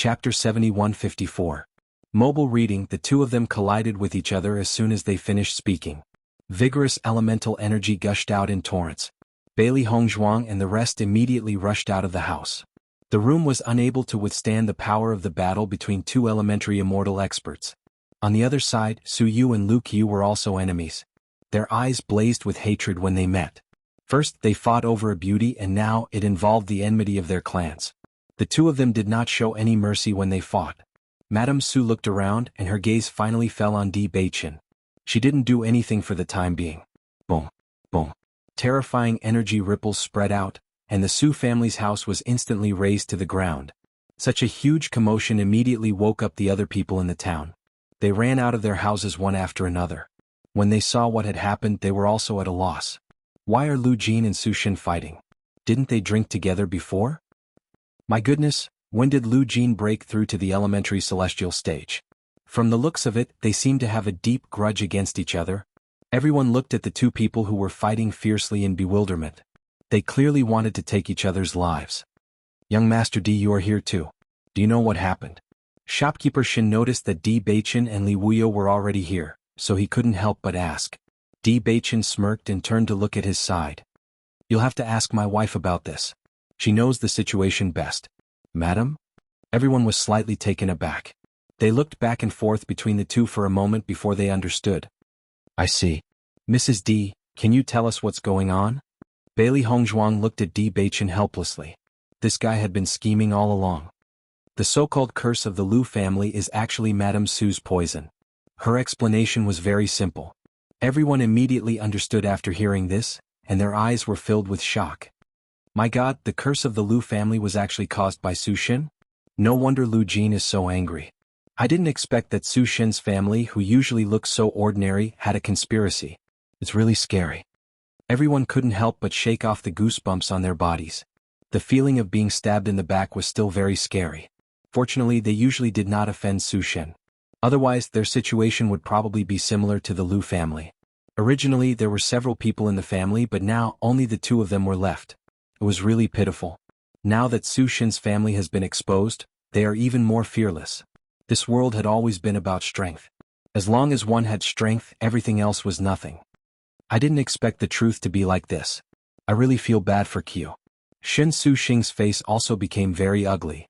Chapter 7154. Mobile reading. The two of them collided with each other as soon as they finished speaking. Vigorous elemental energy gushed out in torrents. Bailey Hongzhuang and the rest immediately rushed out of the house. The room was unable to withstand the power of the battle between two elementary immortal experts. On the other side, Su Yu and Lu Qiu were also enemies. Their eyes blazed with hatred when they met. First they fought over a beauty, and now it involved the enmity of their clans. The two of them did not show any mercy when they fought. Madame Su looked around, and her gaze finally fell on Di Beichen. She didn't do anything for the time being. Boom. Boom. Terrifying energy ripples spread out, and the Su family's house was instantly razed to the ground. Such a huge commotion immediately woke up the other people in the town. They ran out of their houses one after another. When they saw what had happened, they were also at a loss. Why are Lu Jin and Su Xin fighting? Didn't they drink together before? My goodness, when did Lu Jin break through to the elementary celestial stage? From the looks of it, they seemed to have a deep grudge against each other. Everyone looked at the two people who were fighting fiercely in bewilderment. They clearly wanted to take each other's lives. Young Master Di, you are here too. Do you know what happened? Shopkeeper Shin noticed that Di Beichen and Li Wuyo were already here, so he couldn't help but ask. Di Beichen smirked and turned to look at his side. You'll have to ask my wife about this. She knows the situation best. Madam? Everyone was slightly taken aback. They looked back and forth between the two for a moment before they understood. I see. Mrs. Di, can you tell us what's going on? Bailey Hongzhuang looked at Di Beichen helplessly. This guy had been scheming all along. The so-called curse of the Lu family is actually Madame Su's poison. Her explanation was very simple. Everyone immediately understood after hearing this, and their eyes were filled with shock. My God, the curse of the Lu family was actually caused by Su Xin? No wonder Lu Jin is so angry. I didn't expect that Su Xin's family, who usually looks so ordinary, had a conspiracy. It's really scary. Everyone couldn't help but shake off the goosebumps on their bodies. The feeling of being stabbed in the back was still very scary. Fortunately, they usually did not offend Su Xin. Otherwise, their situation would probably be similar to the Lu family. Originally, there were several people in the family, but now only the two of them were left. It was really pitiful. Now that Su Xin's family has been exposed, they are even more fearless. This world had always been about strength. As long as one had strength, everything else was nothing. I didn't expect the truth to be like this. I really feel bad for Qiu. Shen Su Xing's face also became very ugly.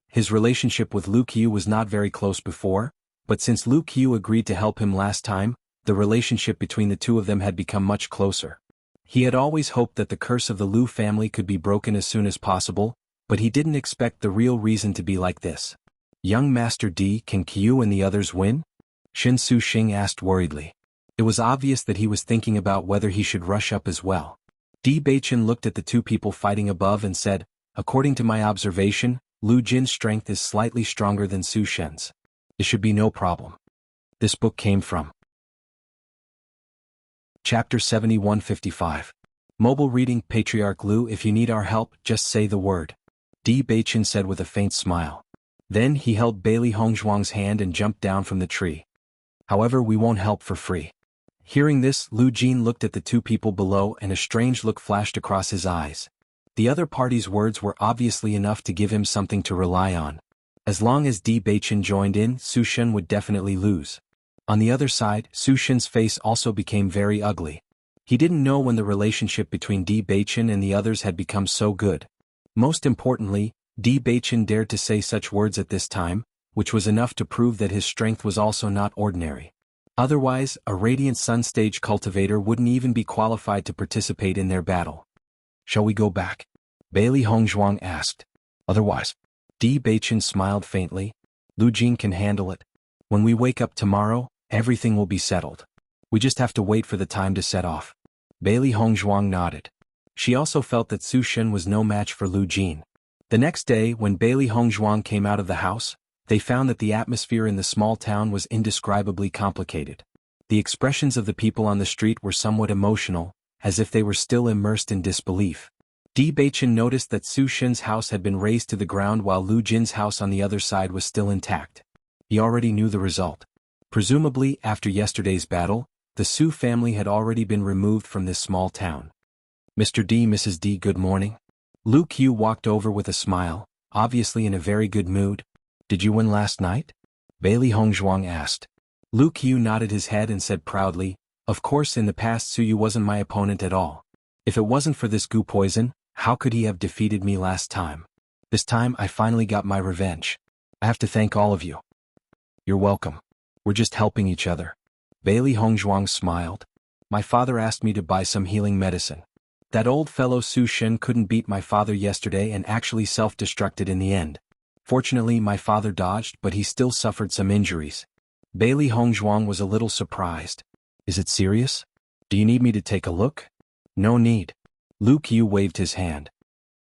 His relationship with Lu Qiu was not very close before, but since Lu Qiu agreed to help him last time, the relationship between the two of them had become much closer. He had always hoped that the curse of the Lu family could be broken as soon as possible, but he didn't expect the real reason to be like this. Young Master Di, can Qiu and the others win? Shen Su Xing asked worriedly. It was obvious that he was thinking about whether he should rush up as well. Di Beichen looked at the two people fighting above and said, according to my observation, Lu Jin's strength is slightly stronger than Su Shen's. It should be no problem. This book came from Chapter 7155. Mobile reading. Patriarch Lu, if you need our help, just say the word. Di Beichen said with a faint smile. Then he held Bailey Hongzhuang's hand and jumped down from the tree. However, we won't help for free. Hearing this, Lu Jin looked at the two people below and a strange look flashed across his eyes. The other party's words were obviously enough to give him something to rely on. As long as Di Beichen joined in, Su Xin would definitely lose. On the other side, Su Xin's face also became very ugly. He didn't know when the relationship between Di Beichen and the others had become so good. Most importantly, Di Beichen dared to say such words at this time, which was enough to prove that his strength was also not ordinary. Otherwise, a Radiant Sun stage cultivator wouldn't even be qualified to participate in their battle. Shall we go back? Bailey Hongzhuang asked. Otherwise, Di Beichen smiled faintly. Lu Jin can handle it. When we wake up tomorrow, everything will be settled. We just have to wait for the time to set off. Bailey Hongzhuang nodded. She also felt that Su Xin was no match for Lu Jin. The next day, when Bailey Hongzhuang came out of the house, they found that the atmosphere in the small town was indescribably complicated. The expressions of the people on the street were somewhat emotional, as if they were still immersed in disbelief. Di Beichen noticed that Su Xin's house had been razed to the ground while Lu Jin's house on the other side was still intact. He already knew the result. Presumably, after yesterday's battle, the Su family had already been removed from this small town. Mr. D, Mrs. D, good morning. Lu Qiu walked over with a smile, obviously in a very good mood. Did you win last night? Bailey Hongzhuang asked. Lu Qiu nodded his head and said proudly, of course in the past Suyu wasn't my opponent at all. If it wasn't for this goo poison, how could he have defeated me last time? This time I finally got my revenge. I have to thank all of you. You're welcome. We're just helping each other. Bailey Hongzhuang smiled. My father asked me to buy some healing medicine. That old fellow Su Shen couldn't beat my father yesterday and actually self-destructed in the end. Fortunately my father dodged, but he still suffered some injuries. Bailey Hongzhuang was a little surprised. Is it serious? Do you need me to take a look? No need. Lu Qiu waved his hand.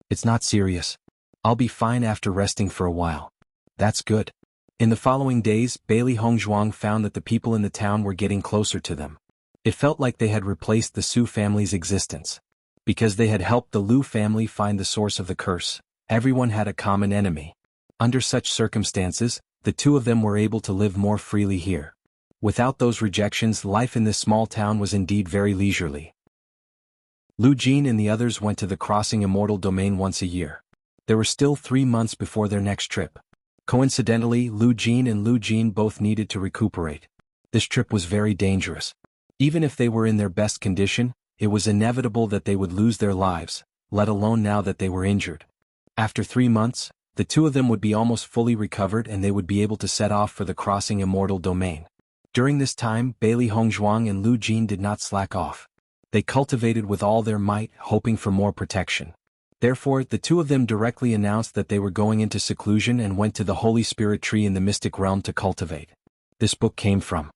It's not serious. I'll be fine after resting for a while. That's good. In the following days, Bailey Hongzhuang found that the people in the town were getting closer to them. It felt like they had replaced the Su family's existence. Because they had helped the Lu family find the source of the curse, everyone had a common enemy. Under such circumstances, the two of them were able to live more freely here. Without those rejections, life in this small town was indeed very leisurely. Lu Jin and the others went to the crossing immortal domain once a year. There were still 3 months before their next trip. Coincidentally, Lu Jin and Lu Jin both needed to recuperate. This trip was very dangerous. Even if they were in their best condition, it was inevitable that they would lose their lives, let alone now that they were injured. After 3 months, the two of them would be almost fully recovered and they would be able to set off for the crossing immortal domain. During this time, Bailey Hongzhuang and Lu Jin did not slack off. They cultivated with all their might, hoping for more protection. Therefore, the two of them directly announced that they were going into seclusion and went to the Holy Spirit tree in the mystic realm to cultivate. This book came from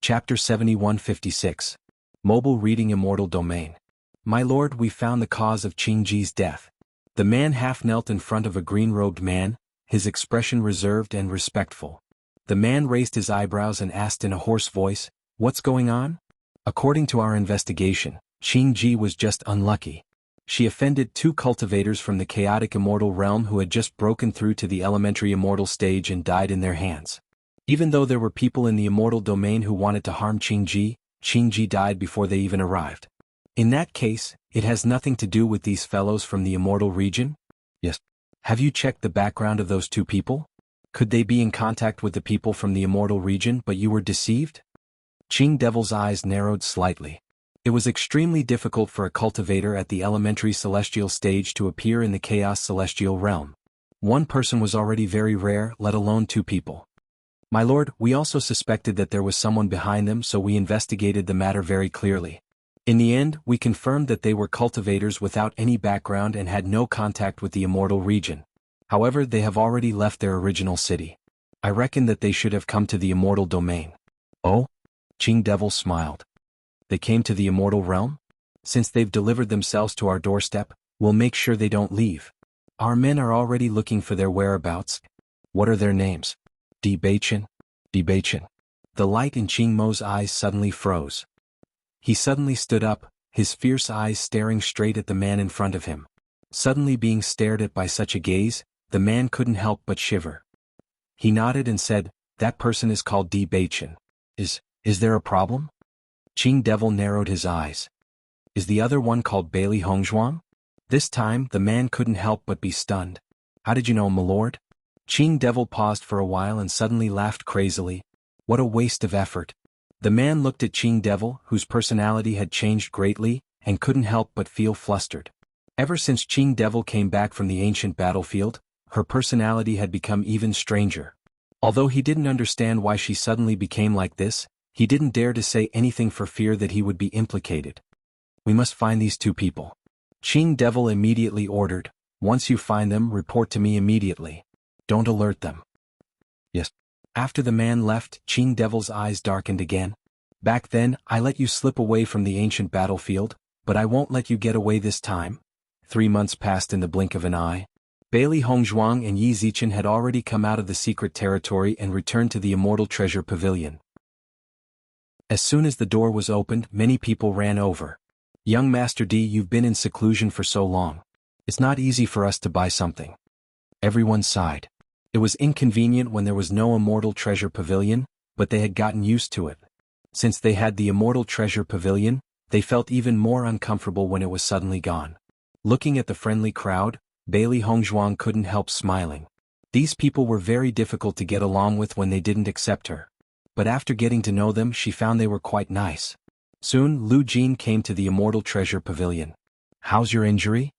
Chapter 7156. Mobile Reading Immortal Domain. My lord, we found the cause of Qingji's death. The man half knelt in front of a green-robed man, his expression reserved and respectful. The man raised his eyebrows and asked in a hoarse voice, "What's going on?" According to our investigation, Qingji was just unlucky. She offended 2 cultivators from the chaotic immortal realm who had just broken through to the elementary immortal stage and died in their hands. Even though there were people in the immortal domain who wanted to harm Qingji, Qingji died before they even arrived. In that case, it has nothing to do with these fellows from the immortal region? Yes. Have you checked the background of those 2 people? Could they be in contact with the people from the immortal region but you were deceived? Qing Devil's eyes narrowed slightly. It was extremely difficult for a cultivator at the elementary celestial stage to appear in the chaos celestial realm. 1 person was already very rare, let alone 2 people. My lord, we also suspected that there was someone behind them, so we investigated the matter very clearly. In the end, we confirmed that they were cultivators without any background and had no contact with the immortal region. However, they have already left their original city. I reckon that they should have come to the immortal domain. Oh? Qing Devil smiled. They came to the immortal realm? Since they've delivered themselves to our doorstep, we'll make sure they don't leave. Our men are already looking for their whereabouts. What are their names? Di Beichen? Di Beichen. The light in Qing Mo's eyes suddenly froze. He suddenly stood up, his fierce eyes staring straight at the man in front of him. Suddenly being stared at by such a gaze, the man couldn't help but shiver. He nodded and said, "That person is called Di Beichen. Is there a problem?" Qing Devil narrowed his eyes. "Is the other one called Bailey Hongzhuang?" This time, the man couldn't help but be stunned. "How did you know, my lord?" Qing Devil paused for a while and suddenly laughed crazily. What a waste of effort. The man looked at Qing Devil, whose personality had changed greatly, and couldn't help but feel flustered. Ever since Qing Devil came back from the ancient battlefield, her personality had become even stranger. Although he didn't understand why she suddenly became like this, he didn't dare to say anything for fear that he would be implicated. "We must find these 2 people." Qing Devil immediately ordered, "Once you find them, report to me immediately. Don't alert them." Yes. After the man left, Qing Devil's eyes darkened again. "Back then, I let you slip away from the ancient battlefield, but I won't let you get away this time." 3 months passed in the blink of an eye. Bailey Hongzhuang and Yi Zichen had already come out of the secret territory and returned to the Immortal Treasure Pavilion. As soon as the door was opened, many people ran over. "Young Master D, you've been in seclusion for so long. It's not easy for us to buy something." Everyone sighed. It was inconvenient when there was no Immortal Treasure Pavilion, but they had gotten used to it. Since they had the Immortal Treasure Pavilion, they felt even more uncomfortable when it was suddenly gone. Looking at the friendly crowd, Bailey Hongzhuang couldn't help smiling. These people were very difficult to get along with when they didn't accept her. But after getting to know them, she found they were quite nice. Soon, Lu Jin came to the Immortal Treasure Pavilion. "How's your injury?"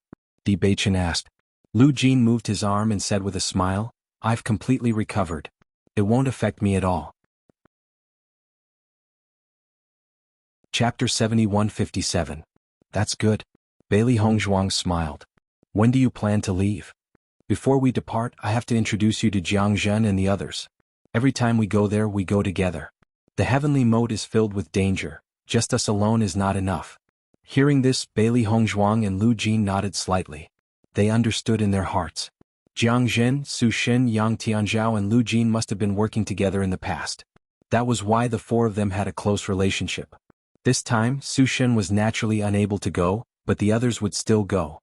Di Beichen asked. Lu Jin moved his arm and said with a smile, "I've completely recovered. It won't affect me at all." Chapter 7157. That's good. Bailey Hongzhuang smiled. "When do you plan to leave?" "Before we depart, I have to introduce you to Jiang Zhen and the others. Every time we go there, we go together. The heavenly moat is filled with danger. Just us alone is not enough." Hearing this, Bailey Hongzhuang and Lu Jin nodded slightly. They understood in their hearts. Jiang Zhen, Su Shen, Yang Tianzhao and Lu Jin must have been working together in the past. That was why the four of them had a close relationship. This time, Su Shen was naturally unable to go, but the others would still go.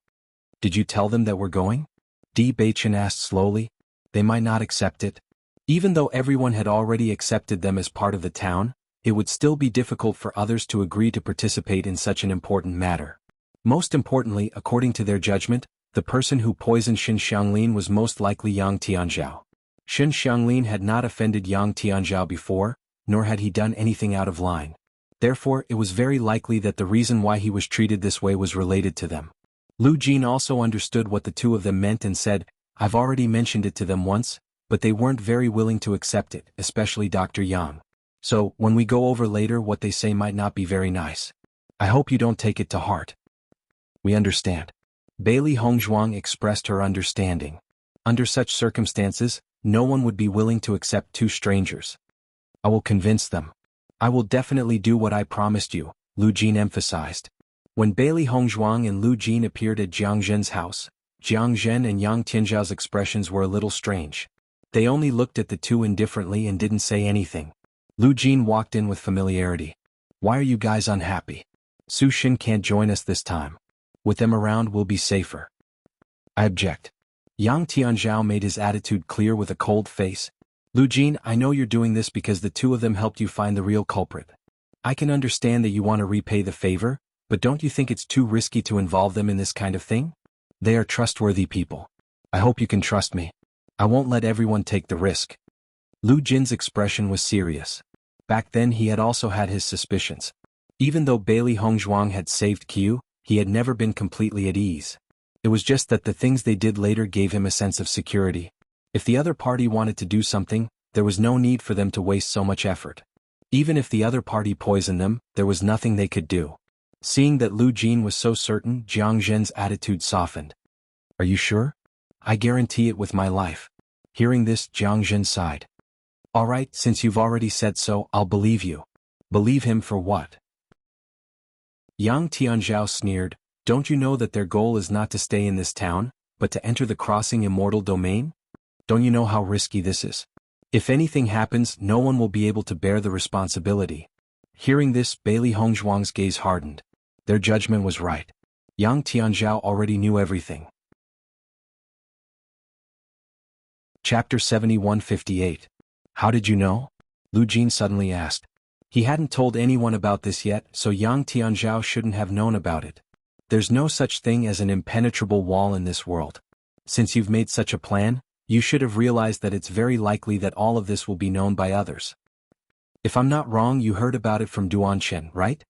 "Did you tell them that we're going?" Di Beichen asked slowly. "They might not accept it." Even though everyone had already accepted them as part of the town, it would still be difficult for others to agree to participate in such an important matter. Most importantly, according to their judgment, the person who poisoned Xin Xianglin was most likely Yang Tianzhao. Xin Xianglin had not offended Yang Tianzhao before, nor had he done anything out of line. Therefore, it was very likely that the reason why he was treated this way was related to them. Lu Jin also understood what the two of them meant and said, "I've already mentioned it to them once, but they weren't very willing to accept it, especially Dr. Yang. So, when we go over later, what they say might not be very nice. I hope you don't take it to heart." "We understand." Bailey Hongzhuang expressed her understanding. Under such circumstances, no one would be willing to accept two strangers. "I will convince them. I will definitely do what I promised you," Lu Jin emphasized. When Bailey Hongzhuang and Lu Jin appeared at Jiang Zhen's house, Jiang Zhen and Yang Tianzhao's expressions were a little strange. They only looked at the two indifferently and didn't say anything. Lu Jin walked in with familiarity. "Why are you guys unhappy? Su Shen can't join us this time. With them around, we'll be safer." "I object." Yang Tianzhao made his attitude clear with a cold face. "Lu Jin, I know you're doing this because the two of them helped you find the real culprit. I can understand that you want to repay the favor, but don't you think it's too risky to involve them in this kind of thing? They are trustworthy people. I hope you can trust me. I won't let everyone take the risk." Lu Jin's expression was serious. Back then he had also had his suspicions. Even though Bailey Hongzhuang had saved Qiu, he had never been completely at ease. It was just that the things they did later gave him a sense of security. If the other party wanted to do something, there was no need for them to waste so much effort. Even if the other party poisoned them, there was nothing they could do. Seeing that Lu Jin was so certain, Jiang Zhen's attitude softened. "Are you sure?" "I guarantee it with my life." Hearing this, Jiang Zhen sighed. "All right, since you've already said so, I'll believe you." "Believe him for what?" Yang Tianzhao sneered. "Don't you know that their goal is not to stay in this town, but to enter the crossing immortal domain? Don't you know how risky this is? If anything happens, no one will be able to bear the responsibility." Hearing this, Bailey Hongzhuang's gaze hardened. Their judgment was right. Yang Tianzhao already knew everything. Chapter 7158. How did you know? Lu Jin suddenly asked. He hadn't told anyone about this yet, so Yang Tianzhao shouldn't have known about it. There's no such thing as an impenetrable wall in this world. Since you've made such a plan, you should have realized that it's very likely that all of this will be known by others. If I'm not wrong, you heard about it from Duanchen, right?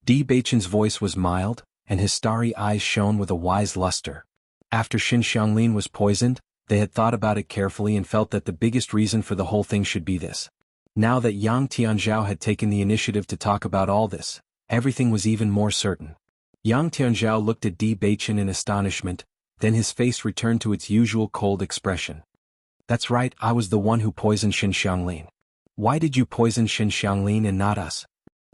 Di Beichen's voice was mild, and his starry eyes shone with a wise luster. After Xin Xianglin was poisoned, they had thought about it carefully and felt that the biggest reason for the whole thing should be this. Now that Yang Tianzhao had taken the initiative to talk about all this, everything was even more certain. Yang Tianzhao looked at Di Beichen in astonishment, then his face returned to its usual cold expression. "That's right, I was the one who poisoned Xin Xianglin." "Why did you poison Xin Xianglin and not us?"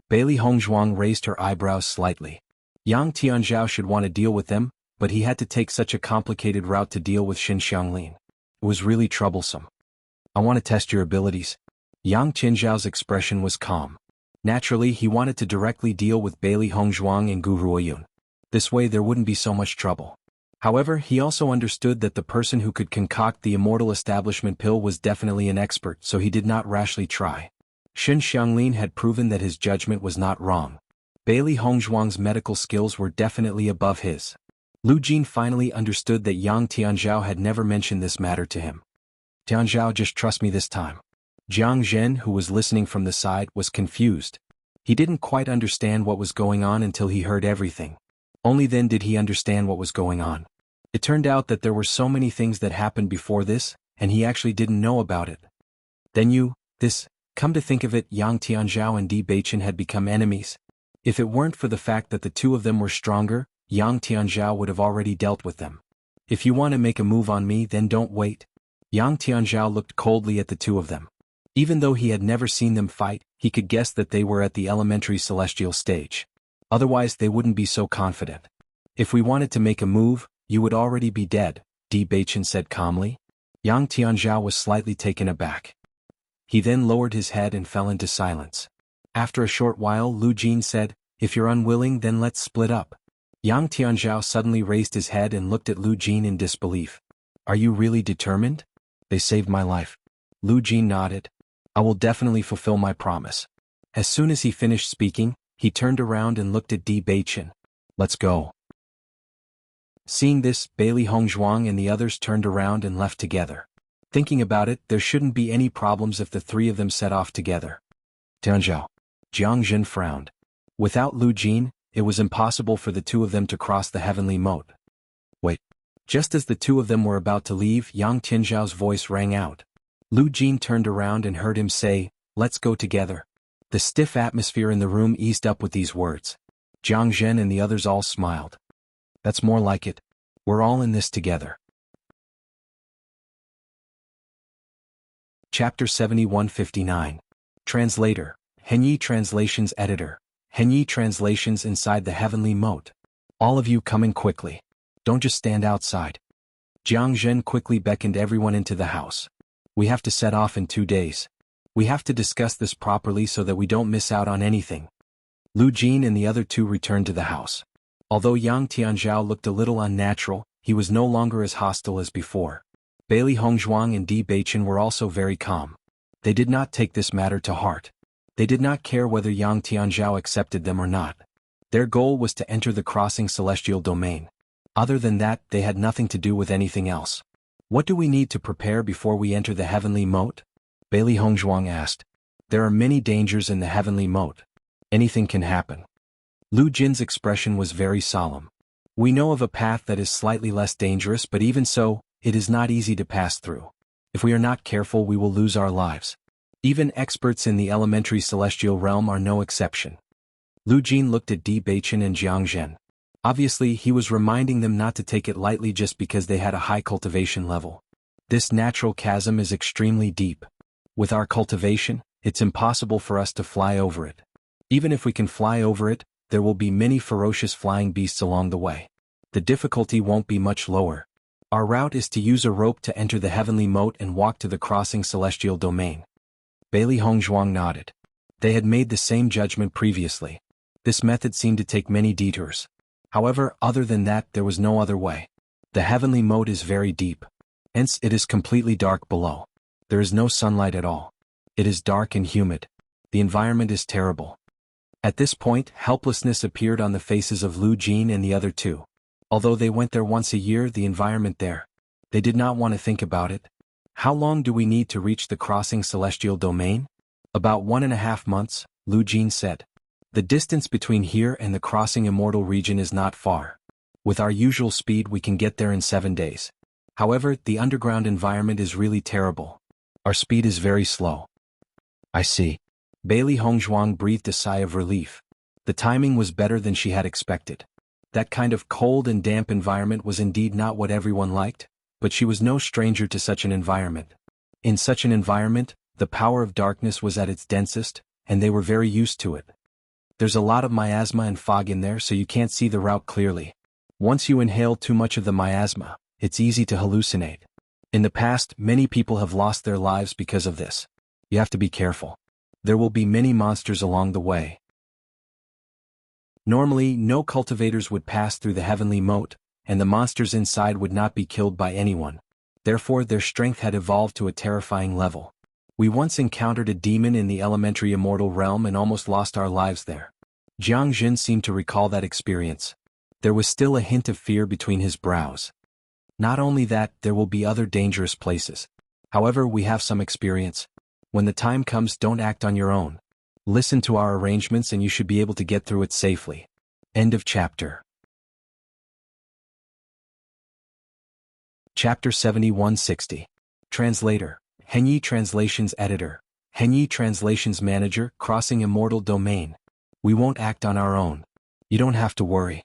Bailey Hongzhuang raised her eyebrows slightly. Yang Tianzhao should want to deal with them, but he had to take such a complicated route to deal with Xin Xianglin. It was really troublesome. "I want to test your abilities." Yang Tianzhao's expression was calm. Naturally, he wanted to directly deal with Bailey Hongzhuang and Gu Ruoyun. This way there wouldn't be so much trouble. However, he also understood that the person who could concoct the immortal establishment pill was definitely an expert, so he did not rashly try. Xin Xianglin had proven that his judgment was not wrong. Bailey Hongzhuang's medical skills were definitely above his. Lu Jin finally understood that Yang Tianzhao had never mentioned this matter to him. Tianzhao, just trust me this time. Jiang Zhen, who was listening from the side, was confused. He didn't quite understand what was going on until he heard everything. Only then did he understand what was going on. It turned out that there were so many things that happened before this, and he actually didn't know about it. Come to think of it, Yang Tianzhao and Di Beichen had become enemies. If it weren't for the fact that the two of them were stronger, Yang Tianzhao would have already dealt with them. If you want to make a move on me, then don't wait. Yang Tianzhao looked coldly at the two of them. Even though he had never seen them fight, he could guess that they were at the elementary celestial stage. Otherwise they wouldn't be so confident. If we wanted to make a move, you would already be dead, Di Beichen said calmly. Yang Tianzhao was slightly taken aback. He then lowered his head and fell into silence. After a short while, Lu Jin said, if you're unwilling, then let's split up. Yang Tianzhao suddenly raised his head and looked at Lu Jin in disbelief. Are you really determined? They saved my life. Lu Jin nodded. I will definitely fulfill my promise. As soon as he finished speaking, he turned around and looked at Di Beichen. Let's go. Seeing this, Bailey Hongzhuang and the others turned around and left together. Thinking about it, there shouldn't be any problems if the three of them set off together. Tianzhao. Jiang Zhen frowned. Without Lu Jin, it was impossible for the two of them to cross the heavenly moat. Wait. Just as the two of them were about to leave, Yang Tianzhao's voice rang out. Lu Jin turned around and heard him say, let's go together. The stiff atmosphere in the room eased up with these words. Jiang Zhen and the others all smiled. That's more like it. We're all in this together. Chapter 7159. Translator, Henyi Translations Editor. Henyi Translations Inside the Heavenly Moat. All of you come in quickly. Don't just stand outside. Jiang Zhen quickly beckoned everyone into the house. We have to set off in 2 days. We have to discuss this properly so that we don't miss out on anything. Lu Jin and the other two returned to the house. Although Yang Tianzhao looked a little unnatural, he was no longer as hostile as before. Bailey Hongzhuang and Di Beichen were also very calm. They did not take this matter to heart. They did not care whether Yang Tianzhao accepted them or not. Their goal was to enter the crossing celestial domain. Other than that, they had nothing to do with anything else. What do we need to prepare before we enter the heavenly moat? Bailey Hongzhuang asked. There are many dangers in the heavenly moat. Anything can happen. Lu Jin's expression was very solemn. We know of a path that is slightly less dangerous, but even so, it is not easy to pass through. If we are not careful, we will lose our lives. Even experts in the elementary celestial realm are no exception. Lu Jin looked at Di Beichen and Jiang Zhen. Obviously, he was reminding them not to take it lightly just because they had a high cultivation level. This natural chasm is extremely deep. With our cultivation, it's impossible for us to fly over it. Even if we can fly over it, there will be many ferocious flying beasts along the way. The difficulty won't be much lower. Our route is to use a rope to enter the heavenly moat and walk to the crossing celestial domain. Bailey Hongzhuang nodded. They had made the same judgment previously. This method seemed to take many detours. However, other than that, there was no other way. The heavenly moat is very deep. Hence, it is completely dark below. There is no sunlight at all. It is dark and humid. The environment is terrible. At this point, helplessness appeared on the faces of Lu Jin and the other two. Although they went there once a year, the environment there. They did not want to think about it. How long do we need to reach the crossing celestial domain? About 1.5 months, Lu Jin said. The distance between here and the crossing immortal region is not far. With our usual speed we can get there in 7 days. However, the underground environment is really terrible. Our speed is very slow. I see. Bailey Hongzhuang breathed a sigh of relief. The timing was better than she had expected. That kind of cold and damp environment was indeed not what everyone liked, but she was no stranger to such an environment. In such an environment, the power of darkness was at its densest, and they were very used to it. There's a lot of miasma and fog in there, so you can't see the route clearly. Once you inhale too much of the miasma, it's easy to hallucinate. In the past, many people have lost their lives because of this. You have to be careful. There will be many monsters along the way. Normally, no cultivators would pass through the heavenly moat, and the monsters inside would not be killed by anyone. Therefore, their strength had evolved to a terrifying level. We once encountered a demon in the elementary immortal realm and almost lost our lives there. Jiang Zhen seemed to recall that experience. There was still a hint of fear between his brows. Not only that, there will be other dangerous places. However, we have some experience. When the time comes, don't act on your own. Listen to our arrangements and you should be able to get through it safely. End of chapter. Chapter 7160. Translator. Henyi Translations Editor. Henyi Translations Manager, Crossing Immortal Domain. We won't act on our own. You don't have to worry.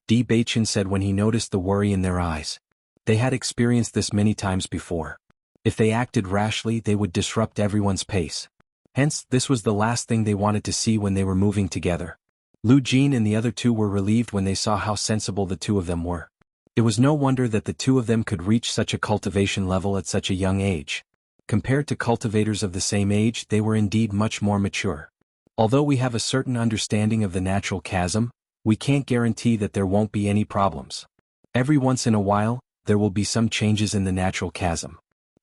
Di Baichen said when he noticed the worry in their eyes. They had experienced this many times before. If they acted rashly, they would disrupt everyone's pace. Hence, this was the last thing they wanted to see when they were moving together. Lu Jin and the other two were relieved when they saw how sensible the two of them were. It was no wonder that the two of them could reach such a cultivation level at such a young age. Compared to cultivators of the same age, they were indeed much more mature. Although we have a certain understanding of the natural chasm, we can't guarantee that there won't be any problems. Every once in a while, there will be some changes in the natural chasm.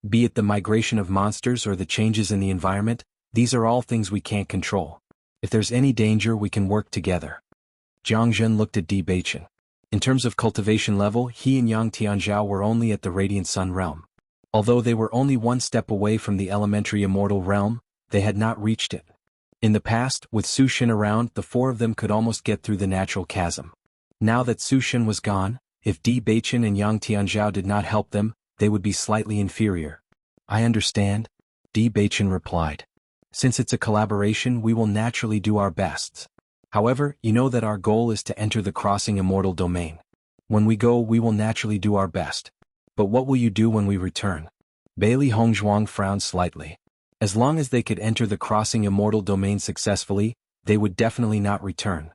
Be it the migration of monsters or the changes in the environment, these are all things we can't control. If there's any danger, we can work together. Jiang Zhen looked at Di Baichen. In terms of cultivation level, he and Yang Tianzhao were only at the Radiant Sun realm. Although they were only one step away from the elementary immortal realm, they had not reached it. In the past, with Su Shen around, the four of them could almost get through the natural chasm. Now that Su Shen was gone, if Di Baichen and Yang Tianzhao did not help them, they would be slightly inferior. I understand, Di Baichen replied. Since it's a collaboration, we will naturally do our best. However, you know that our goal is to enter the crossing immortal domain. When we go, we will naturally do our best. But what will you do when we return? Bailey Hongzhuang frowned slightly. As long as they could enter the crossing immortal domain successfully, they would definitely not return.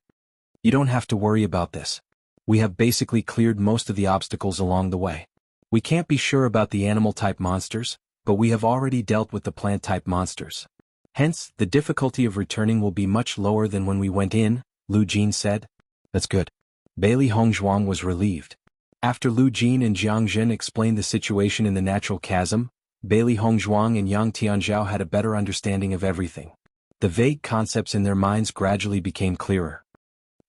You don't have to worry about this. We have basically cleared most of the obstacles along the way. We can't be sure about the animal-type monsters, but we have already dealt with the plant-type monsters. Hence, the difficulty of returning will be much lower than when we went in, Lu Jin said. That's good. Bailey Hongzhuang was relieved. After Lu Jin and Jiang Zhen explained the situation in the natural chasm, Bailey Hongzhuang and Yang Tianzhao had a better understanding of everything. The vague concepts in their minds gradually became clearer.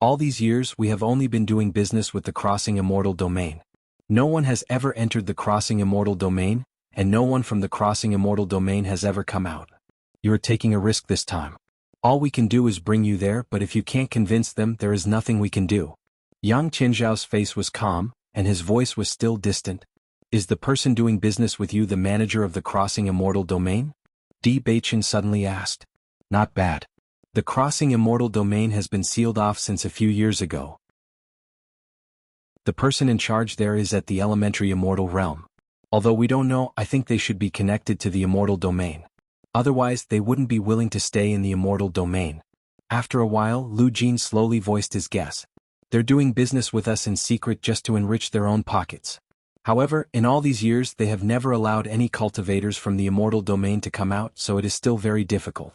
All these years we have only been doing business with the crossing immortal domain. No one has ever entered the crossing immortal domain, and no one from the crossing immortal domain has ever come out. You are taking a risk this time. All we can do is bring you there, but if you can't convince them, there is nothing we can do. Yang Tianzhao's face was calm, and his voice was still distant. Is the person doing business with you the manager of the crossing immortal domain? Di Baichen suddenly asked. Not bad. The crossing immortal domain has been sealed off since a few years ago. The person in charge there is at the elementary immortal realm. Although we don't know, I think they should be connected to the immortal domain. Otherwise, they wouldn't be willing to stay in the immortal domain. After a while, Lu Jin slowly voiced his guess. They're doing business with us in secret just to enrich their own pockets. However, in all these years they have never allowed any cultivators from the immortal domain to come out, so it is still very difficult.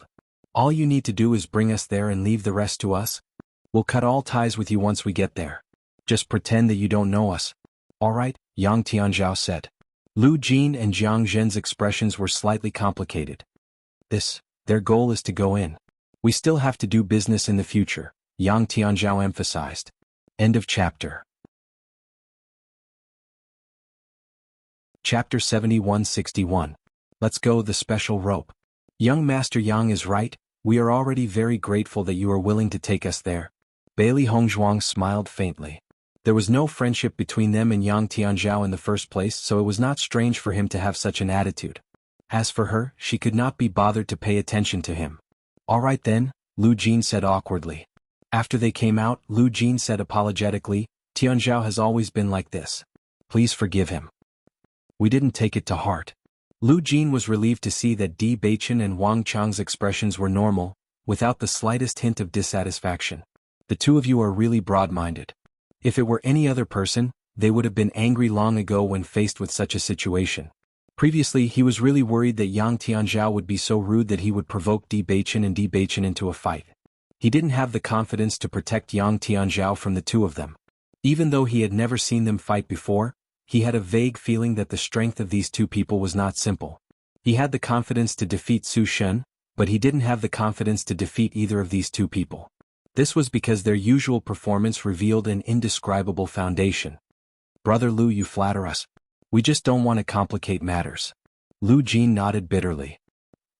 All you need to do is bring us there and leave the rest to us. We'll cut all ties with you once we get there. Just pretend that you don't know us. Alright, Yang Tianzhao said. Lu Jin and Jiang Zhen's expressions were slightly complicated. Their goal is to go in. We still have to do business in the future, Yang Tianzhao emphasized. End of chapter. Chapter 7161. Let's go, the special rope. Young Master Yang is right, we are already very grateful that you are willing to take us there. Bailey Hongzhuang smiled faintly. There was no friendship between them and Yang Tianzhao in the first place, so it was not strange for him to have such an attitude. As for her, she could not be bothered to pay attention to him. Alright then, Lu Jin said awkwardly. After they came out, Lu Jin said apologetically, Tianzhao has always been like this. Please forgive him. We didn't take it to heart. Lu Jin was relieved to see that Di Baichen and Wang Chang's expressions were normal, without the slightest hint of dissatisfaction. The two of you are really broad-minded. If it were any other person, they would have been angry long ago when faced with such a situation. Previously, he was really worried that Yang Tianzhao would be so rude that he would provoke Di Baichen and Di Baichen into a fight. He didn't have the confidence to protect Yang Tianzhao from the two of them. Even though he had never seen them fight before, he had a vague feeling that the strength of these two people was not simple. He had the confidence to defeat Su Shen, but he didn't have the confidence to defeat either of these two people. This was because their usual performance revealed an indescribable foundation. "Brother Lu, you flatter us. We just don't want to complicate matters." Lu Jin nodded bitterly.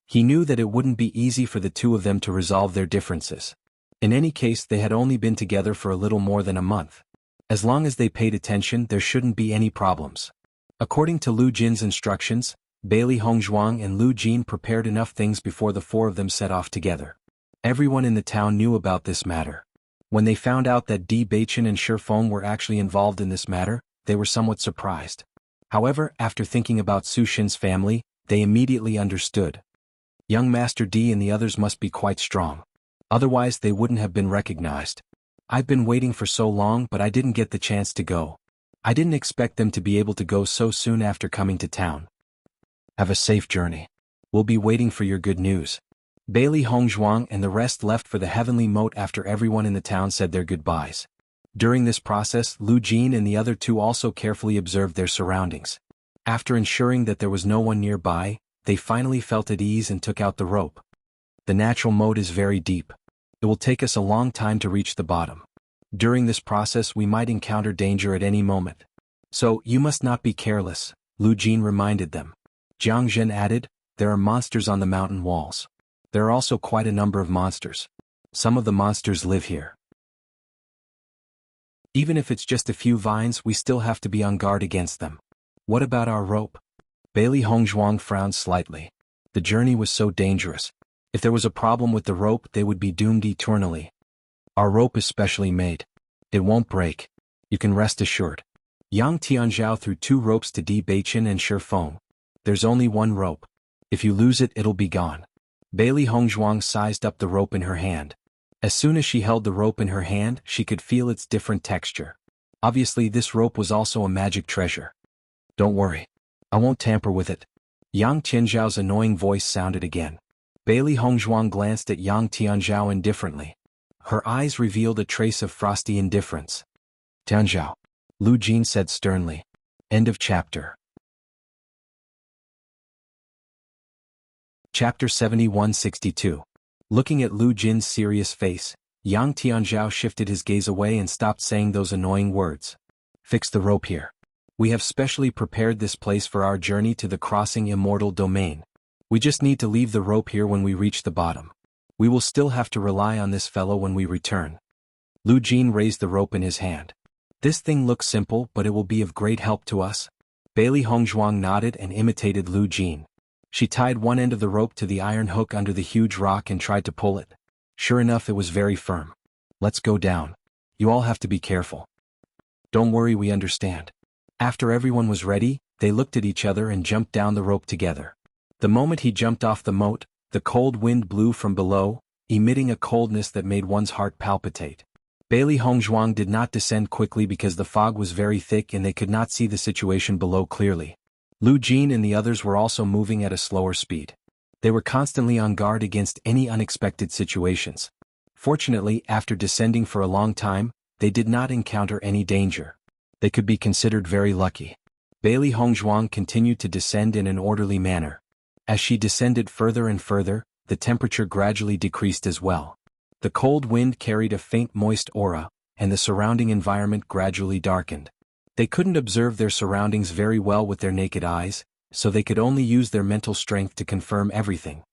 He knew that it wouldn't be easy for the two of them to resolve their differences. In any case, they had only been together for a little more than a month. As long as they paid attention, there shouldn't be any problems. According to Lu Jin's instructions, Bailey Hongzhuang and Lu Jin prepared enough things before the four of them set off together. Everyone in the town knew about this matter. When they found out that Di Beichen and Shi Feng were actually involved in this matter, they were somewhat surprised. However, after thinking about Su Xin's family, they immediately understood. Young Master Di and the others must be quite strong. Otherwise they wouldn't have been recognized. I've been waiting for so long, but I didn't get the chance to go. I didn't expect them to be able to go so soon after coming to town. Have a safe journey. We'll be waiting for your good news. Bailey Hongzhuang and the rest left for the heavenly moat after everyone in the town said their goodbyes. During this process, Lu Jin and the other two also carefully observed their surroundings. After ensuring that there was no one nearby, they finally felt at ease and took out the rope. The natural moat is very deep. It will take us a long time to reach the bottom. During this process we might encounter danger at any moment. So, you must not be careless, Lu Jin reminded them. Jiang Zhen added, there are monsters on the mountain walls. There are also quite a number of monsters. Some of the monsters live here. Even if it's just a few vines, we still have to be on guard against them. What about our rope? Bailey Hongzhuang frowned slightly. The journey was so dangerous. If there was a problem with the rope, they would be doomed eternally. Our rope is specially made. It won't break. You can rest assured. Yang Tianzhao threw 2 ropes to Di Beichen and Shi Feng. There's only one rope. If you lose it, it'll be gone. Bailey Hongzhuang sized up the rope in her hand. As soon as she held the rope in her hand, she could feel its different texture. Obviously, this rope was also a magic treasure. Don't worry. I won't tamper with it. Yang Tianzhao's annoying voice sounded again. Bailey Hongzhuang glanced at Yang Tianzhao indifferently. Her eyes revealed a trace of frosty indifference. Tianzhao, Lu Jin said sternly. End of chapter. Chapter 7162. Looking at Lu Jin's serious face, Yang Tianzhao shifted his gaze away and stopped saying those annoying words. Fix the rope here. We have specially prepared this place for our journey to the crossing immortal domain. We just need to leave the rope here when we reach the bottom. We will still have to rely on this fellow when we return. Lu Jin raised the rope in his hand. This thing looks simple, but it will be of great help to us. Bailey Hongzhuang nodded and imitated Lu Jin. She tied one end of the rope to the iron hook under the huge rock and tried to pull it. Sure enough, it was very firm. Let's go down. You all have to be careful. Don't worry, we understand. After everyone was ready, they looked at each other and jumped down the rope together. The moment he jumped off the moat, the cold wind blew from below, emitting a coldness that made one's heart palpitate. Bailey Hongzhuang did not descend quickly because the fog was very thick and they could not see the situation below clearly. Lu Jin and the others were also moving at a slower speed. They were constantly on guard against any unexpected situations. Fortunately, after descending for a long time, they did not encounter any danger. They could be considered very lucky. Bailey Hongzhuang continued to descend in an orderly manner. As she descended further and further, the temperature gradually decreased as well. The cold wind carried a faint moist aura, and the surrounding environment gradually darkened. They couldn't observe their surroundings very well with their naked eyes, so they could only use their mental strength to confirm everything.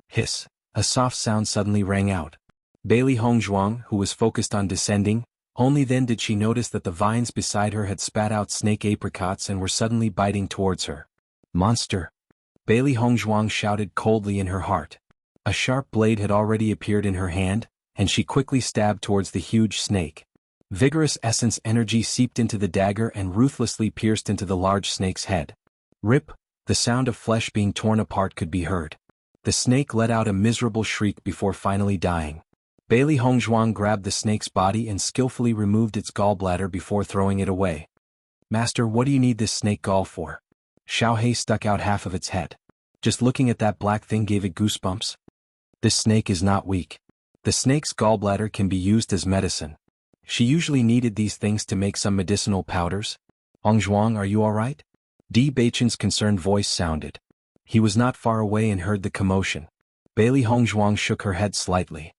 Hiss! A soft sound suddenly rang out. Bailey Hongzhuang, who was focused on descending, only then did she notice that the vines beside her had spat out snake apricots and were suddenly biting towards her. Monster! Bailey Hongzhuang shouted coldly in her heart. A sharp blade had already appeared in her hand, and she quickly stabbed towards the huge snake. Vigorous essence energy seeped into the dagger and ruthlessly pierced into the large snake's head. Rip! The sound of flesh being torn apart could be heard. The snake let out a miserable shriek before finally dying. Bailey Hongzhuang grabbed the snake's body and skillfully removed its gallbladder before throwing it away. Master, what do you need this snake gall for? Xiaohei stuck out half of its head. Just looking at that black thing gave it goosebumps. This snake is not weak. The snake's gallbladder can be used as medicine. She usually needed these things to make some medicinal powders. Hongzhuang, are you alright? Di Beichen's concerned voice sounded. He was not far away and heard the commotion. Bailey Hongzhuang shook her head slightly.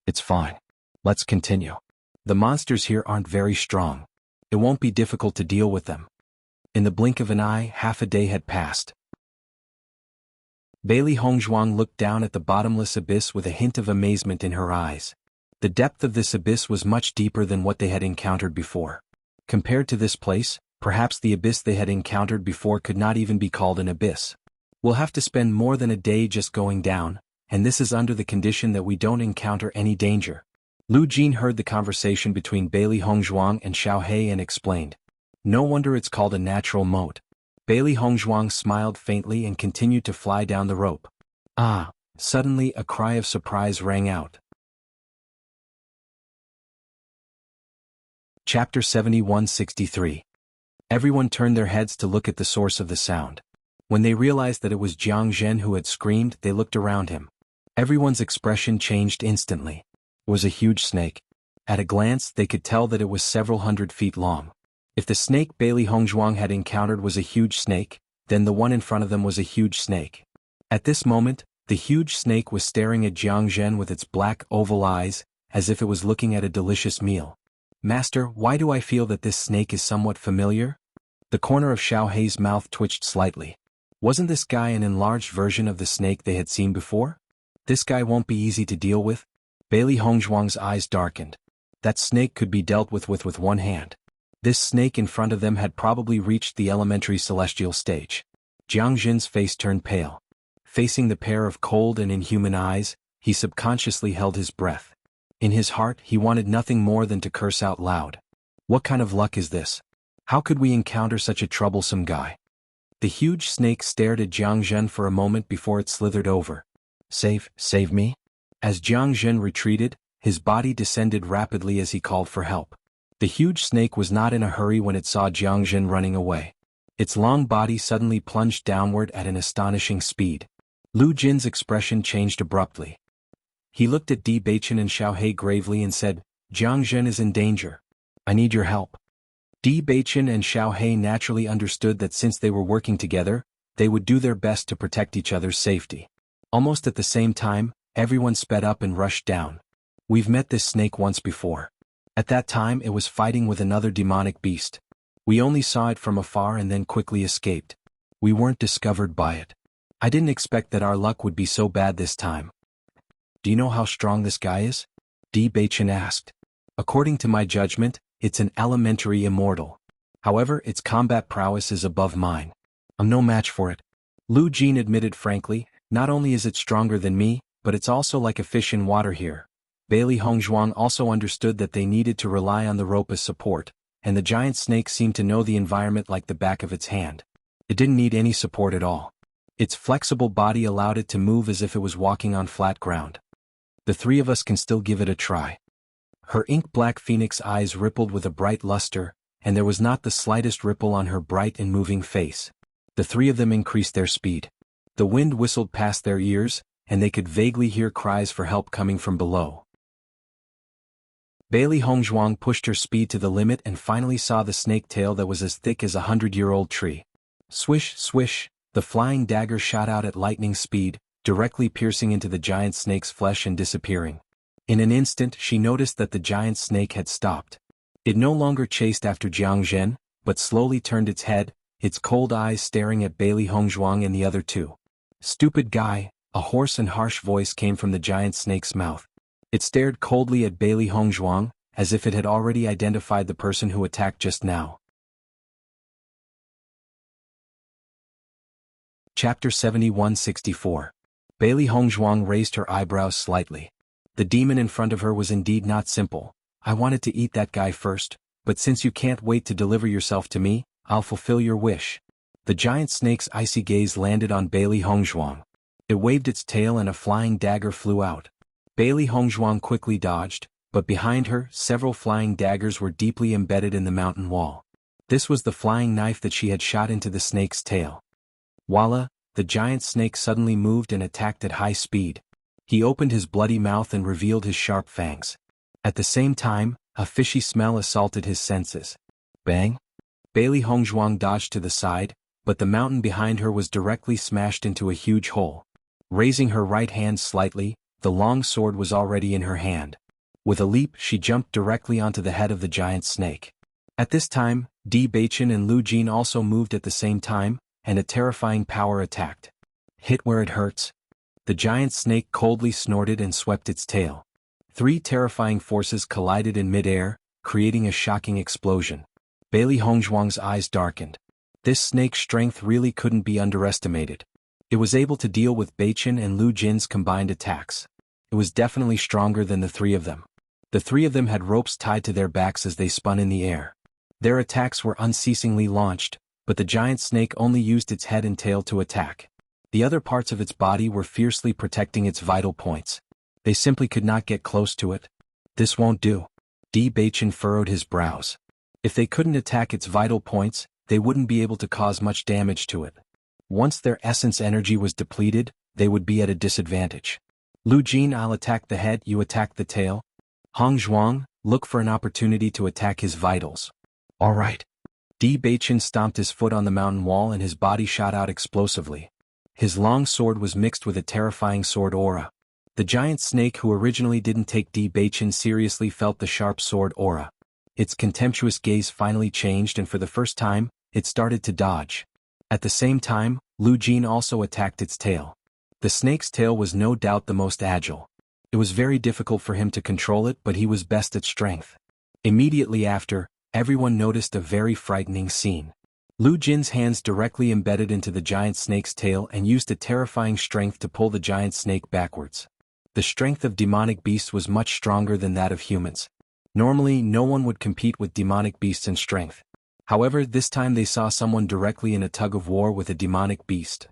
It's fine. Let's continue. The monsters here aren't very strong. It won't be difficult to deal with them. In the blink of an eye, half a day had passed. Bailey Hongzhuang looked down at the bottomless abyss with a hint of amazement in her eyes. The depth of this abyss was much deeper than what they had encountered before. Compared to this place, perhaps the abyss they had encountered before could not even be called an abyss. We'll have to spend more than a day just going down, and this is under the condition that we don't encounter any danger. Lu Jin heard the conversation between Bailey Hongzhuang and Xiao He and explained. No wonder it's called a natural moat. Bailey Hongzhuang smiled faintly and continued to fly down the rope. Ah! Suddenly a cry of surprise rang out. Chapter 7163. Everyone turned their heads to look at the source of the sound. When they realized that it was Jiang Zhen who had screamed, they looked around him. Everyone's expression changed instantly. It was a huge snake. At a glance, they could tell that it was several hundred feet long. If the snake Bailey Hongzhuang had encountered was a huge snake, then the one in front of them was a huge snake. At this moment, the huge snake was staring at Jiang Zhen with its black oval eyes, as if it was looking at a delicious meal. Master, why do I feel that this snake is somewhat familiar? The corner of Xiao Hei's mouth twitched slightly. Wasn't this guy an enlarged version of the snake they had seen before? This guy won't be easy to deal with. Bailey Hongzhuang's eyes darkened. That snake could be dealt with one hand. This snake in front of them had probably reached the elementary celestial stage. Jiang Zhen's face turned pale. Facing the pair of cold and inhuman eyes, he subconsciously held his breath. In his heart, he wanted nothing more than to curse out loud. What kind of luck is this? How could we encounter such a troublesome guy? The huge snake stared at Jiang Zhen for a moment before it slithered over. Save me? As Jiang Zhen retreated, his body descended rapidly as he called for help. The huge snake was not in a hurry when it saw Jiang Zhen running away. Its long body suddenly plunged downward at an astonishing speed. Lu Jin's expression changed abruptly. He looked at Di Baichen and Xiao He gravely and said, Jiang Zhen is in danger. I need your help. Di Baichen and Xiao He naturally understood that since they were working together, they would do their best to protect each other's safety. Almost at the same time, everyone sped up and rushed down. We've met this snake once before. At that time it was fighting with another demonic beast. We only saw it from afar and then quickly escaped. We weren't discovered by it. I didn't expect that our luck would be so bad this time. Do you know how strong this guy is? Di Baichen asked. According to my judgment, it's an elementary immortal. However, its combat prowess is above mine. I'm no match for it. Lu Jin admitted frankly, not only is it stronger than me, but it's also like a fish in water here. Bailey Hongzhuang also understood that they needed to rely on the rope as support, and the giant snake seemed to know the environment like the back of its hand. It didn't need any support at all. Its flexible body allowed it to move as if it was walking on flat ground. The three of us can still give it a try. Her ink-black phoenix eyes rippled with a bright luster, and there was not the slightest ripple on her bright and moving face. The three of them increased their speed. The wind whistled past their ears, and they could vaguely hear cries for help coming from below. Bailey Hongzhuang pushed her speed to the limit and finally saw the snake tail that was as thick as a 100-year-old tree. Swish, swish, the flying dagger shot out at lightning speed, directly piercing into the giant snake's flesh and disappearing. In an instant she noticed that the giant snake had stopped. It no longer chased after Jiang Zhen, but slowly turned its head, its cold eyes staring at Bailey Hongzhuang and the other two. Stupid guy, a hoarse and harsh voice came from the giant snake's mouth. It stared coldly at Bailey Hongzhuang, as if it had already identified the person who attacked just now. Chapter 7164. Bailey Hongzhuang raised her eyebrows slightly. The demon in front of her was indeed not simple. I wanted to eat that guy first, but since you can't wait to deliver yourself to me, I'll fulfill your wish. The giant snake's icy gaze landed on Bailey Hongzhuang. It waved its tail and a flying dagger flew out. Bailey Hongzhuang quickly dodged, but behind her, several flying daggers were deeply embedded in the mountain wall. This was the flying knife that she had shot into the snake's tail. Voila! The giant snake suddenly moved and attacked at high speed. He opened his bloody mouth and revealed his sharp fangs. At the same time, a fishy smell assaulted his senses. Bang! Bailey Hongzhuang dodged to the side, but the mountain behind her was directly smashed into a huge hole. Raising her right hand slightly, the long sword was already in her hand. With a leap, she jumped directly onto the head of the giant snake. At this time, Di Baichen and Lu Jin also moved at the same time, and a terrifying power attacked. Hit where it hurts. The giant snake coldly snorted and swept its tail. 3 terrifying forces collided in mid-air, creating a shocking explosion. Bailey Hongzhuang's eyes darkened. This snake's strength really couldn't be underestimated. It was able to deal with Baichen and Lu Jin's combined attacks. It was definitely stronger than the 3 of them. The 3 of them had ropes tied to their backs as they spun in the air. Their attacks were unceasingly launched, but the giant snake only used its head and tail to attack. The other parts of its body were fiercely protecting its vital points. They simply could not get close to it. This won't do. Di Baichen furrowed his brows. If they couldn't attack its vital points, they wouldn't be able to cause much damage to it. Once their essence energy was depleted, they would be at a disadvantage. Lu Jin, I'll attack the head, you attack the tail. Hongzhuang, look for an opportunity to attack his vitals. All right. Di Baichen stomped his foot on the mountain wall and his body shot out explosively. His long sword was mixed with a terrifying sword aura. The giant snake who originally didn't take Di Baichen seriously felt the sharp sword aura. Its contemptuous gaze finally changed and for the first time, it started to dodge. At the same time, Lu Jin also attacked its tail. The snake's tail was no doubt the most agile. It was very difficult for him to control it, but he was best at strength. Immediately after, everyone noticed a very frightening scene. Lu Jin's hands directly embedded into the giant snake's tail and used a terrifying strength to pull the giant snake backwards. The strength of demonic beasts was much stronger than that of humans. Normally, no one would compete with demonic beasts in strength. However, this time they saw someone directly in a tug-of-war with a demonic beast.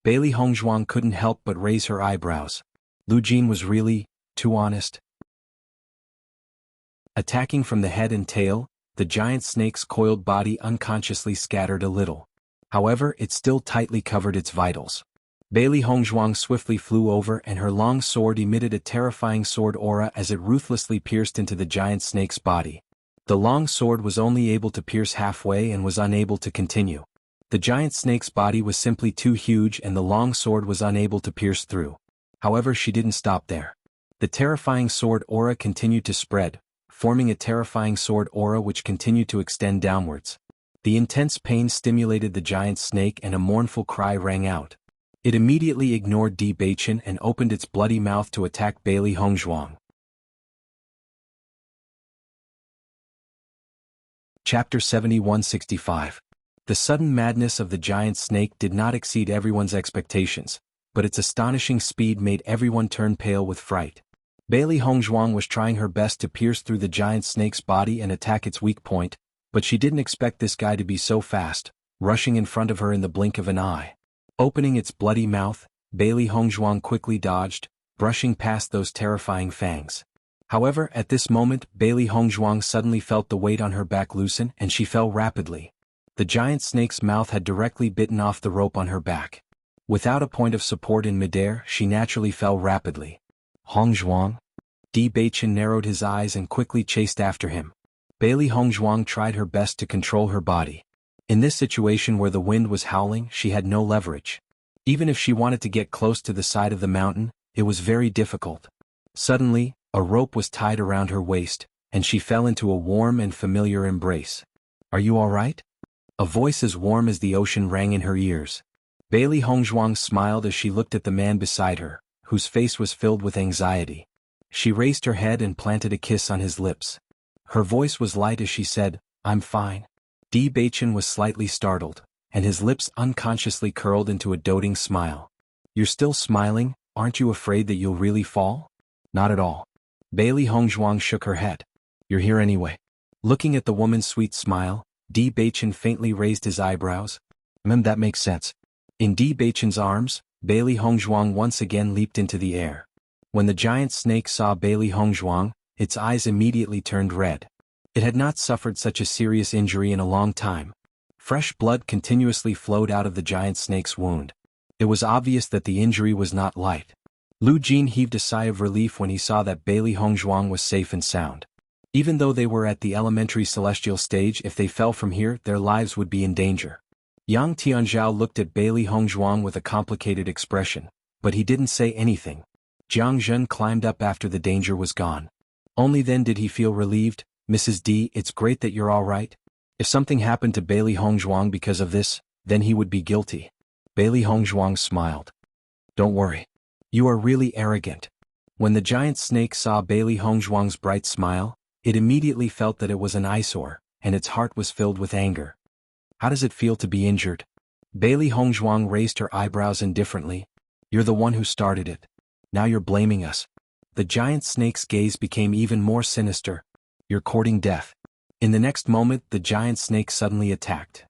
Bailey Hongzhuang couldn't help but raise her eyebrows. Lu Jin was really too honest. Attacking from the head and tail, the giant snake's coiled body unconsciously scattered a little. However, it still tightly covered its vitals. Bailey Hongzhuang swiftly flew over and her long sword emitted a terrifying sword aura as it ruthlessly pierced into the giant snake's body. The long sword was only able to pierce halfway and was unable to continue. The giant snake's body was simply too huge and the long sword was unable to pierce through. However, she didn't stop there. The terrifying sword aura continued to spread, forming a terrifying sword aura which continued to extend downwards. The intense pain stimulated the giant snake and a mournful cry rang out. It immediately ignored Di Baichen and opened its bloody mouth to attack Bailey Hongzhuang. Chapter 7165. The sudden madness of the giant snake did not exceed everyone's expectations, but its astonishing speed made everyone turn pale with fright. Bailey Hongzhuang was trying her best to pierce through the giant snake's body and attack its weak point, but she didn't expect this guy to be so fast, rushing in front of her in the blink of an eye. Opening its bloody mouth, Bailey Hongzhuang quickly dodged, brushing past those terrifying fangs. However, at this moment, Bailey Hongzhuang suddenly felt the weight on her back loosen and she fell rapidly. The giant snake's mouth had directly bitten off the rope on her back. Without a point of support in midair, she naturally fell rapidly. Hongzhuang? Di Baichen narrowed his eyes and quickly chased after him. Bailey Hongzhuang tried her best to control her body. In this situation where the wind was howling, she had no leverage. Even if she wanted to get close to the side of the mountain, it was very difficult. Suddenly, a rope was tied around her waist, and she fell into a warm and familiar embrace. Are you all right? A voice as warm as the ocean rang in her ears. Bailey Hongzhuang smiled as she looked at the man beside her, whose face was filled with anxiety. She raised her head and planted a kiss on his lips. Her voice was light as she said, "I'm fine." Di Baichen was slightly startled, and his lips unconsciously curled into a doting smile. "You're still smiling, aren't you afraid that you'll really fall?" "Not at all." Bailey Hongzhuang shook her head. "You're here anyway." Looking at the woman's sweet smile, Di Baichen faintly raised his eyebrows. That makes sense." In Di Baichen's arms, Bailey Hongzhuang once again leaped into the air. When the giant snake saw Bailey Hongzhuang, its eyes immediately turned red. It had not suffered such a serious injury in a long time. Fresh blood continuously flowed out of the giant snake's wound. It was obvious that the injury was not light. Lu Jin heaved a sigh of relief when he saw that Bailey Hongzhuang was safe and sound. Even though they were at the elementary celestial stage, if they fell from here, their lives would be in danger. Yang Tianzhao looked at Bailey Hongzhuang with a complicated expression, but he didn't say anything. Jiang Zhen climbed up after the danger was gone. Only then did he feel relieved. Mrs. D, it's great that you're all right. If something happened to Bailey Hongzhuang because of this, then he would be guilty. Bailey Hongzhuang smiled. Don't worry. You are really arrogant. When the giant snake saw Bailey Hongzhuang's bright smile, it immediately felt that it was an eyesore, and its heart was filled with anger. How does it feel to be injured? Bailey Hongzhuang raised her eyebrows indifferently. You're the one who started it. Now you're blaming us. The giant snake's gaze became even more sinister. You're courting death. In the next moment, the giant snake suddenly attacked.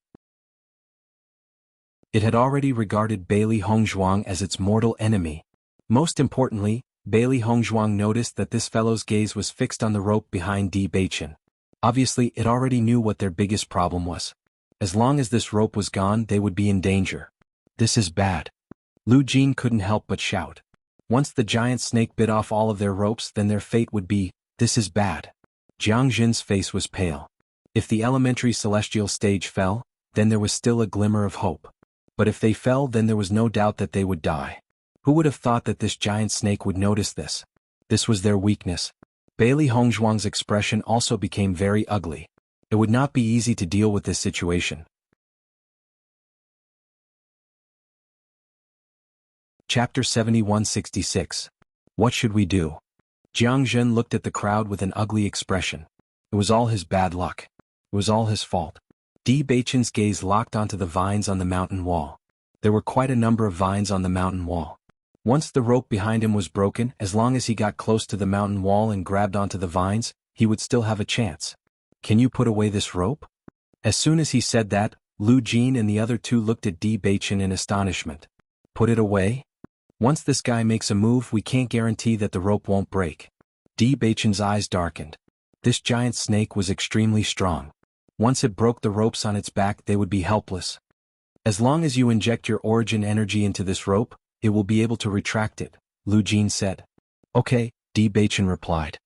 It had already regarded Bailey Hongzhuang as its mortal enemy. Most importantly, Bailey Hongzhuang noticed that this fellow's gaze was fixed on the rope behind Di Beichen. Obviously, it already knew what their biggest problem was. As long as this rope was gone, they would be in danger. This is bad. Lu Jin couldn't help but shout. Once the giant snake bit off all of their ropes, then their fate would be, this is bad. Jiang Jin's face was pale. If the elementary celestial stage fell, then there was still a glimmer of hope. But if they fell, then there was no doubt that they would die. Who would have thought that this giant snake would notice this? This was their weakness. Bailey Hongzhuang's expression also became very ugly. It would not be easy to deal with this situation. Chapter 7166. What should we do? Jiang Zhen looked at the crowd with an ugly expression. It was all his bad luck. It was all his fault. Di Beichen's gaze locked onto the vines on the mountain wall. There were quite a number of vines on the mountain wall. Once the rope behind him was broken, as long as he got close to the mountain wall and grabbed onto the vines, he would still have a chance. Can you put away this rope? As soon as he said that, Lu Jin and the other two looked at Di Beichen in astonishment. Put it away? Once this guy makes a move, we can't guarantee that the rope won't break. Di Beichen's eyes darkened. This giant snake was extremely strong. Once it broke the ropes on its back, they would be helpless. As long as you inject your origin energy into this rope, it will be able to retract it, Lu Jin said. Okay, Di Beichen replied.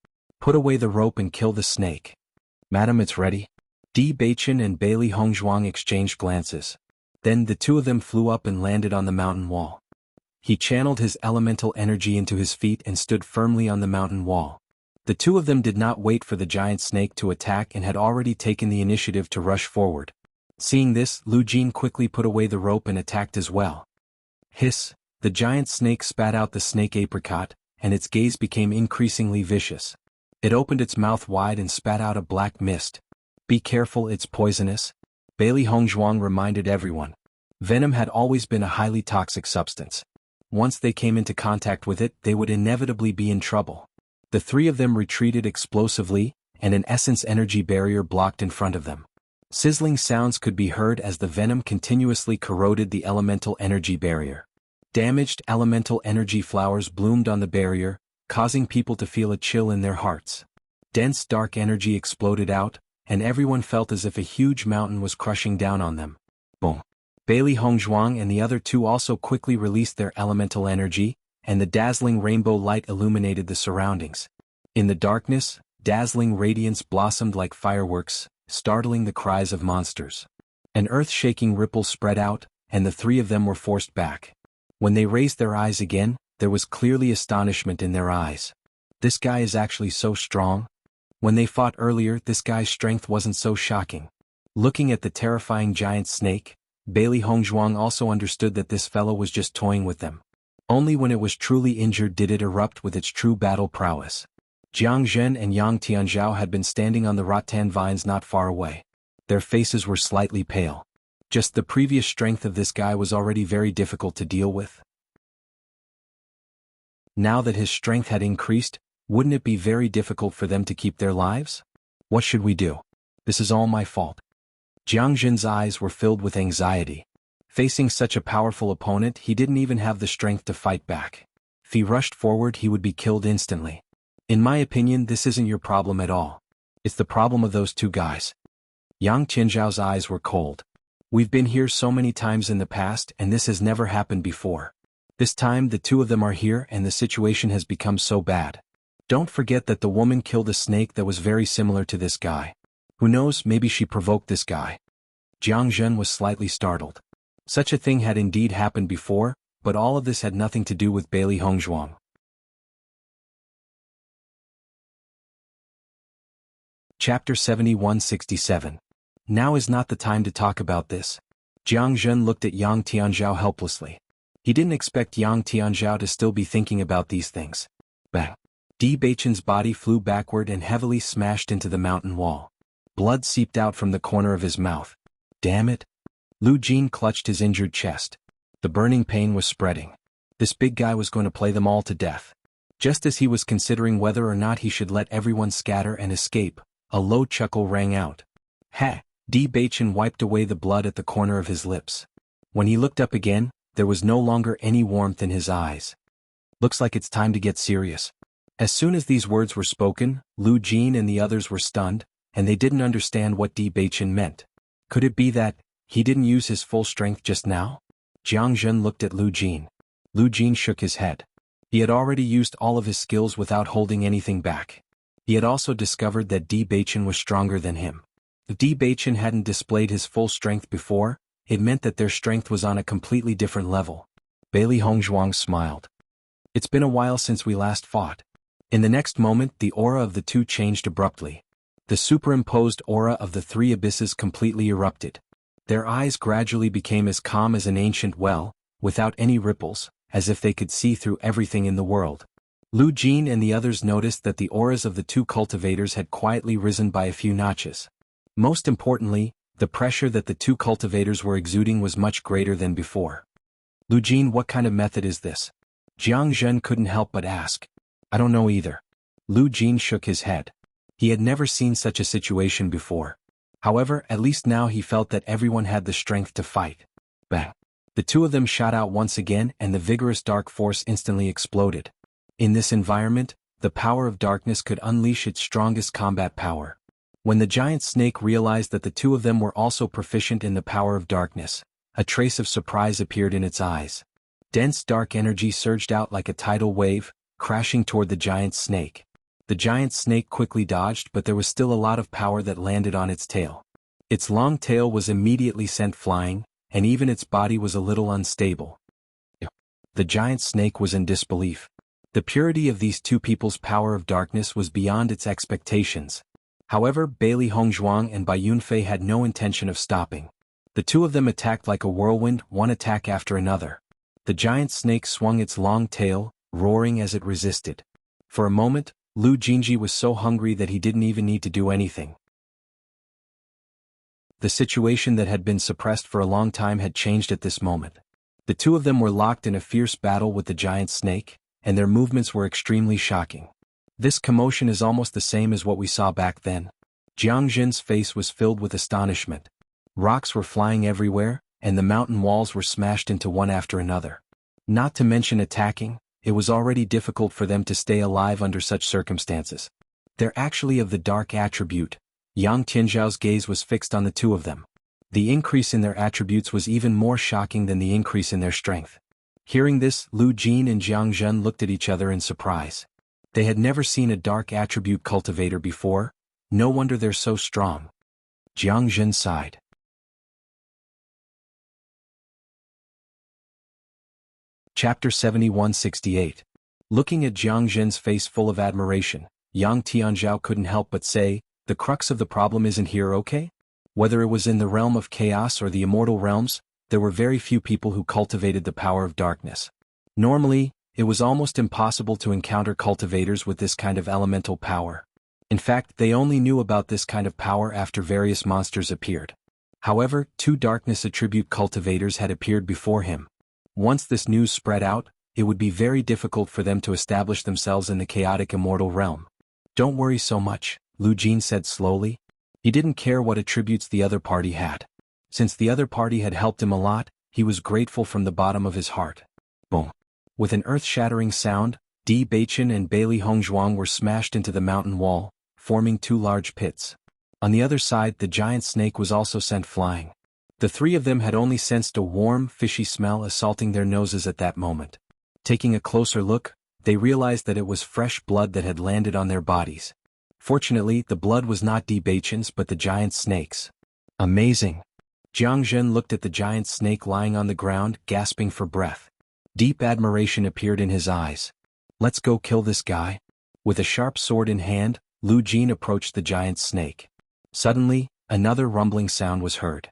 Put away the rope and kill the snake. Madam, it's ready. Di Beichen and Bailey Hongzhuang exchanged glances. Then the two of them flew up and landed on the mountain wall. He channeled his elemental energy into his feet and stood firmly on the mountain wall. The two of them did not wait for the giant snake to attack and had already taken the initiative to rush forward. Seeing this, Lu Jin quickly put away the rope and attacked as well. Hiss! The giant snake spat out the snake apricot, and its gaze became increasingly vicious. It opened its mouth wide and spat out a black mist. Be careful, it's poisonous. Bailey Hongzhuang reminded everyone. Venom had always been a highly toxic substance. Once they came into contact with it, they would inevitably be in trouble. The three of them retreated explosively, and an essence energy barrier blocked in front of them. Sizzling sounds could be heard as the venom continuously corroded the elemental energy barrier. Damaged elemental energy flowers bloomed on the barrier, causing people to feel a chill in their hearts. Dense dark energy exploded out, and everyone felt as if a huge mountain was crushing down on them. Boom! Bailey Hongzhuang and the other two also quickly released their elemental energy, and the dazzling rainbow light illuminated the surroundings. In the darkness, dazzling radiance blossomed like fireworks, startling the cries of monsters. An earth-shaking ripple spread out, and the three of them were forced back. When they raised their eyes again, there was clearly astonishment in their eyes. This guy is actually so strong? When they fought earlier, this guy's strength wasn't so shocking. Looking at the terrifying giant snake, Bailey Hongzhuang also understood that this fellow was just toying with them. Only when it was truly injured did it erupt with its true battle prowess. Jiang Zhen and Yang Tianzhao had been standing on the rattan vines not far away. Their faces were slightly pale. Just the previous strength of this guy was already very difficult to deal with. Now that his strength had increased, wouldn't it be very difficult for them to keep their lives? What should we do? This is all my fault. Jiang Zhen's eyes were filled with anxiety. Facing such a powerful opponent, he didn't even have the strength to fight back. If he rushed forward, he would be killed instantly. In my opinion, this isn't your problem at all. It's the problem of those two guys. Yang Tianzhao's eyes were cold. We've been here so many times in the past, and this has never happened before. This time the two of them are here and the situation has become so bad. Don't forget that the woman killed a snake that was very similar to this guy. Who knows, maybe she provoked this guy. Jiang Zhen was slightly startled. Such a thing had indeed happened before, but all of this had nothing to do with Bailey Hongzhuang. Chapter 7167. Now is not the time to talk about this. Jiang Zhen looked at Yang Tianzhao helplessly. He didn't expect Yang Tianzhao to still be thinking about these things. Bang! Di Beichen's body flew backward and heavily smashed into the mountain wall. Blood seeped out from the corner of his mouth. Damn it! Lu Jin clutched his injured chest. The burning pain was spreading. This big guy was going to play them all to death. Just as he was considering whether or not he should let everyone scatter and escape, a low chuckle rang out. Ha! Di Beichen wiped away the blood at the corner of his lips. When he looked up again, there was no longer any warmth in his eyes. Looks like it's time to get serious. As soon as these words were spoken, Lu Jin and the others were stunned, and they didn't understand what Di Beichen meant. Could it be that he didn't use his full strength just now? Jiang Zhen looked at Lu Jin. Lu Jin shook his head. He had already used all of his skills without holding anything back. He had also discovered that Di Beichen was stronger than him. If Di Beichen hadn't displayed his full strength before, it meant that their strength was on a completely different level. Bailey Hongzhuang smiled. It's been a while since we last fought. In the next moment, the aura of the two changed abruptly. The superimposed aura of the three abysses completely erupted. Their eyes gradually became as calm as an ancient well, without any ripples, as if they could see through everything in the world. Lu Jin and the others noticed that the auras of the two cultivators had quietly risen by a few notches. Most importantly, the pressure that the two cultivators were exuding was much greater than before. Lu Jin, what kind of method is this? Jiang Zhen couldn't help but ask. I don't know either. Lu Jin shook his head. He had never seen such a situation before. However, at least now he felt that everyone had the strength to fight. Bang! The two of them shot out once again and the vigorous dark force instantly exploded. In this environment, the power of darkness could unleash its strongest combat power. When the giant snake realized that the two of them were also proficient in the power of darkness, a trace of surprise appeared in its eyes. Dense dark energy surged out like a tidal wave, crashing toward the giant snake. The giant snake quickly dodged, but there was still a lot of power that landed on its tail. Its long tail was immediately sent flying, and even its body was a little unstable. The giant snake was in disbelief. The purity of these two people's power of darkness was beyond its expectations. However, Bailey Hongzhuang and Bai Yunfei had no intention of stopping. The two of them attacked like a whirlwind, one attack after another. The giant snake swung its long tail, roaring as it resisted. For a moment, Lu Jinji was so hungry that he didn't even need to do anything. The situation that had been suppressed for a long time had changed at this moment. The two of them were locked in a fierce battle with the giant snake, and their movements were extremely shocking. This commotion is almost the same as what we saw back then. Jiang Zhen's face was filled with astonishment. Rocks were flying everywhere, and the mountain walls were smashed into one after another. Not to mention attacking, it was already difficult for them to stay alive under such circumstances. They're actually of the dark attribute. Yang Tianzhao's gaze was fixed on the two of them. The increase in their attributes was even more shocking than the increase in their strength. Hearing this, Lu Jin and Jiang Zhen looked at each other in surprise. They had never seen a dark attribute cultivator before. No wonder they're so strong. Jiang Zhen sighed. Chapter 7168. Looking at Jiang Zhen's face full of admiration, Yang Tianzhao couldn't help but say, the crux of the problem isn't here, okay? Whether it was in the realm of chaos or the immortal realms, there were very few people who cultivated the power of darkness. Normally, it was almost impossible to encounter cultivators with this kind of elemental power. In fact, they only knew about this kind of power after various monsters appeared. However, two darkness attribute cultivators had appeared before him. Once this news spread out, it would be very difficult for them to establish themselves in the chaotic immortal realm. Don't worry so much, Lu Jin said slowly. He didn't care what attributes the other party had. Since the other party had helped him a lot, he was grateful from the bottom of his heart. Boom. With an earth-shattering sound, Di Beichen and Bailey Hongzhuang were smashed into the mountain wall, forming two large pits. On the other side, the giant snake was also sent flying. The three of them had only sensed a warm, fishy smell assaulting their noses at that moment. Taking a closer look, they realized that it was fresh blood that had landed on their bodies. Fortunately, the blood was not Di Beichen's but the giant snake's. Amazing. Jiang Zhen looked at the giant snake lying on the ground, gasping for breath. Deep admiration appeared in his eyes. Let's go kill this guy. With a sharp sword in hand, Lu Jin approached the giant snake. Suddenly, another rumbling sound was heard.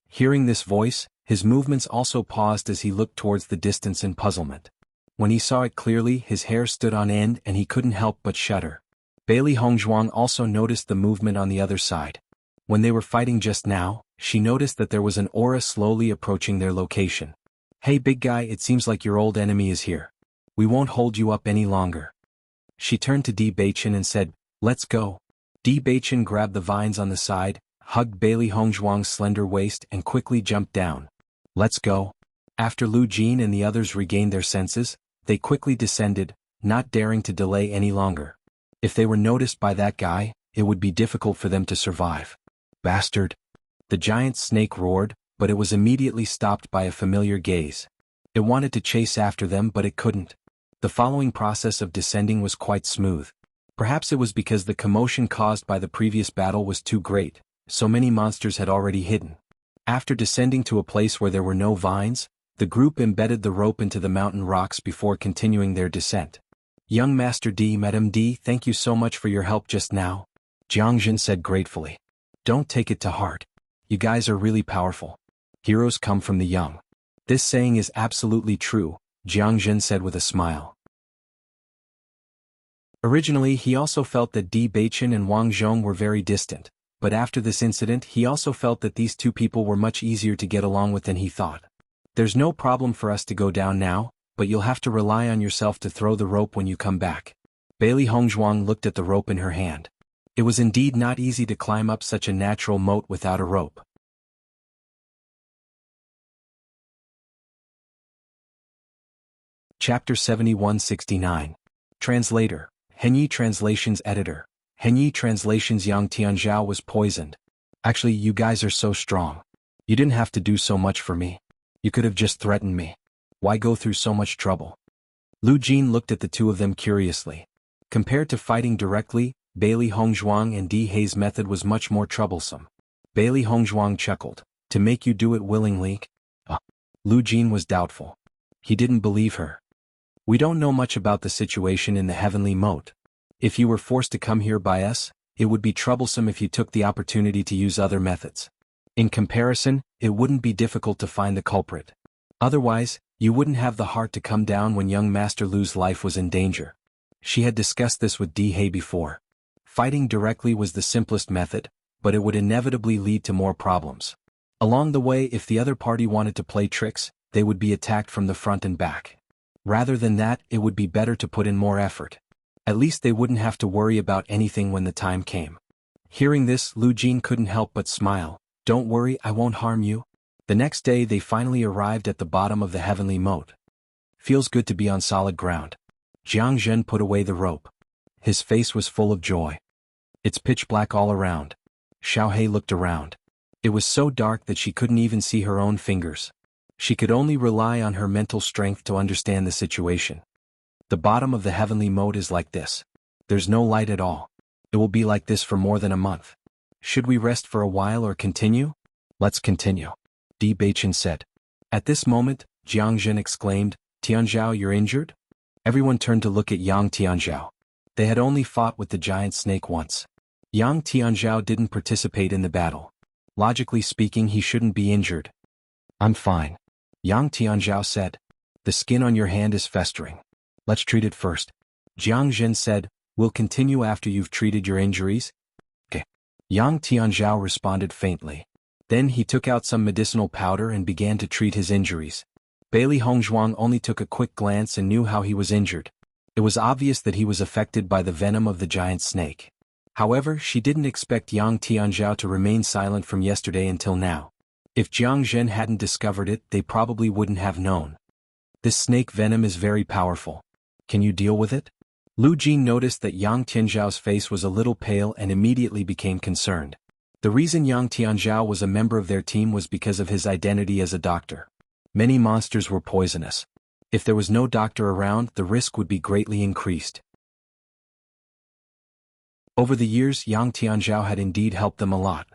Hearing this voice, his movements also paused as he looked towards the distance in puzzlement. When he saw it clearly, his hair stood on end and he couldn't help but shudder. Bailey Hongzhuang also noticed the movement on the other side. When they were fighting just now, she noticed that there was an aura slowly approaching their location. "Hey big guy, it seems like your old enemy is here. We won't hold you up any longer." She turned to Di Beichen and said, "Let's go." Di Beichen grabbed the vines on the side, hugged Bailey Hongzhuang's slender waist and quickly jumped down. "Let's go." After Lu Jin and the others regained their senses, they quickly descended, not daring to delay any longer. If they were noticed by that guy, it would be difficult for them to survive. "Bastard!" The giant snake roared, but it was immediately stopped by a familiar gaze. It wanted to chase after them but it couldn't. The following process of descending was quite smooth. Perhaps it was because the commotion caused by the previous battle was too great, so many monsters had already hidden. After descending to a place where there were no vines, the group embedded the rope into the mountain rocks before continuing their descent. "Young Master D, Madam D, thank you so much for your help just now," Jiangjin said gratefully. "Don't take it to heart. You guys are really powerful. Heroes come from the young." This saying is absolutely true, Jiangjin said with a smile. Originally he also felt that Di Beichen and Wang Zhong were very distant, but after this incident he also felt that these two people were much easier to get along with than he thought. "There's no problem for us to go down now, but you'll have to rely on yourself to throw the rope when you come back." Bailey Hongzhuang looked at the rope in her hand. It was indeed not easy to climb up such a natural moat without a rope. Chapter 7169. Translator, Henyi Translations Editor. Henyi Translations. Yang Tianzhao was poisoned. "Actually, you guys are so strong. You didn't have to do so much for me. You could have just threatened me. Why go through so much trouble?" Lu Jin looked at the two of them curiously. Compared to fighting directly, Bailey Hongzhuang and Di Hei's method was much more troublesome. Bailey Hongzhuang chuckled. "To make you do it willingly?" Lu Jin was doubtful. He didn't believe her. "We don't know much about the situation in the heavenly moat. If you were forced to come here by us, it would be troublesome if you took the opportunity to use other methods. In comparison, it wouldn't be difficult to find the culprit. Otherwise, you wouldn't have the heart to come down when young Master Lu's life was in danger." She had discussed this with Di Hei before. Fighting directly was the simplest method, but it would inevitably lead to more problems. Along the way, if the other party wanted to play tricks, they would be attacked from the front and back. Rather than that, it would be better to put in more effort. At least they wouldn't have to worry about anything when the time came. Hearing this, Lu Jin couldn't help but smile. "Don't worry, I won't harm you." The next day they finally arrived at the bottom of the heavenly moat. "Feels good to be on solid ground." Jiang Zhen put away the rope. His face was full of joy. "It's pitch black all around." Xiao Hei looked around. It was so dark that she couldn't even see her own fingers. She could only rely on her mental strength to understand the situation. "The bottom of the heavenly moat is like this. There's no light at all. It will be like this for more than a month. Should we rest for a while or continue?" "Let's continue," Di Beichen said. At this moment, Jiang Zhen exclaimed, "Tianzhao, you're injured?" Everyone turned to look at Yang Tianzhao. They had only fought with the giant snake once. Yang Tianzhao didn't participate in the battle. Logically speaking, he shouldn't be injured. "I'm fine," Yang Tianzhao said. "The skin on your hand is festering. Let's treat it first." Jiang Zhen said, "We'll continue after you've treated your injuries." "Okay." Yang Tianzhao responded faintly. Then he took out some medicinal powder and began to treat his injuries. Bailey Hongzhuang only took a quick glance and knew how he was injured. It was obvious that he was affected by the venom of the giant snake. However, she didn't expect Yang Tianzhao to remain silent from yesterday until now. If Jiang Zhen hadn't discovered it, they probably wouldn't have known. "This snake venom is very powerful. Can you deal with it?" Lu Jin noticed that Yang Tianzhao's face was a little pale and immediately became concerned. The reason Yang Tianzhao was a member of their team was because of his identity as a doctor. Many monsters were poisonous. If there was no doctor around, the risk would be greatly increased. Over the years, Yang Tianzhao had indeed helped them a lot.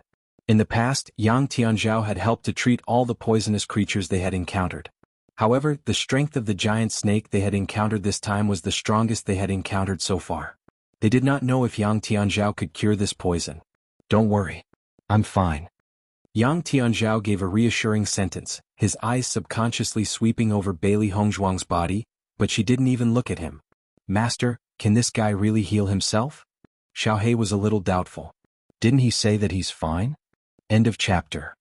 In the past, Yang Tianzhao had helped to treat all the poisonous creatures they had encountered. However, the strength of the giant snake they had encountered this time was the strongest they had encountered so far. They did not know if Yang Tianzhao could cure this poison. Don't worry. I'm fine. Yang Tianzhao gave a reassuring sentence, his eyes subconsciously sweeping over Bailey Hongzhuang's body, but she didn't even look at him. Master, can this guy really heal himself? Xiaohei was a little doubtful. Didn't he say that he's fine? End of chapter.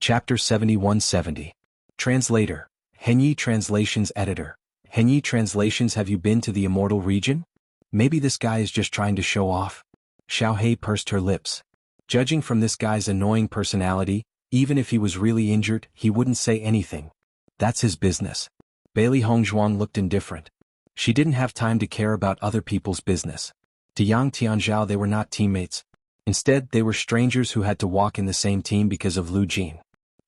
Chapter 7170. Translator. Henyi Translations Editor. Henyi Translations, have you been to the immortal region? Maybe this guy is just trying to show off. Xiaohei pursed her lips. Judging from this guy's annoying personality, even if he was really injured, he wouldn't say anything. That's his business. Bailey Hongzhuang looked indifferent. She didn't have time to care about other people's business. To Yang Tianzhao they were not teammates. Instead, they were strangers who had to walk in the same team because of Lu Jin.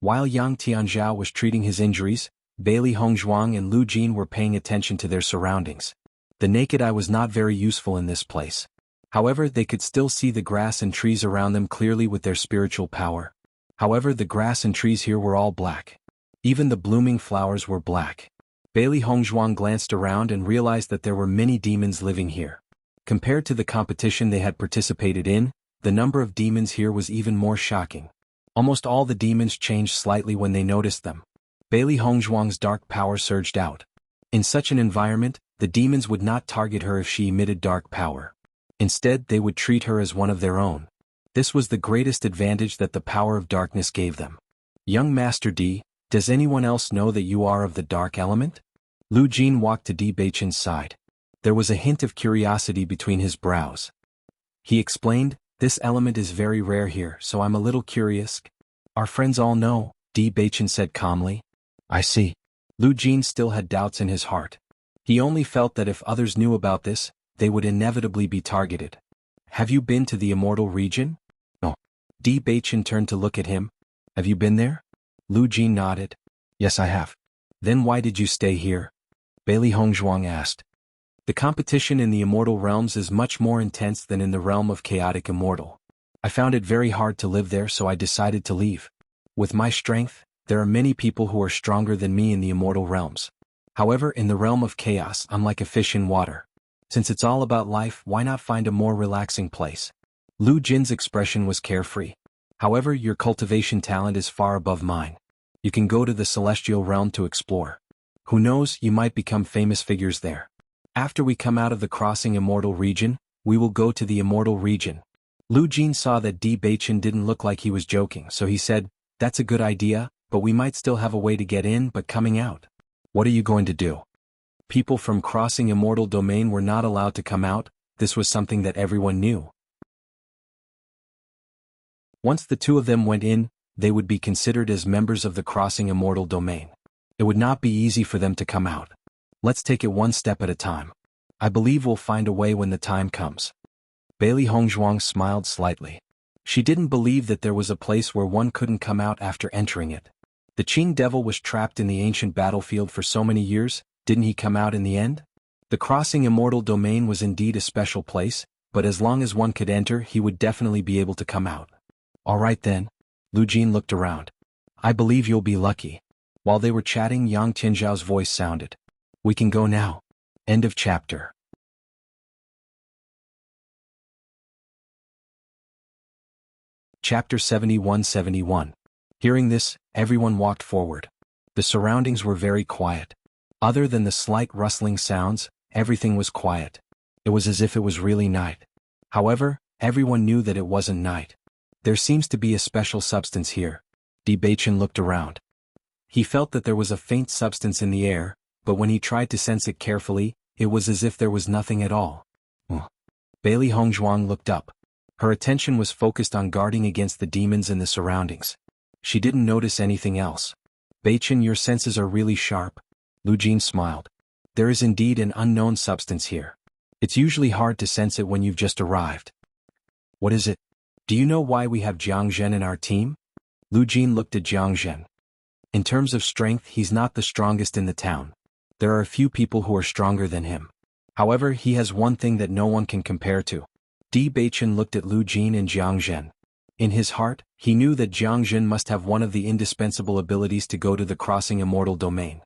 While Yang Tianzhao was treating his injuries, Bailey Hongzhuang and Lu Jin were paying attention to their surroundings. The naked eye was not very useful in this place. However, they could still see the grass and trees around them clearly with their spiritual power. However, the grass and trees here were all black. Even the blooming flowers were black. Bailey Hongzhuang glanced around and realized that there were many demons living here. Compared to the competition they had participated in, the number of demons here was even more shocking. Almost all the demons changed slightly when they noticed them. Bailey Hongzhuang's dark power surged out. In such an environment, the demons would not target her if she emitted dark power. Instead, they would treat her as one of their own. This was the greatest advantage that the power of darkness gave them. Young Master D, does anyone else know that you are of the dark element? Lu Jin walked to Di Beichen's side. There was a hint of curiosity between his brows. He explained, this element is very rare here, so I'm a little curious. Our friends all know, Di Beichen said calmly. I see. Lu Jin still had doubts in his heart. He only felt that if others knew about this, they would inevitably be targeted. Have you been to the immortal region? No. Di Beichen turned to look at him. Have you been there? Lu Jin nodded. Yes, I have. Then why did you stay here? Bailey Hongzhuang asked. The competition in the immortal realms is much more intense than in the realm of chaotic immortal. I found it very hard to live there, so I decided to leave. With my strength, there are many people who are stronger than me in the immortal realms. However, in the realm of chaos, I'm like a fish in water. Since it's all about life, why not find a more relaxing place? Lu Jin's expression was carefree. However, your cultivation talent is far above mine. You can go to the celestial realm to explore. Who knows, you might become famous figures there. After we come out of the crossing immortal region, we will go to the immortal region. Lu Jin saw that Di Beichen didn't look like he was joking, so he said, that's a good idea, but we might still have a way to get in but coming out. What are you going to do? People from crossing immortal domain were not allowed to come out, this was something that everyone knew. Once the two of them went in, they would be considered as members of the crossing immortal domain. It would not be easy for them to come out. Let's take it one step at a time. I believe we'll find a way when the time comes. Bailey Hongzhuang smiled slightly. She didn't believe that there was a place where one couldn't come out after entering it. The Qing devil was trapped in the ancient battlefield for so many years, didn't he come out in the end? The crossing immortal domain was indeed a special place, but as long as one could enter, he would definitely be able to come out. All right then. Lu Jin looked around. I believe you'll be lucky. While they were chatting, Yang Tianzhao's voice sounded. We can go now. End of chapter. Chapter 7171. Hearing this, everyone walked forward. The surroundings were very quiet. Other than the slight rustling sounds, everything was quiet. It was as if it was really night. However, everyone knew that it wasn't night. There seems to be a special substance here. Di Beichen looked around. He felt that there was a faint substance in the air, but when he tried to sense it carefully, it was as if there was nothing at all. Bailey Hongzhuang looked up. Her attention was focused on guarding against the demons in the surroundings. She didn't notice anything else. Beichen, your senses are really sharp. Lu Jin smiled. There is indeed an unknown substance here. It's usually hard to sense it when you've just arrived. What is it? Do you know why we have Jiang Zhen in our team? Lu Jin looked at Jiang Zhen. In terms of strength, he's not the strongest in the town. There are a few people who are stronger than him. However, he has one thing that no one can compare to. Di Beichen looked at Lu Jin and Jiang Zhen. In his heart, he knew that Jiang Zhen must have one of the indispensable abilities to go to the crossing immortal domain.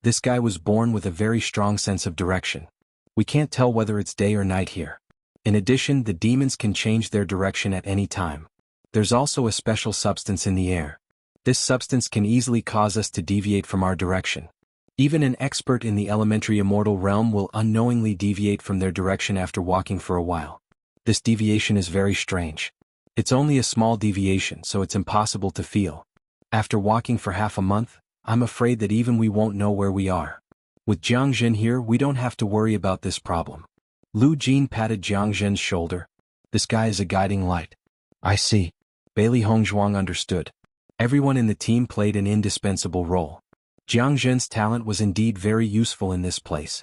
This guy was born with a very strong sense of direction. We can't tell whether it's day or night here. In addition, the demons can change their direction at any time. There's also a special substance in the air. This substance can easily cause us to deviate from our direction. Even an expert in the elementary immortal realm will unknowingly deviate from their direction after walking for a while. This deviation is very strange. It's only a small deviation, so it's impossible to feel. After walking for half a month, I'm afraid that even we won't know where we are. With Jiang Zhen here, we don't have to worry about this problem. Lu Jin patted Jiang Zhen's shoulder. This guy is a guiding light. I see. Bailey Hongzhuang understood. Everyone in the team played an indispensable role. Jiang Zhen's talent was indeed very useful in this place.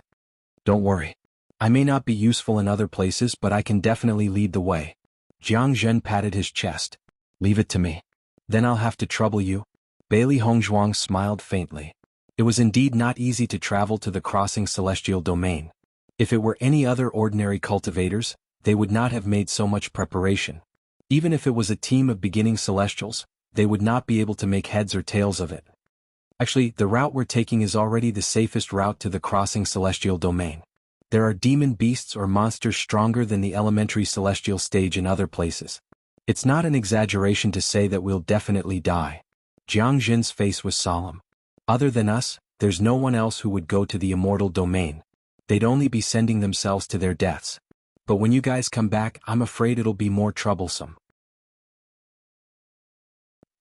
Don't worry. I may not be useful in other places, but I can definitely lead the way. Jiang Zhen patted his chest. Leave it to me. Then I'll have to trouble you. Bailey Hongzhuang smiled faintly. It was indeed not easy to travel to the crossing celestial domain. If it were any other ordinary cultivators, they would not have made so much preparation. Even if it was a team of beginning celestials, they would not be able to make heads or tails of it. Actually, the route we're taking is already the safest route to the crossing celestial domain. There are demon beasts or monsters stronger than the elementary celestial stage in other places. It's not an exaggeration to say that we'll definitely die. Jiang Zhen's face was solemn. Other than us, there's no one else who would go to the immortal domain. They'd only be sending themselves to their deaths. But when you guys come back, I'm afraid it'll be more troublesome.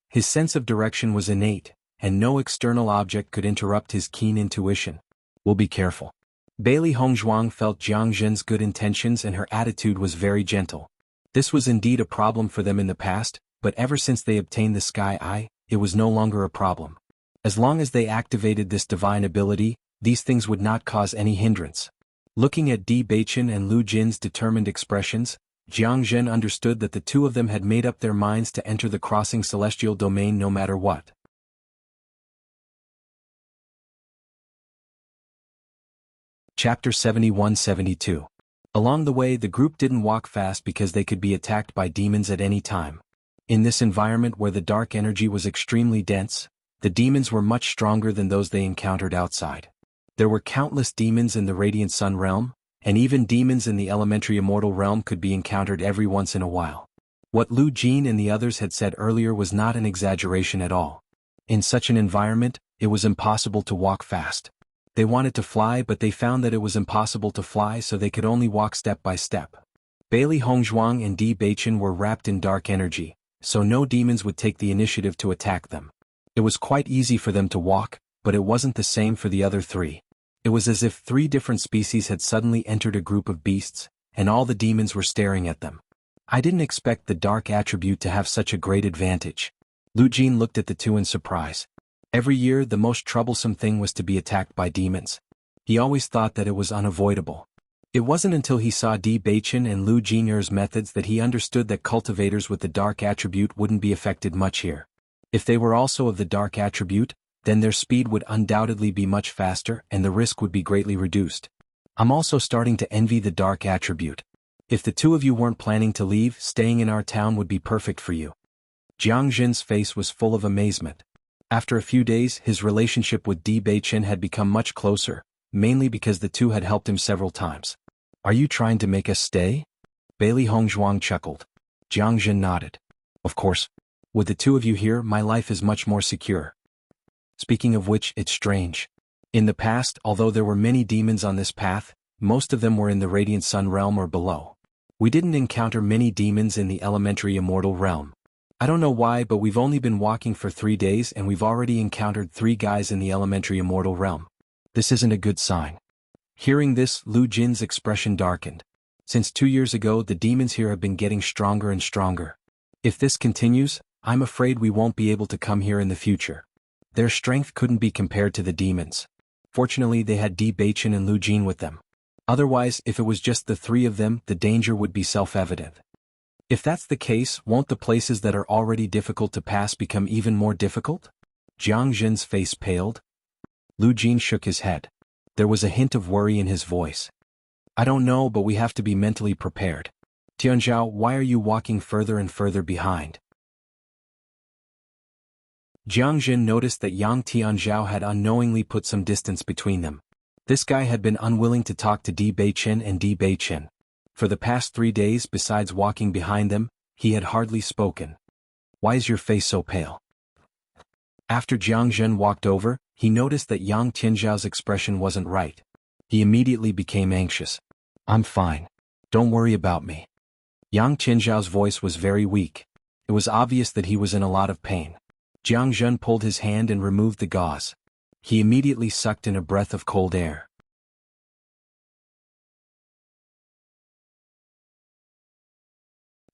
His sense of direction was innate, and no external object could interrupt his keen intuition. We'll be careful. Bailey Hongzhuang felt Jiang Zhen's good intentions and her attitude was very gentle. This was indeed a problem for them in the past, but ever since they obtained the Sky Eye, it was no longer a problem. As long as they activated this divine ability, these things would not cause any hindrance. Looking at Di Beichen and Lu Jin's determined expressions, Jiang Zhen understood that the two of them had made up their minds to enter the crossing celestial domain no matter what. Chapter 71-72. Along the way, the group didn't walk fast because they could be attacked by demons at any time. In this environment where the dark energy was extremely dense, the demons were much stronger than those they encountered outside. There were countless demons in the Radiant Sun realm, and even demons in the elementary immortal realm could be encountered every once in a while. What Lu Jin and the others had said earlier was not an exaggeration at all. In such an environment, it was impossible to walk fast. They wanted to fly, but they found that it was impossible to fly, so they could only walk step by step. Bailey Hongzhuang and Di Beichen were wrapped in dark energy, so no demons would take the initiative to attack them. It was quite easy for them to walk, but it wasn't the same for the other three. It was as if three different species had suddenly entered a group of beasts, and all the demons were staring at them. I didn't expect the dark attribute to have such a great advantage. Lu Jin looked at the two in surprise. Every year the most troublesome thing was to be attacked by demons. He always thought that it was unavoidable. It wasn't until he saw Di Beichen and Lu Jin's methods that he understood that cultivators with the dark attribute wouldn't be affected much here. If they were also of the dark attribute, then their speed would undoubtedly be much faster and the risk would be greatly reduced. I'm also starting to envy the dark attribute. If the two of you weren't planning to leave, staying in our town would be perfect for you. Jiang Zhen's face was full of amazement. After a few days, his relationship with Di Beichen had become much closer, mainly because the two had helped him several times. Are you trying to make us stay? Bailey Hongzhuang chuckled. Jiang Zhen nodded. Of course. With the two of you here, my life is much more secure. Speaking of which, it's strange. In the past, although there were many demons on this path, most of them were in the Radiant Sun realm or below. We didn't encounter many demons in the elementary immortal realm. I don't know why, but we've only been walking for 3 days and we've already encountered 3 guys in the elementary immortal realm. This isn't a good sign. Hearing this, Lu Jin's expression darkened. Since 2 years ago, the demons here have been getting stronger and stronger. If this continues, I'm afraid we won't be able to come here in the future. Their strength couldn't be compared to the demons. Fortunately, they had Di Beichen and Lu Jin with them. Otherwise, if it was just the 3 of them, the danger would be self-evident. If that's the case, won't the places that are already difficult to pass become even more difficult? Jiang Zhen's face paled. Lu Jin shook his head. There was a hint of worry in his voice. I don't know, but we have to be mentally prepared. Tianzhao, why are you walking further and further behind? Jiang Jin noticed that Yang Tianzhao had unknowingly put some distance between them. This guy had been unwilling to talk to Di Beichen and Di Beichen. For the past 3 days, besides walking behind them, he had hardly spoken. Why is your face so pale? After Jiang Jin walked over, he noticed that Yang Tianzhao's expression wasn't right. He immediately became anxious. I'm fine. Don't worry about me. Yang Tianzhao's voice was very weak. It was obvious that he was in a lot of pain. Jiang Jin pulled his hand and removed the gauze. He immediately sucked in a breath of cold air.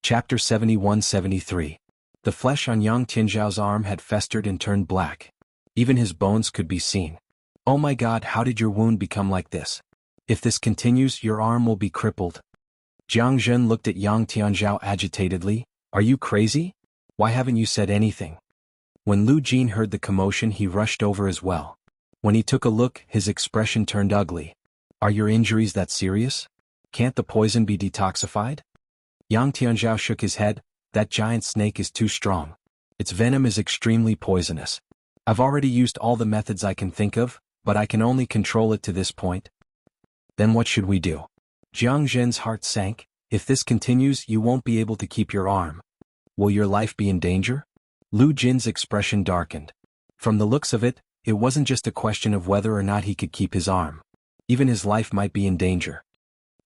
Chapter 71-73. The flesh on Yang Tianzhao's arm had festered and turned black. Even his bones could be seen. Oh my God, how did your wound become like this? If this continues, your arm will be crippled. Jiang Jin looked at Yang Tianzhao agitatedly. Are you crazy? Why haven't you said anything? When Lu Jin heard the commotion, he rushed over as well. When he took a look, his expression turned ugly. Are your injuries that serious? Can't the poison be detoxified? Yang Tianzhao shook his head. That giant snake is too strong. Its venom is extremely poisonous. I've already used all the methods I can think of, but I can only control it to this point. Then what should we do? Jiang Jin's heart sank. If this continues, you won't be able to keep your arm. Will your life be in danger? Lu Jin's expression darkened. From the looks of it, it wasn't just a question of whether or not he could keep his arm. Even his life might be in danger.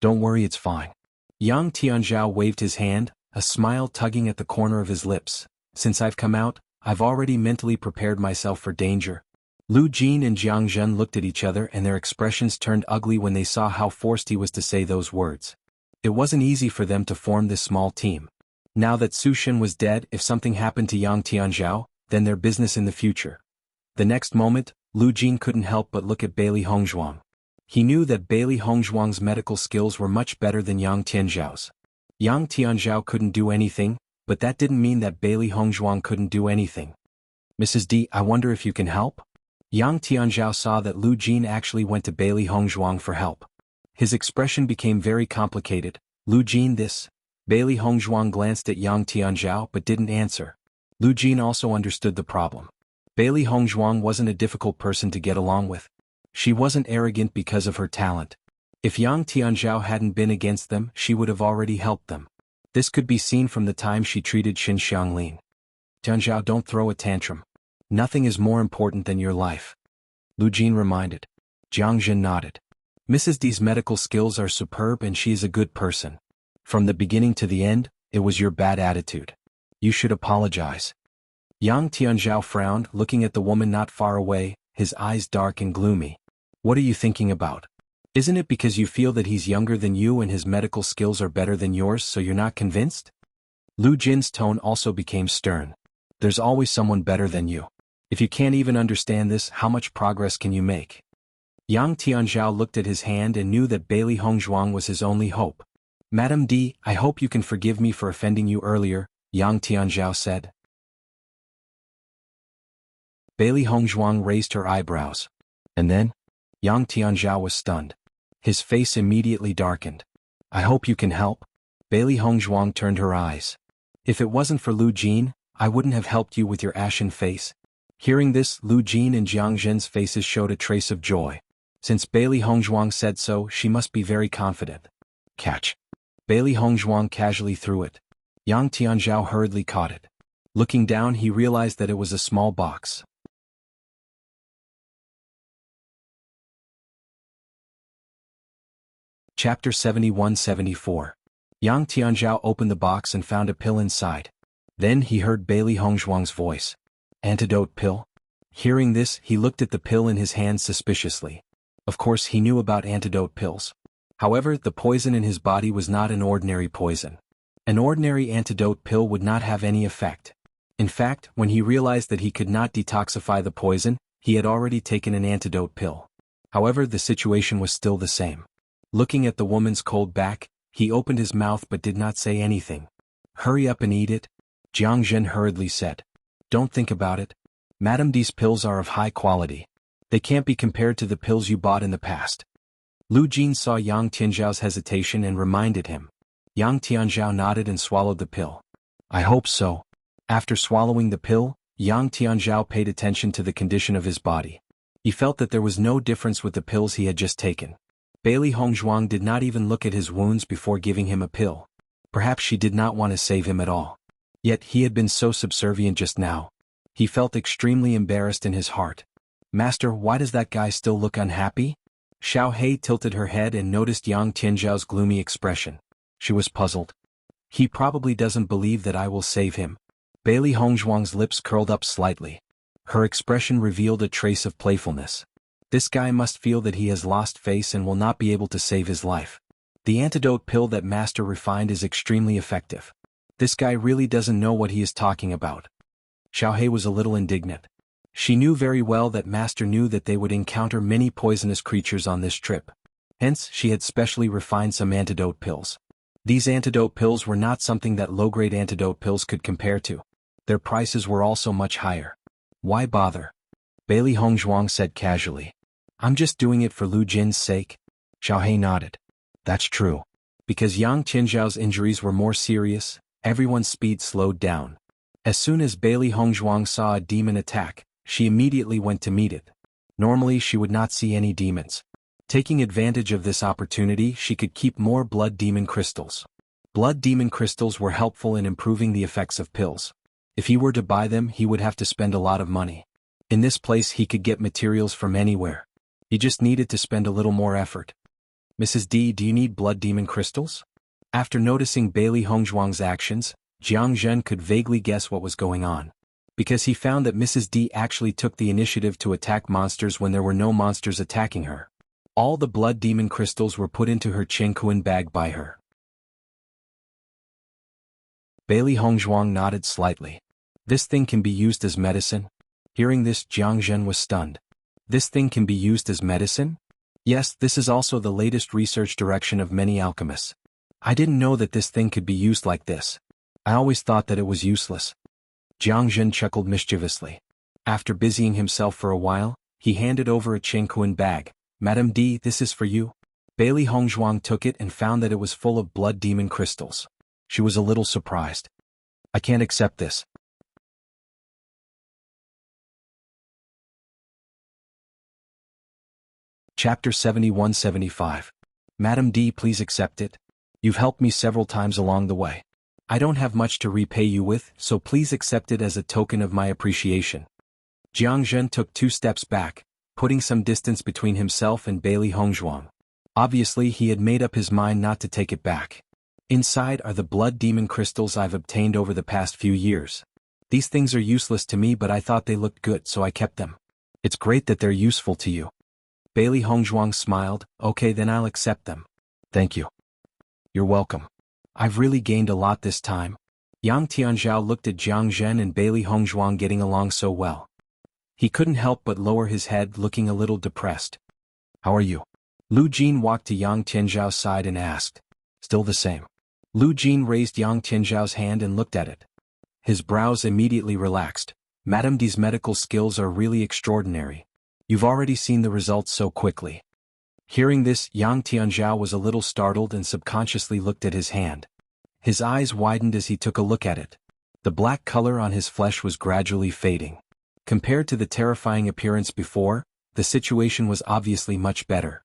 Don't worry, it's fine. Yang Tianzhao waved his hand, a smile tugging at the corner of his lips. Since I've come out, I've already mentally prepared myself for danger. Lu Jin and Jiang Jin looked at each other and their expressions turned ugly when they saw how forced he was to say those words. It wasn't easy for them to form this small team. Now that Su Shen was dead, if something happened to Yang Tianzhao, then their business in the future. The next moment, Lu Jin couldn't help but look at Bailey Hongzhuang. He knew that Bailey Hongzhuang's medical skills were much better than Yang Tianzhao's. Yang Tianzhao couldn't do anything, but that didn't mean that Bailey Hongzhuang couldn't do anything. Mrs. D, I wonder if you can help? Yang Tianzhao saw that Lu Jin actually went to Bailey Hongzhuang for help. His expression became very complicated. Lu Jin this. Bailey Hongzhuang glanced at Yang Tianzhao but didn't answer. Lu Jin also understood the problem. Bailey Hongzhuang wasn't a difficult person to get along with. She wasn't arrogant because of her talent. If Yang Tianzhao hadn't been against them, she would have already helped them. This could be seen from the time she treated Xin Xianglin. Tianzhao, don't throw a tantrum. Nothing is more important than your life. Lu Jin reminded. Jiang Jin nodded. Mrs. D's medical skills are superb and she is a good person. From the beginning to the end, it was your bad attitude. You should apologize. Yang Tianzhao frowned, looking at the woman not far away, his eyes dark and gloomy. What are you thinking about? Isn't it because you feel that he's younger than you and his medical skills are better than yours so you're not convinced? Lu Jin's tone also became stern. There's always someone better than you. If you can't even understand this, how much progress can you make? Yang Tianzhao looked at his hand and knew that Bailey Hongzhuang was his only hope. Madam D, I hope you can forgive me for offending you earlier, Yang Tianzhao said. Bailey Hongzhuang raised her eyebrows. And then? Yang Tianzhao was stunned. His face immediately darkened. I hope you can help. Bailey Hongzhuang turned her eyes. If it wasn't for Lu Jin, I wouldn't have helped you with your ashen face. Hearing this, Lu Jin and Jiang Jin's faces showed a trace of joy. Since Bailey Hongzhuang said so, she must be very confident. Catch. Bailey Hongzhuang casually threw it. Yang Tianzhao hurriedly caught it. Looking down, he realized that it was a small box. Chapter 71-74. Yang Tianzhao opened the box and found a pill inside. Then he heard Bailey Hongzhuang's voice. Antidote pill? Hearing this, he looked at the pill in his hand suspiciously. Of course he knew about antidote pills. However, the poison in his body was not an ordinary poison. An ordinary antidote pill would not have any effect. In fact, when he realized that he could not detoxify the poison, he had already taken an antidote pill. However, the situation was still the same. Looking at the woman's cold back, he opened his mouth but did not say anything. Hurry up and eat it, Jiang Jin hurriedly said. Don't think about it. Madam D's pills are of high quality. They can't be compared to the pills you bought in the past. Lu Jin saw Yang Tianzhao's hesitation and reminded him. Yang Tianzhao nodded and swallowed the pill. I hope so. After swallowing the pill, Yang Tianzhao paid attention to the condition of his body. He felt that there was no difference with the pills he had just taken. Bailey Hongzhuang did not even look at his wounds before giving him a pill. Perhaps she did not want to save him at all. Yet he had been so subservient just now. He felt extremely embarrassed in his heart. Master, why does that guy still look unhappy? Xiao Hei tilted her head and noticed Yang Tianzhao's gloomy expression. She was puzzled. He probably doesn't believe that I will save him. Bailey Hongzhuang's lips curled up slightly. Her expression revealed a trace of playfulness. This guy must feel that he has lost face and will not be able to save his life. The antidote pill that Master refined is extremely effective. This guy really doesn't know what he is talking about. Xiao Hei was a little indignant. She knew very well that Master knew that they would encounter many poisonous creatures on this trip. Hence, she had specially refined some antidote pills. These antidote pills were not something that low-grade antidote pills could compare to. Their prices were also much higher. Why bother? Bailey Hongzhuang said casually. I'm just doing it for Lu Jin's sake. Xiao Hei nodded. That's true. Because Yang Tianzhao's injuries were more serious, everyone's speed slowed down. As soon as Bailey Hongzhuang saw a demon attack, she immediately went to meet it. Normally she would not see any demons. Taking advantage of this opportunity, she could keep more blood demon crystals. Blood demon crystals were helpful in improving the effects of pills. If he were to buy them, he would have to spend a lot of money. In this place he could get materials from anywhere. He just needed to spend a little more effort. Mrs. D, do you need blood demon crystals? After noticing Bailey Hongzhuang's actions, Jiang Zhen could vaguely guess what was going on. Because he found that Mrs. D actually took the initiative to attack monsters when there were no monsters attacking her. All the blood demon crystals were put into her Qingquan bag by her. Bailey Hongzhuang nodded slightly. This thing can be used as medicine? Hearing this, Jiang Zhen was stunned. This thing can be used as medicine? Yes, this is also the latest research direction of many alchemists. I didn't know that this thing could be used like this. I always thought that it was useless. Jiang Zhen chuckled mischievously. After busying himself for a while, he handed over a Qingquan bag. Madame D, this is for you. Bailey Hongzhuang took it and found that it was full of blood demon crystals. She was a little surprised. I can't accept this. Chapter 71-75. Madam D, please accept it. You've helped me several times along the way. I don't have much to repay you with, so please accept it as a token of my appreciation. Jiang Zhen took 2 steps back, putting some distance between himself and Bailey Hongzhuang. Obviously he had made up his mind not to take it back. Inside are the blood demon crystals I've obtained over the past few years. These things are useless to me, but I thought they looked good, so I kept them. It's great that they're useful to you. Bailey Hongzhuang smiled. Okay, then I'll accept them. Thank you. You're welcome. I've really gained a lot this time. Yang Tianzhao looked at Jiang Zhen and Bailey Hongzhuang getting along so well. He couldn't help but lower his head, looking a little depressed. How are you? Lu Jin walked to Yang Tianzhao's side and asked. Still the same. Lu Jin raised Yang Tianzhao's hand and looked at it. His brows immediately relaxed. Madame D's medical skills are really extraordinary. You've already seen the results so quickly. Hearing this, Yang Tianzhao was a little startled and subconsciously looked at his hand. His eyes widened as he took a look at it. The black color on his flesh was gradually fading. Compared to the terrifying appearance before, the situation was obviously much better.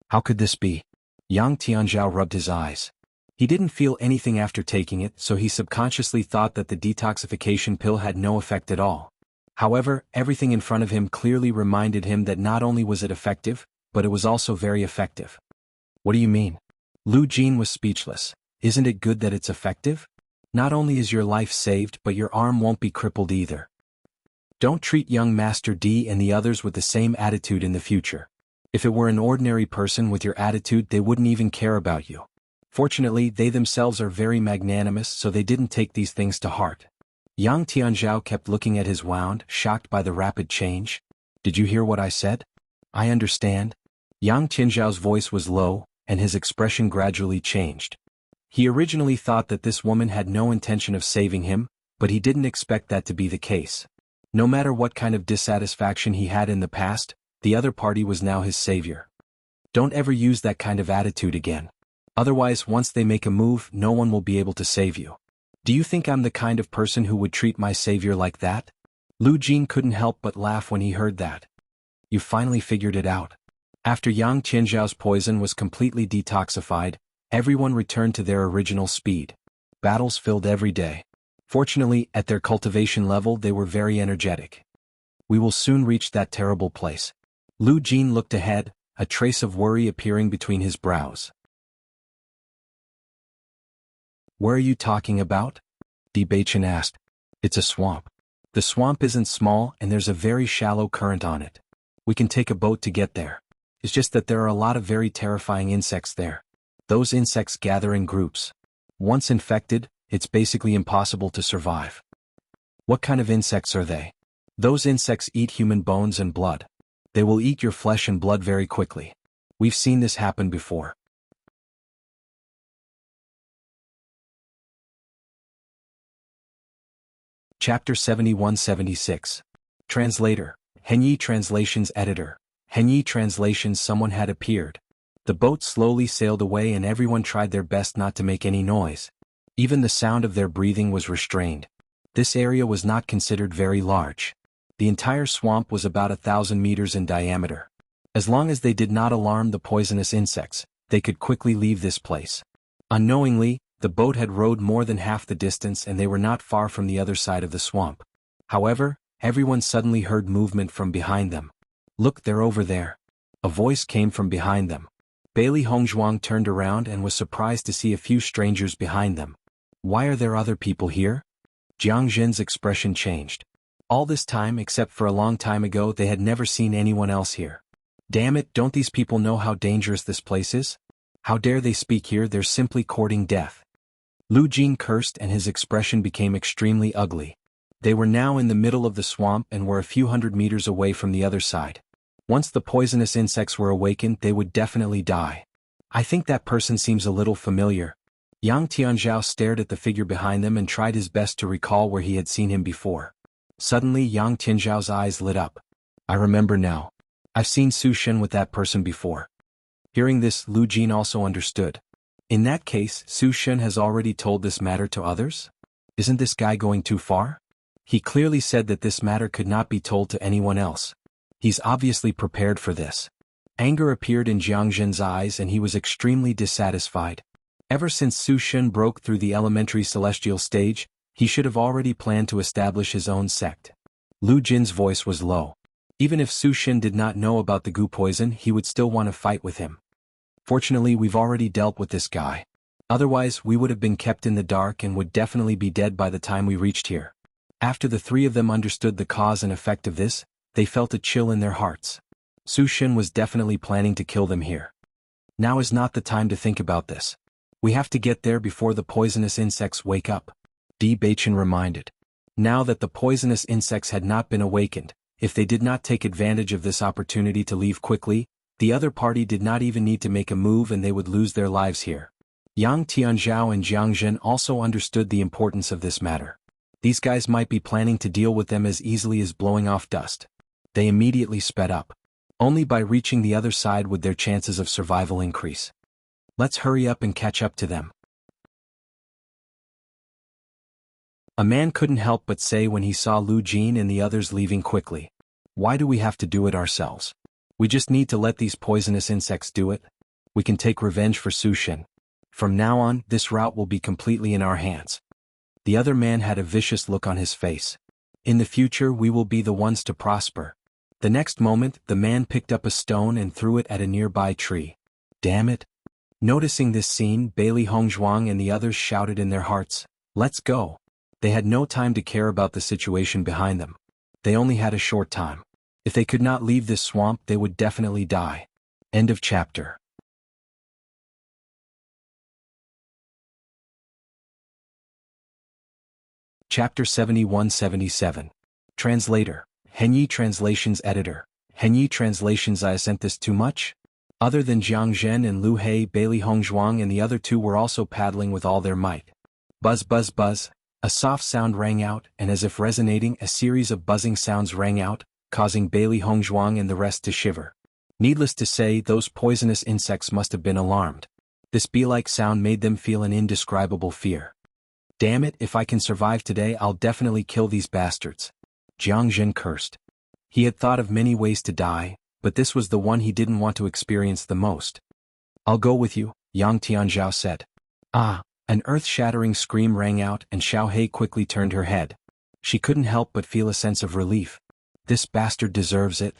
How could this be? Yang Tianzhao rubbed his eyes. He didn't feel anything after taking it, so he subconsciously thought that the detoxification pill had no effect at all. However, everything in front of him clearly reminded him that not only was it effective, but it was also very effective. What do you mean? Lu Jin was speechless. Isn't it good that it's effective? Not only is your life saved, but your arm won't be crippled either. Don't treat young Master D and the others with the same attitude in the future. If it were an ordinary person with your attitude, they wouldn't even care about you. Fortunately, they themselves are very magnanimous, so they didn't take these things to heart. Yang Tianzhao kept looking at his wound, shocked by the rapid change. Did you hear what I said? I understand. Yang Tianzhao's voice was low, and his expression gradually changed. He originally thought that this woman had no intention of saving him, but he didn't expect that to be the case. No matter what kind of dissatisfaction he had in the past, the other party was now his savior. Don't ever use that kind of attitude again. Otherwise, once they make a move, no one will be able to save you. Do you think I'm the kind of person who would treat my savior like that? Lu Jin couldn't help but laugh when he heard that. You finally figured it out. After Yang Qianzhao's poison was completely detoxified, everyone returned to their original speed. Battles filled every day. Fortunately, at their cultivation level they were very energetic. We will soon reach that terrible place. Lu Jin looked ahead, a trace of worry appearing between his brows. Where are you talking about? Di Beichen asked. It's a swamp. The swamp isn't small and there's a very shallow current on it. We can take a boat to get there. It's just that there are a lot of very terrifying insects there. Those insects gather in groups. Once infected, it's basically impossible to survive. What kind of insects are they? Those insects eat human bones and blood. They will eat your flesh and blood very quickly. We've seen this happen before. Chapter 71-76. Translator. Henyi Translations Editor. Henyi Translations. Someone had appeared. The boat slowly sailed away and everyone tried their best not to make any noise. Even the sound of their breathing was restrained. This area was not considered very large. The entire swamp was about 1,000 meters in diameter. As long as they did not alarm the poisonous insects, they could quickly leave this place. Unknowingly, the boat had rowed more than half the distance and they were not far from the other side of the swamp. However, everyone suddenly heard movement from behind them. Look, they're over there. A voice came from behind them. Bailey Hongzhuang turned around and was surprised to see a few strangers behind them. Why are there other people here? Jiang Zhen's expression changed. All this time except for a long time ago they had never seen anyone else here. Damn it, don't these people know how dangerous this place is? How dare they speak here? They're simply courting death. Lu Jin cursed and his expression became extremely ugly. They were now in the middle of the swamp and were a few hundred meters away from the other side. Once the poisonous insects were awakened they would definitely die. I think that person seems a little familiar. Yang Tianzhao stared at the figure behind them and tried his best to recall where he had seen him before. Suddenly Yang Tianzhao's eyes lit up. I remember now. I've seen Su Shen with that person before. Hearing this, Lu Jin also understood. In that case, Su Shen has already told this matter to others? Isn't this guy going too far? He clearly said that this matter could not be told to anyone else. He's obviously prepared for this. Anger appeared in Jiang Zhen's eyes and he was extremely dissatisfied. Ever since Su Shen broke through the elementary celestial stage, he should have already planned to establish his own sect. Lu Jin's voice was low. Even if Su Shen did not know about the goo poison, he would still want to fight with him. Fortunately, we've already dealt with this guy. Otherwise, we would have been kept in the dark and would definitely be dead by the time we reached here. After the three of them understood the cause and effect of this, they felt a chill in their hearts. Su Shen was definitely planning to kill them here. Now is not the time to think about this. We have to get there before the poisonous insects wake up. Di Beichen reminded. Now that the poisonous insects had not been awakened, if they did not take advantage of this opportunity to leave quickly, the other party did not even need to make a move and they would lose their lives here. Yang Tianzhao and Jiang Zhen also understood the importance of this matter. These guys might be planning to deal with them as easily as blowing off dust. They immediately sped up. Only by reaching the other side would their chances of survival increase. Let's hurry up and catch up to them. A man couldn't help but say when he saw Lu Jin and the others leaving quickly. Why do we have to do it ourselves? We just need to let these poisonous insects do it. We can take revenge for Su Shen. From now on, this route will be completely in our hands. The other man had a vicious look on his face. In the future we will be the ones to prosper. The next moment, the man picked up a stone and threw it at a nearby tree. Damn it! Noticing this scene, Bailey Hongzhuang and the others shouted in their hearts, "Let's go!" They had no time to care about the situation behind them. They only had a short time. If they could not leave this swamp, they would definitely die. End of chapter. Chapter 71-77. Translator. Henyi Translations Editor. Henyi Translations. I sent this too much? Other than Jiang Zhen and Lu Hei, Bailey Hongzhuang and the other two were also paddling with all their might. Buzz buzz buzz. A soft sound rang out, and as if resonating, a series of buzzing sounds rang out, causing Bailey Hongzhuang and the rest to shiver. Needless to say, those poisonous insects must have been alarmed. This bee-like sound made them feel an indescribable fear. Damn it, if I can survive today, I'll definitely kill these bastards. Jiang Zhen cursed. He had thought of many ways to die, but this was the one he didn't want to experience the most. I'll go with you, Yang Tianzhao said. Ah! An earth-shattering scream rang out and Xiaohei quickly turned her head. She couldn't help but feel a sense of relief. This bastard deserves it.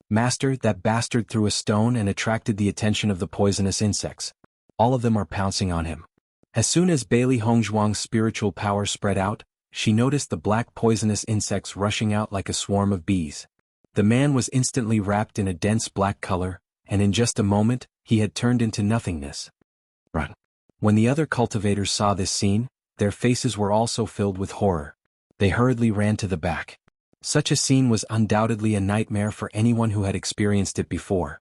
Master, that bastard threw a stone and attracted the attention of the poisonous insects. All of them are pouncing on him. As soon as Bailey Hongzhuang's spiritual power spread out, she noticed the black poisonous insects rushing out like a swarm of bees. The man was instantly wrapped in a dense black color, and in just a moment, he had turned into nothingness. Run. When the other cultivators saw this scene, their faces were also filled with horror. They hurriedly ran to the back. Such a scene was undoubtedly a nightmare for anyone who had experienced it before.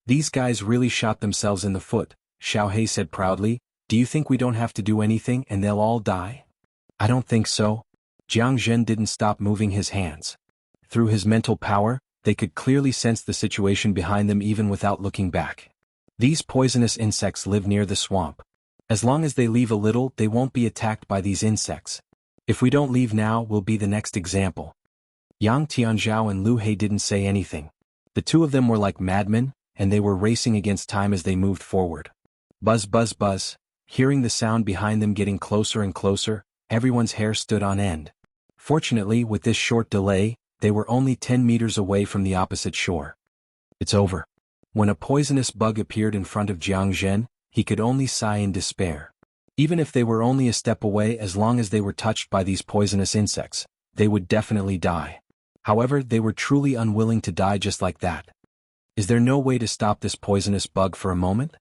These guys really shot themselves in the foot, Xiaohei said proudly. Do you think we don't have to do anything and they'll all die? I don't think so. Jiang Zhen didn't stop moving his hands. Through his mental power, they could clearly sense the situation behind them even without looking back. These poisonous insects live near the swamp. As long as they leave a little, they won't be attacked by these insects. If we don't leave now, we'll be the next example. Yang Tianzhao and Lu He didn't say anything. The two of them were like madmen, and they were racing against time as they moved forward. Buzz buzz buzz. Hearing the sound behind them getting closer and closer, everyone's hair stood on end. Fortunately, with this short delay, they were only 10 meters away from the opposite shore. It's over. When a poisonous bug appeared in front of Jiang Zhen, he could only sigh in despair. Even if they were only a step away, as long as they were touched by these poisonous insects, they would definitely die. However, they were truly unwilling to die just like that. Is there no way to stop this poisonous bug for a moment?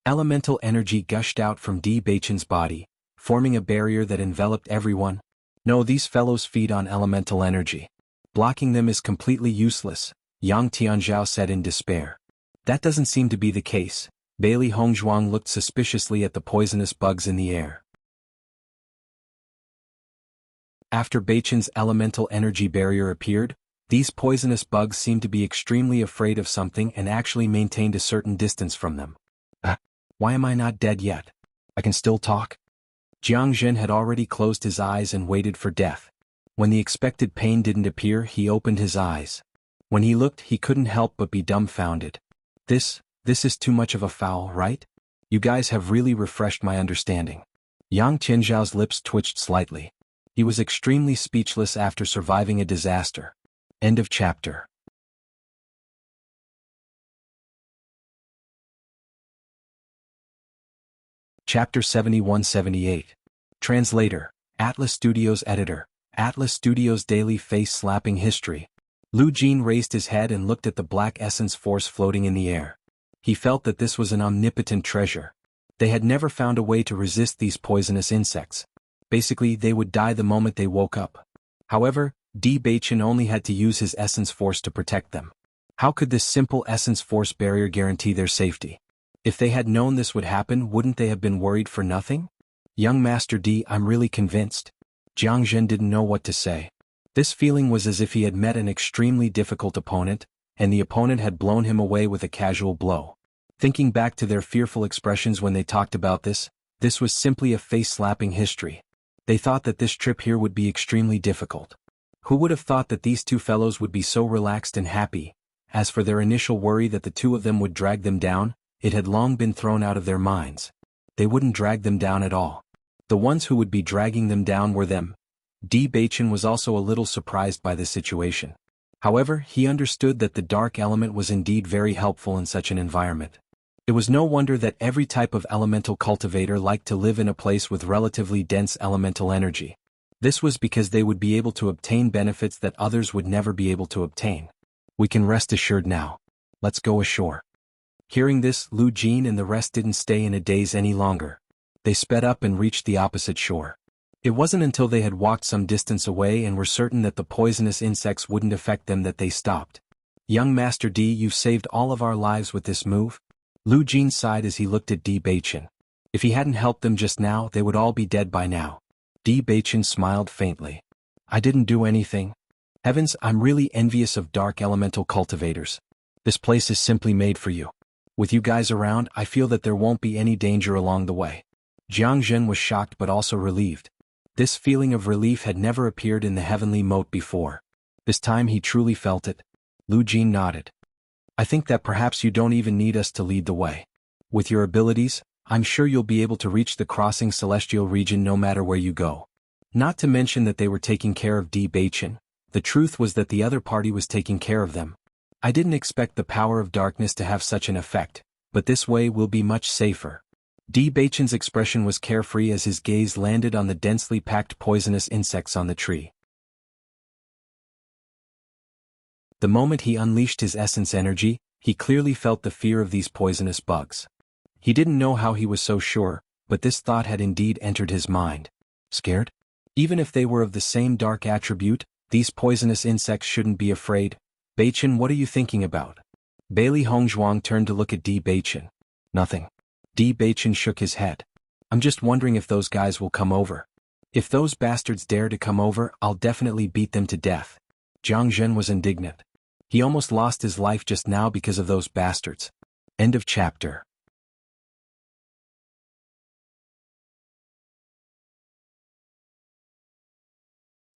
Elemental energy gushed out from Di Beichen's body, forming a barrier that enveloped everyone. No, these fellows feed on elemental energy. Blocking them is completely useless, Yang Tianzhao said in despair. That doesn't seem to be the case. Bailey Hongzhuang looked suspiciously at the poisonous bugs in the air. After Beichen's elemental energy barrier appeared, these poisonous bugs seemed to be extremely afraid of something and actually maintained a certain distance from them. Why am I not dead yet? I can still talk? Jiang Zhen had already closed his eyes and waited for death. When the expected pain didn't appear, he opened his eyes. When he looked, he couldn't help but be dumbfounded. This is too much of a foul, right? You guys have really refreshed my understanding. Yang Tianzhao's lips twitched slightly. He was extremely speechless after surviving a disaster. End of chapter. Chapter 71-78. Translator, Atlas Studios Editor, Atlas Studios Daily Face-Slapping History. Lu Jin raised his head and looked at the black essence force floating in the air. He felt that this was an omnipotent treasure. They had never found a way to resist these poisonous insects. Basically, they would die the moment they woke up. However, Di Beichen only had to use his essence force to protect them. How could this simple essence force barrier guarantee their safety? If they had known this would happen, wouldn't they have been worried for nothing? Young Master D, I'm really convinced. Jiang Zhen didn't know what to say. This feeling was as if he had met an extremely difficult opponent, and the opponent had blown him away with a casual blow. Thinking back to their fearful expressions when they talked about this was simply a face-slapping history. They thought that this trip here would be extremely difficult. Who would have thought that these two fellows would be so relaxed and happy? As for their initial worry that the two of them would drag them down, it had long been thrown out of their minds. They wouldn't drag them down at all. The ones who would be dragging them down were them. Di Beichen was also a little surprised by this situation. However, he understood that the dark element was indeed very helpful in such an environment. It was no wonder that every type of elemental cultivator liked to live in a place with relatively dense elemental energy. This was because they would be able to obtain benefits that others would never be able to obtain. We can rest assured now. Let's go ashore. Hearing this, Lu Jin and the rest didn't stay in a daze any longer. They sped up and reached the opposite shore. It wasn't until they had walked some distance away and were certain that the poisonous insects wouldn't affect them that they stopped. Young Master D, you've saved all of our lives with this move. Lu Jin sighed as he looked at Di Beichen. If he hadn't helped them just now, they would all be dead by now. Di Beichen smiled faintly. I didn't do anything. Heavens, I'm really envious of dark elemental cultivators. This place is simply made for you. With you guys around, I feel that there won't be any danger along the way. Jiang Zhen was shocked but also relieved. This feeling of relief had never appeared in the heavenly moat before. This time he truly felt it. Lu Jin nodded. I think that perhaps you don't even need us to lead the way. With your abilities, I'm sure you'll be able to reach the crossing celestial region no matter where you go. Not to mention that they were taking care of Di Baichen. The truth was that the other party was taking care of them. I didn't expect the power of darkness to have such an effect, but this way we'll be much safer. Di Baichen's expression was carefree as his gaze landed on the densely packed poisonous insects on the tree. The moment he unleashed his essence energy, he clearly felt the fear of these poisonous bugs. He didn't know how he was so sure, but this thought had indeed entered his mind. Scared? Even if they were of the same dark attribute, these poisonous insects shouldn't be afraid. Baichen, what are you thinking about? Bailey Hongzhuang turned to look at Di Baichen. Nothing. Di Baichen shook his head. I'm just wondering if those guys will come over. If those bastards dare to come over, I'll definitely beat them to death. Jiang Zhen was indignant. He almost lost his life just now because of those bastards. End of chapter.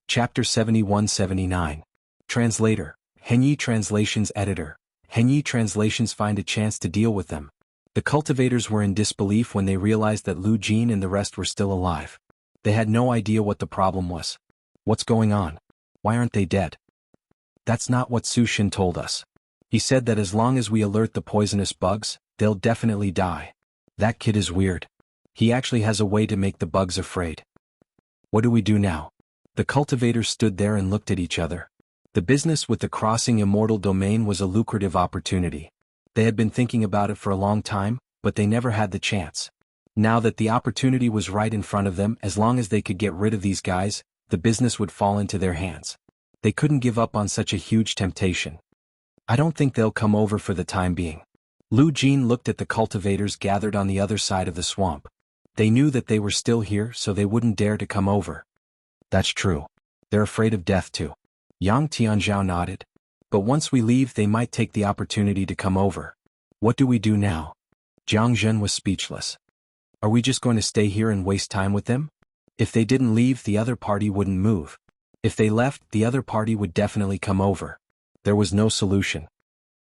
Chapter 71-79. Translator. Henyi Translations Editor. Henyi Translations find a chance to deal with them. The cultivators were in disbelief when they realized that Lu Jin and the rest were still alive. They had no idea what the problem was. What's going on? Why aren't they dead? That's not what Su Shen told us. He said that as long as we alert the poisonous bugs, they'll definitely die. That kid is weird. He actually has a way to make the bugs afraid. What do we do now? The cultivators stood there and looked at each other. The business with the crossing immortal domain was a lucrative opportunity. They had been thinking about it for a long time, but they never had the chance. Now that the opportunity was right in front of them, as long as they could get rid of these guys, the business would fall into their hands. They couldn't give up on such a huge temptation. I don't think they'll come over for the time being. Lu Jin looked at the cultivators gathered on the other side of the swamp. They knew that they were still here, so they wouldn't dare to come over. That's true. They're afraid of death too. Yang Tianzhao nodded. But once we leave, they might take the opportunity to come over. What do we do now? Jiang Zhen was speechless. Are we just going to stay here and waste time with them? If they didn't leave, the other party wouldn't move. If they left, the other party would definitely come over. There was no solution.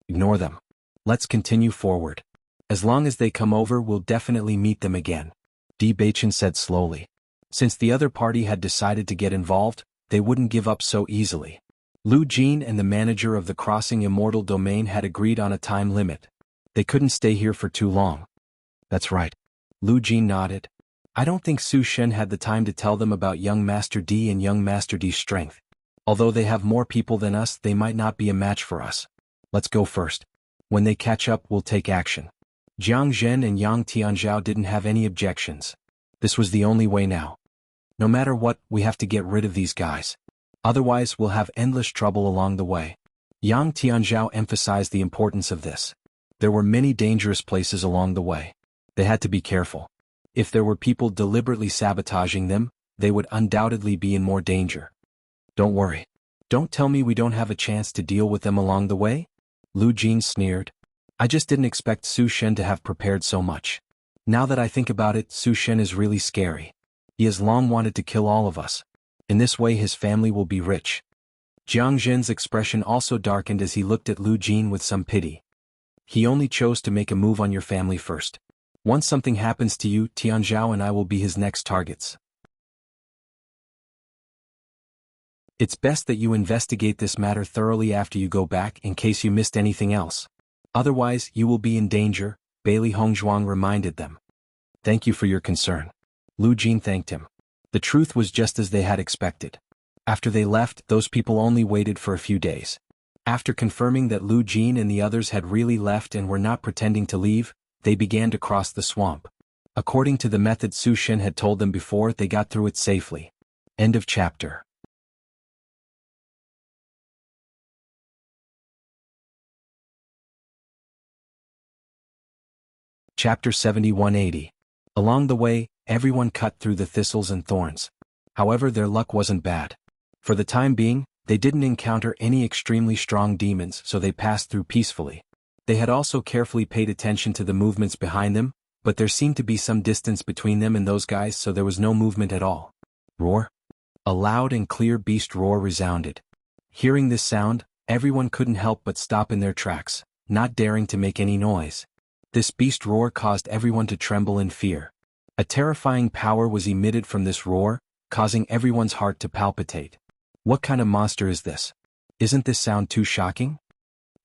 Ignore them. Let's continue forward. As long as they come over, we'll definitely meet them again. Di Baichen said slowly. Since the other party had decided to get involved, they wouldn't give up so easily. Lu Jin and the manager of the crossing immortal domain had agreed on a time limit. They couldn't stay here for too long. That's right. Lu Jin nodded. I don't think Su Shen had the time to tell them about young Master D and young Master D's strength. Although they have more people than us, they might not be a match for us. Let's go first. When they catch up, we'll take action. Jiang Zhen and Yang Tianzhao didn't have any objections. This was the only way now. No matter what, we have to get rid of these guys. Otherwise, we'll have endless trouble along the way. Yang Tianzhao emphasized the importance of this. There were many dangerous places along the way. They had to be careful. If there were people deliberately sabotaging them, they would undoubtedly be in more danger. Don't worry. Don't tell me we don't have a chance to deal with them along the way? Lu Jin sneered. I just didn't expect Su Shen to have prepared so much. Now that I think about it, Su Shen is really scary. He has long wanted to kill all of us. In this way his family will be rich. Jiang Zhen's expression also darkened as he looked at Lu Jin with some pity. He only chose to make a move on your family first. Once something happens to you, Tianzhao and I will be his next targets. It's best that you investigate this matter thoroughly after you go back in case you missed anything else. Otherwise, you will be in danger, Bailey Hongzhuang reminded them. Thank you for your concern. Lu Jin thanked him. The truth was just as they had expected. After they left, those people only waited for a few days. After confirming that Lu Jin and the others had really left and were not pretending to leave, they began to cross the swamp. According to the method Su Shen had told them before, they got through it safely. End of chapter. Chapter 71-80. Along the way, everyone cut through the thistles and thorns. However, their luck wasn't bad. For the time being, they didn't encounter any extremely strong demons, so they passed through peacefully. They had also carefully paid attention to the movements behind them, but there seemed to be some distance between them and those guys, so there was no movement at all. Roar. A loud and clear beast roar resounded. Hearing this sound, everyone couldn't help but stop in their tracks, not daring to make any noise. This beast roar caused everyone to tremble in fear. A terrifying power was emitted from this roar, causing everyone's heart to palpitate. What kind of monster is this? Isn't this sound too shocking?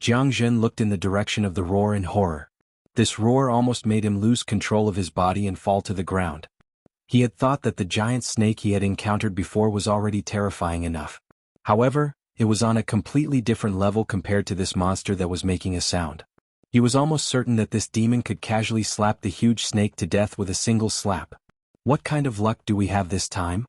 Jiang Zhen looked in the direction of the roar in horror. This roar almost made him lose control of his body and fall to the ground. He had thought that the giant snake he had encountered before was already terrifying enough. However, it was on a completely different level compared to this monster that was making a sound. He was almost certain that this demon could casually slap the huge snake to death with a single slap. What kind of luck do we have this time?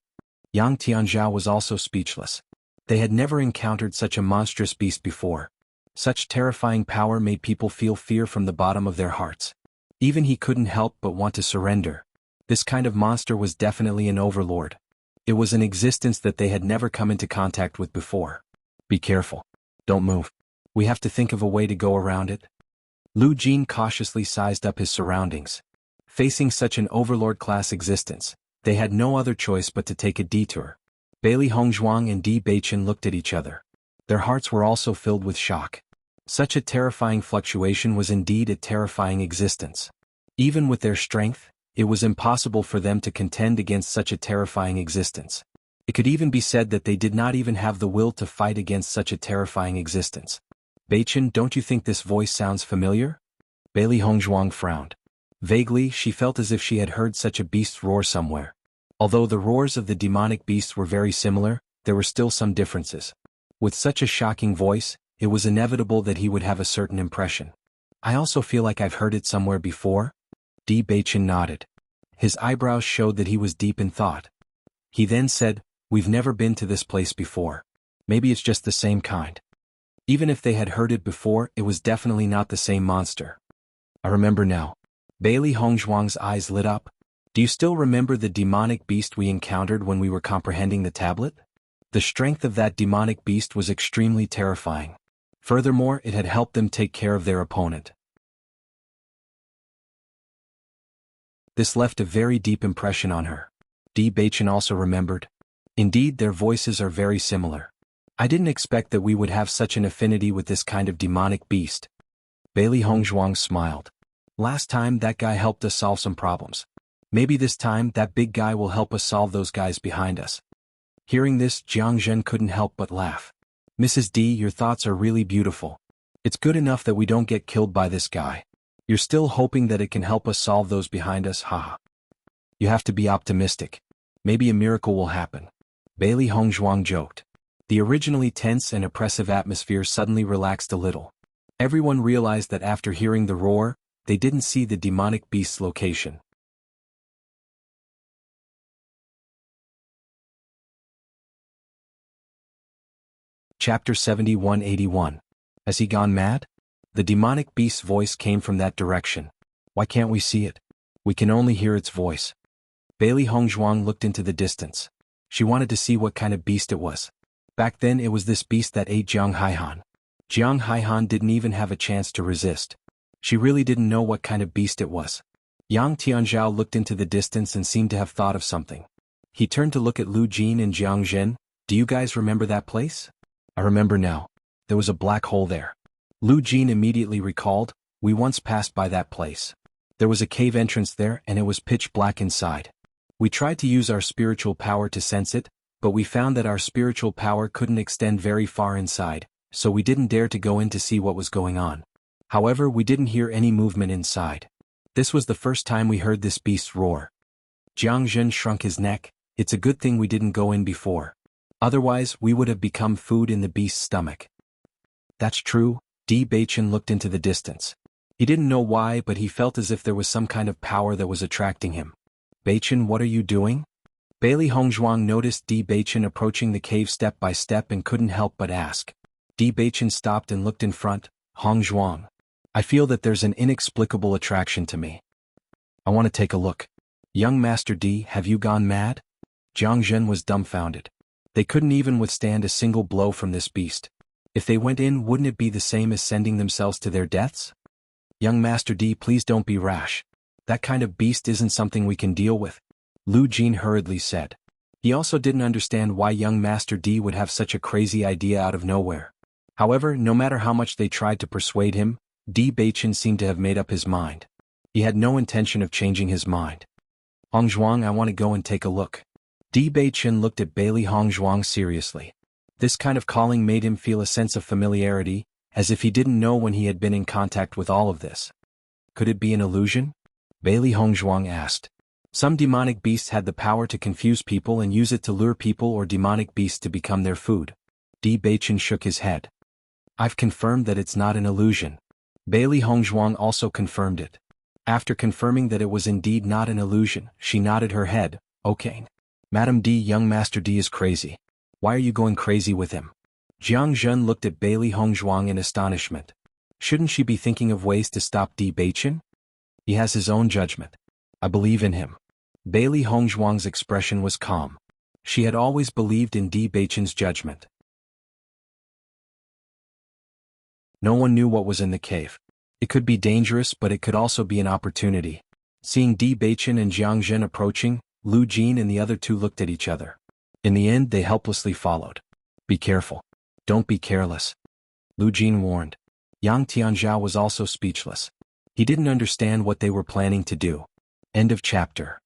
Yang Tianzhao was also speechless. They had never encountered such a monstrous beast before. Such terrifying power made people feel fear from the bottom of their hearts. Even he couldn't help but want to surrender. This kind of monster was definitely an overlord. It was an existence that they had never come into contact with before. Be careful. Don't move. We have to think of a way to go around it. Lu Jin cautiously sized up his surroundings. Facing such an overlord-class existence, they had no other choice but to take a detour. Bailey Hongzhuang and Di Beichen looked at each other. Their hearts were also filled with shock. Such a terrifying fluctuation was indeed a terrifying existence. Even with their strength, it was impossible for them to contend against such a terrifying existence. It could even be said that they did not even have the will to fight against such a terrifying existence. Beichen, don't you think this voice sounds familiar? Bailey Hongzhuang frowned. Vaguely, she felt as if she had heard such a beast's roar somewhere. Although the roars of the demonic beasts were very similar, there were still some differences. With such a shocking voice, it was inevitable that he would have a certain impression. I also feel like I've heard it somewhere before. Di Beichen nodded. His eyebrows showed that he was deep in thought. He then said, "We've never been to this place before. Maybe it's just the same kind." Even if they had heard it before, it was definitely not the same monster. I remember now. Bailey Hongzhuang's eyes lit up. Do you still remember the demonic beast we encountered when we were comprehending the tablet? The strength of that demonic beast was extremely terrifying. Furthermore, it had helped them take care of their opponent. This left a very deep impression on her. Di Beichen also remembered. Indeed, their voices are very similar. I didn't expect that we would have such an affinity with this kind of demonic beast. Bailey Hongzhuang smiled. Last time that guy helped us solve some problems. Maybe this time that big guy will help us solve those guys behind us. Hearing this, Jiang Zhen couldn't help but laugh. Mrs. D, your thoughts are really beautiful. It's good enough that we don't get killed by this guy. You're still hoping that it can help us solve those behind us, haha. You have to be optimistic. Maybe a miracle will happen. Bailey Hongzhuang joked. The originally tense and oppressive atmosphere suddenly relaxed a little. Everyone realized that after hearing the roar, they didn't see the demonic beast's location. Chapter 7181. Has he gone mad? The demonic beast's voice came from that direction. Why can't we see it? We can only hear its voice. Bailey Hongzhuang looked into the distance. She wanted to see what kind of beast it was. Back then it was this beast that ate Jiang Haihan. Jiang Haihan didn't even have a chance to resist. She really didn't know what kind of beast it was. Yang Tianzhao looked into the distance and seemed to have thought of something. He turned to look at Lu Jin and Jiang Zhen. Do you guys remember that place? I remember now. There was a black hole there. Lu Jin immediately recalled, we once passed by that place. There was a cave entrance there and it was pitch black inside. We tried to use our spiritual power to sense it, but we found that our spiritual power couldn't extend very far inside, so we didn't dare to go in to see what was going on. However, we didn't hear any movement inside. This was the first time we heard this beast's roar. Jiang Zhen shrunk his neck. It's a good thing we didn't go in before. Otherwise, we would have become food in the beast's stomach. That's true. Di Beichen looked into the distance. He didn't know why, but he felt as if there was some kind of power that was attracting him. Beichen, what are you doing? Bailey Hongzhuang noticed Di Beichen approaching the cave step by step and couldn't help but ask. Di Beichen stopped and looked in front. Hongzhuang. I feel that there's an inexplicable attraction to me. I want to take a look. Young Master D, have you gone mad? Jiang Zhen was dumbfounded. They couldn't even withstand a single blow from this beast. If they went in, wouldn't it be the same as sending themselves to their deaths? Young Master D, please don't be rash. That kind of beast isn't something we can deal with, Lu Jin hurriedly said. He also didn't understand why young Master D would have such a crazy idea out of nowhere. However, no matter how much they tried to persuade him, D. Beichen seemed to have made up his mind. He had no intention of changing his mind. Hongzhuang, I want to go and take a look. D. Beichen looked at Bailey Hongzhuang seriously. This kind of calling made him feel a sense of familiarity, as if he didn't know when he had been in contact with all of this. Could it be an illusion? Bailey Hongzhuang asked. Some demonic beasts had the power to confuse people and use it to lure people or demonic beasts to become their food. D. Beichen shook his head. I've confirmed that it's not an illusion. Bailey Hongzhuang also confirmed it. After confirming that it was indeed not an illusion, she nodded her head. Okay. Madam D, young Master D is crazy. Why are you going crazy with him? Jiang Zhen looked at Bailey Hongzhuang in astonishment. Shouldn't she be thinking of ways to stop D. Beichen? He has his own judgment. I believe in him. Bailey Hongzhuang's expression was calm. She had always believed in D. Beichen's judgment. No one knew what was in the cave. It could be dangerous, but it could also be an opportunity. Seeing D. Beichen and Jiang Zhen approaching, Lu Jin and the other two looked at each other. In the end, they helplessly followed. Be careful. Don't be careless. Lu Jin warned. Yang Tianzhao was also speechless. He didn't understand what they were planning to do. End of chapter.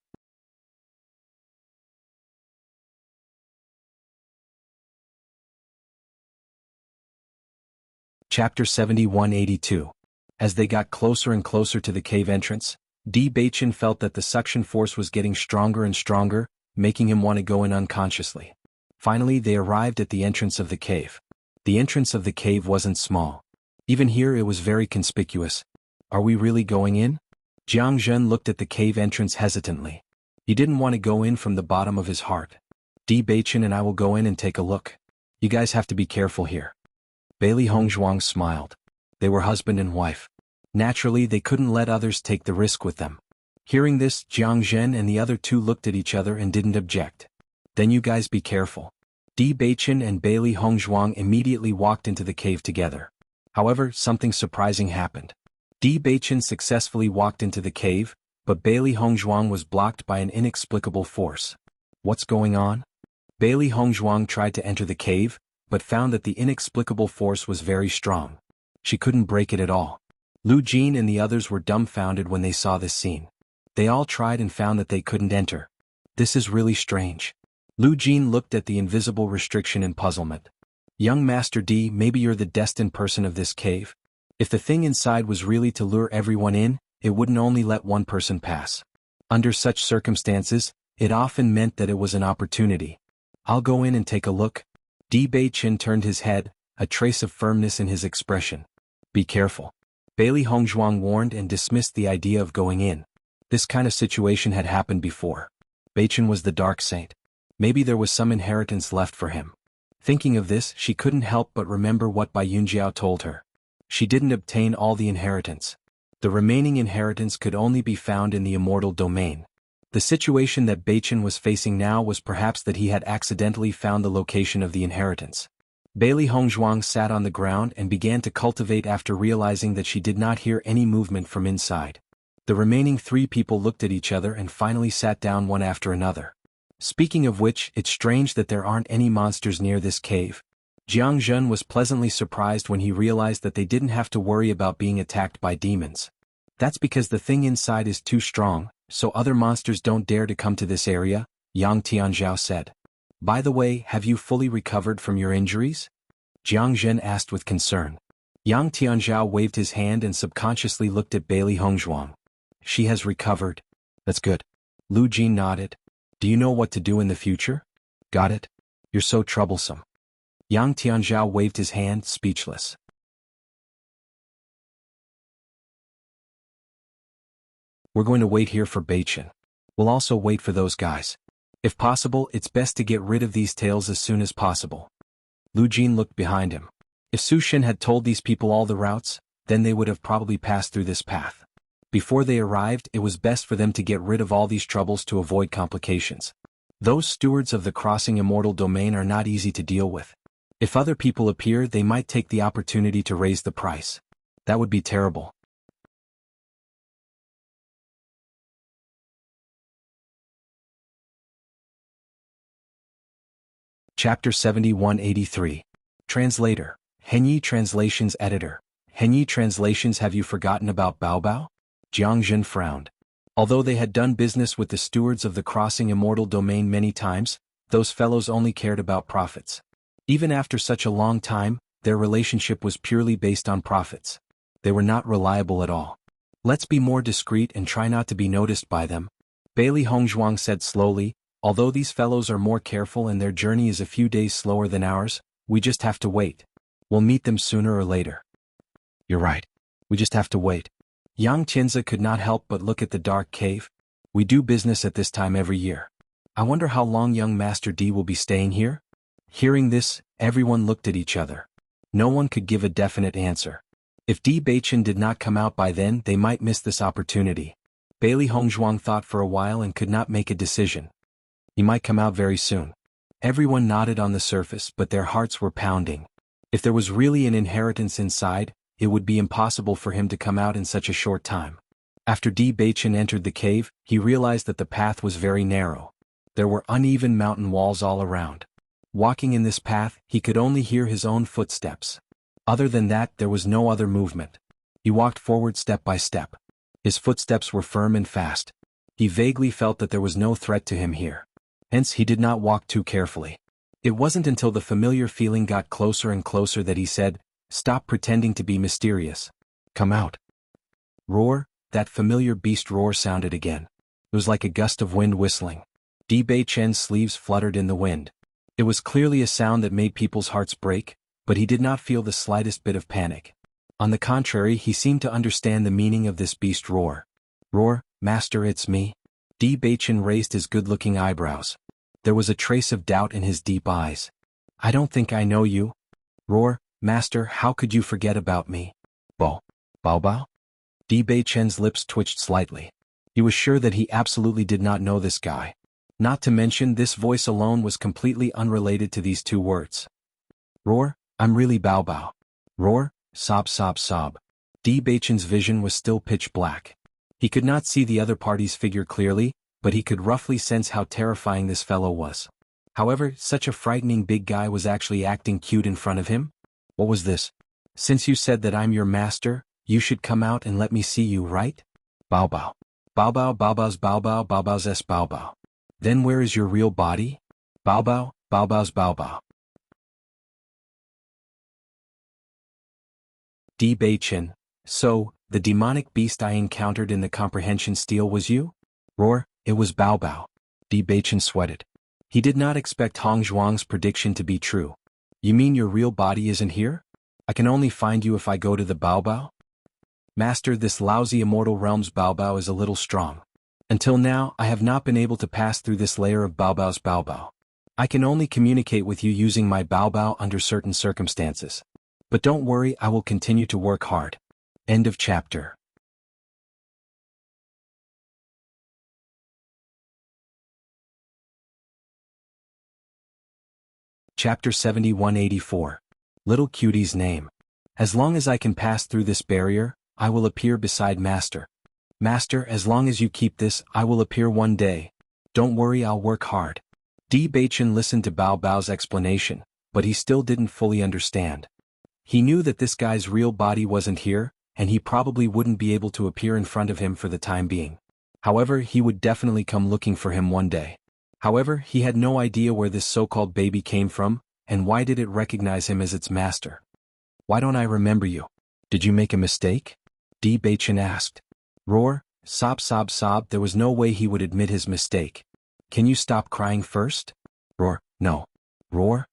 Chapter 7182. As they got closer and closer to the cave entrance, D. Beichen felt that the suction force was getting stronger and stronger, making him want to go in unconsciously. Finally, they arrived at the entrance of the cave. The entrance of the cave wasn't small. Even here it was very conspicuous. Are we really going in? Jiang Zhen looked at the cave entrance hesitantly. He didn't want to go in from the bottom of his heart. D. Beichen and I will go in and take a look. You guys have to be careful here. Bailey Hongzhuang smiled. They were husband and wife. Naturally, they couldn't let others take the risk with them. Hearing this, Jiang Zhen and the other two looked at each other and didn't object. Then you guys be careful. D. Beichen and Bailey Hongzhuang immediately walked into the cave together. However, something surprising happened. D. Beichen successfully walked into the cave, but Bailey Hongzhuang was blocked by an inexplicable force. What's going on? Bailey Hongzhuang tried to enter the cave, but found that the inexplicable force was very strong. She couldn't break it at all. Lu Jin and the others were dumbfounded when they saw this scene. They all tried and found that they couldn't enter. This is really strange. Lu Jin looked at the invisible restriction in puzzlement. Young Master D, maybe you're the destined person of this cave? If the thing inside was really to lure everyone in, it wouldn't only let one person pass. Under such circumstances, it often meant that it was an opportunity. I'll go in and take a look. D. Beichen turned his head, a trace of firmness in his expression. Be careful. Bailey Hongzhuang warned and dismissed the idea of going in. This kind of situation had happened before. Beichen was the dark saint. Maybe there was some inheritance left for him. Thinking of this, she couldn't help but remember what Bai Yunjiao told her. She didn't obtain all the inheritance. The remaining inheritance could only be found in the immortal domain. The situation that Beichen was facing now was perhaps that he had accidentally found the location of the inheritance. Bailey Hongzhuang sat on the ground and began to cultivate after realizing that she did not hear any movement from inside. The remaining three people looked at each other and finally sat down one after another. Speaking of which, it's strange that there aren't any monsters near this cave. Jiang Zhen was pleasantly surprised when he realized that they didn't have to worry about being attacked by demons. That's because the thing inside is too strong, so other monsters don't dare to come to this area, Yang Tianzhao said. By the way, have you fully recovered from your injuries? Jiang Zhen asked with concern. Yang Tianzhao waved his hand and subconsciously looked at Bailey Hongzhuang. She has recovered. That's good. Lu Jin nodded. Do you know what to do in the future? Got it? You're so troublesome. Yang Tianzhao waved his hand, speechless. We're going to wait here for Beichen. We'll also wait for those guys. If possible, it's best to get rid of these tails as soon as possible. Lu Jin looked behind him. If Su Shen had told these people all the routes, then they would have probably passed through this path. Before they arrived, it was best for them to get rid of all these troubles to avoid complications. Those stewards of the crossing immortal domain are not easy to deal with. If other people appear, they might take the opportunity to raise the price. That would be terrible. Chapter 7183. Translator. Henyi Translations Editor. Henyi Translations. Have you forgotten about Bao Bao? Jiang Jin frowned. Although they had done business with the stewards of the crossing immortal domain many times, those fellows only cared about profits. Even after such a long time, their relationship was purely based on profits. They were not reliable at all. Let's be more discreet and try not to be noticed by them, Bailey Hongzhuang said slowly. Although these fellows are more careful and their journey is a few days slower than ours, we just have to wait. We'll meet them sooner or later. You're right. We just have to wait. Yang Tianzi could not help but look at the dark cave. We do business at this time every year. I wonder how long young Master D will be staying here? Hearing this, everyone looked at each other. No one could give a definite answer. If Di Beichen did not come out by then, they might miss this opportunity. Bailey Hongzhuang thought for a while and could not make a decision. He might come out very soon. Everyone nodded on the surface, but their hearts were pounding. If there was really an inheritance inside, it would be impossible for him to come out in such a short time. After Di Beichen entered the cave, he realized that the path was very narrow. There were uneven mountain walls all around. Walking in this path, he could only hear his own footsteps. Other than that, there was no other movement. He walked forward step by step. His footsteps were firm and fast. He vaguely felt that there was no threat to him here. Hence, he did not walk too carefully. It wasn't until the familiar feeling got closer and closer that he said, "Stop pretending to be mysterious. Come out." Roar, that familiar beast roar sounded again. It was like a gust of wind whistling. Di Beichen's sleeves fluttered in the wind. It was clearly a sound that made people's hearts break, but he did not feel the slightest bit of panic. On the contrary, he seemed to understand the meaning of this beast roar. "Roar, Master, it's me." Di Beichen raised his good-looking eyebrows. There was a trace of doubt in his deep eyes. "I don't think I know you." "Roar, Master, how could you forget about me?" Bao Bao? Di Beichen's lips twitched slightly. He was sure that he absolutely did not know this guy. Not to mention, this voice alone was completely unrelated to these two words. "Roar, I'm really Bao Bao." "Roar, sob sob sob." Di Beichen's vision was still pitch black. He could not see the other party's figure clearly, but he could roughly sense how terrifying this fellow was. However, such a frightening big guy was actually acting cute in front of him? What was this? "Since you said that I'm your master, you should come out and let me see you, right?" Bao Bao. Bao Bao Bao Bao's Bao Bao Bao Bao's S Bao Bao. "Then where is your real body?" Bao Bao Bao Bao's Bao Bao. Di Beichen. "So, the demonic beast I encountered in the comprehension stele was you?" "Roar, it was Bao Bao." Di Beichen sweated. He did not expect Hongzhuang's prediction to be true. "You mean your real body isn't here? I can only find you if I go to the Bao Bao?" "Master, this lousy immortal realm's Bao Bao is a little strong. Until now, I have not been able to pass through this layer of Bao Bao's Bao Bao. I can only communicate with you using my Bao Bao under certain circumstances. But don't worry, I will continue to work hard." End of chapter. Chapter 7184. Little Cutie's Name. "As long as I can pass through this barrier, I will appear beside Master. Master, as long as you keep this, I will appear one day. Don't worry, I'll work hard." Di Beichen listened to Bao Bao's explanation, but he still didn't fully understand. He knew that this guy's real body wasn't here, and he probably wouldn't be able to appear in front of him for the time being. However, he would definitely come looking for him one day. However, he had no idea where this so-called baby came from, and why did it recognize him as its master. "Why don't I remember you? Did you make a mistake?" Di Beichen asked. Roar, sob sob sob. There was no way he would admit his mistake. "Can you stop crying first?" Roar, "No." Roar,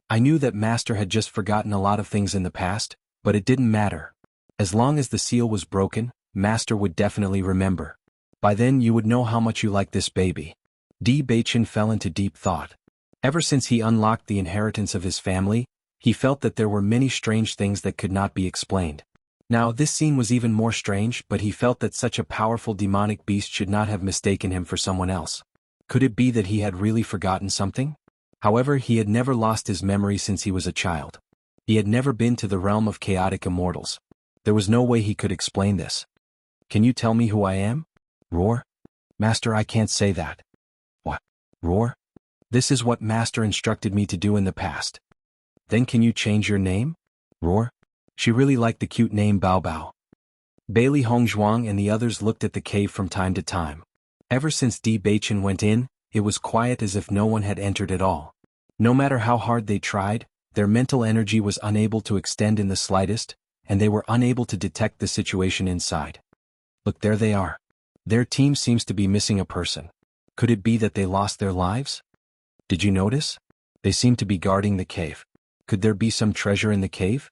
"I knew that Master had just forgotten a lot of things in the past, but it didn't matter. As long as the seal was broken, Master would definitely remember. By then you would know how much you like this baby." Di Beichen fell into deep thought. Ever since he unlocked the inheritance of his family, he felt that there were many strange things that could not be explained. Now this scene was even more strange, but he felt that such a powerful demonic beast should not have mistaken him for someone else. Could it be that he had really forgotten something? However, he had never lost his memory since he was a child. He had never been to the realm of chaotic immortals. There was no way he could explain this. "Can you tell me who I am?" Roar, "Master, I can't say that." "What?" Roar, This is what Master instructed me to do in the past. Then can you change your name? Roar. She really liked the cute name Bao Bao. Bailey Hongzhuang and the others looked at the cave from time to time. Ever since Di Beichen went in, it was quiet as if no one had entered at all. No matter how hard they tried, their mental energy was unable to extend in the slightest, and they were unable to detect the situation inside. Look, there they are. Their team seems to be missing a person. Could it be that they lost their lives? Did you notice? They seem to be guarding the cave. Could there be some treasure in the cave?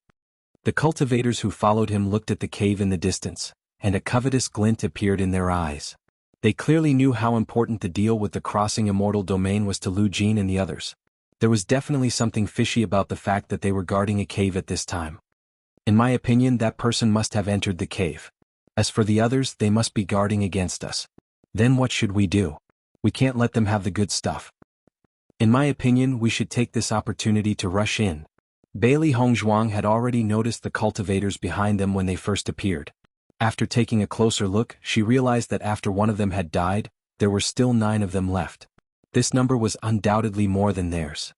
The cultivators who followed him looked at the cave in the distance, and a covetous glint appeared in their eyes. They clearly knew how important the deal with the crossing immortal domain was to Lu Jin and the others. There was definitely something fishy about the fact that they were guarding a cave at this time. In my opinion, that person must have entered the cave. As for the others, they must be guarding against us. Then what should we do? We can't let them have the good stuff. In my opinion, we should take this opportunity to rush in. Bailey Hongzhuang had already noticed the cultivators behind them when they first appeared. After taking a closer look, she realized that after one of them had died, there were still 9 of them left. This number was undoubtedly more than theirs.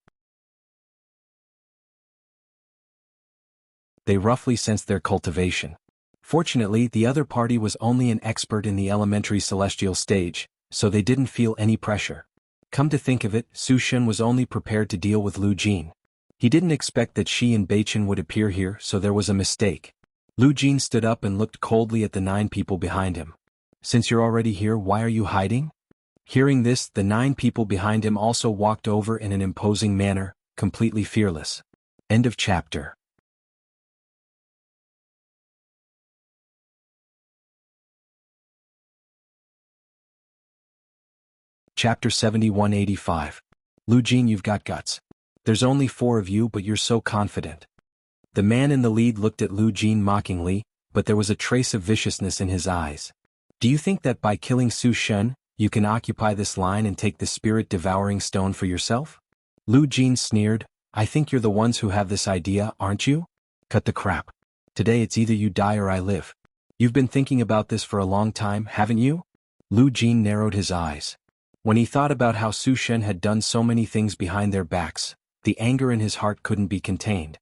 They roughly sensed their cultivation. Fortunately, the other party was only an expert in the elementary celestial stage, so they didn't feel any pressure. Come to think of it, Su Shen was only prepared to deal with Lu Jin. He didn't expect that she and Beichen would appear here, so there was a mistake. Lu Jin stood up and looked coldly at the 9 people behind him. Since you're already here, why are you hiding? Hearing this, the 9 people behind him also walked over in an imposing manner, completely fearless. End of chapter. Chapter 7185. Lu Jin, you've got guts. There's only 4 of you, but you're so confident. The man in the lead looked at Lu Jin mockingly, but there was a trace of viciousness in his eyes. Do you think that by killing Su Shen, you can occupy this line and take the spirit-devouring stone for yourself? Lu Jin sneered, I think you're the ones who have this idea, aren't you? Cut the crap. Today it's either you die or I live. You've been thinking about this for a long time, haven't you? Lu Jin narrowed his eyes. When he thought about how Su Shen had done so many things behind their backs, the anger in his heart couldn't be contained.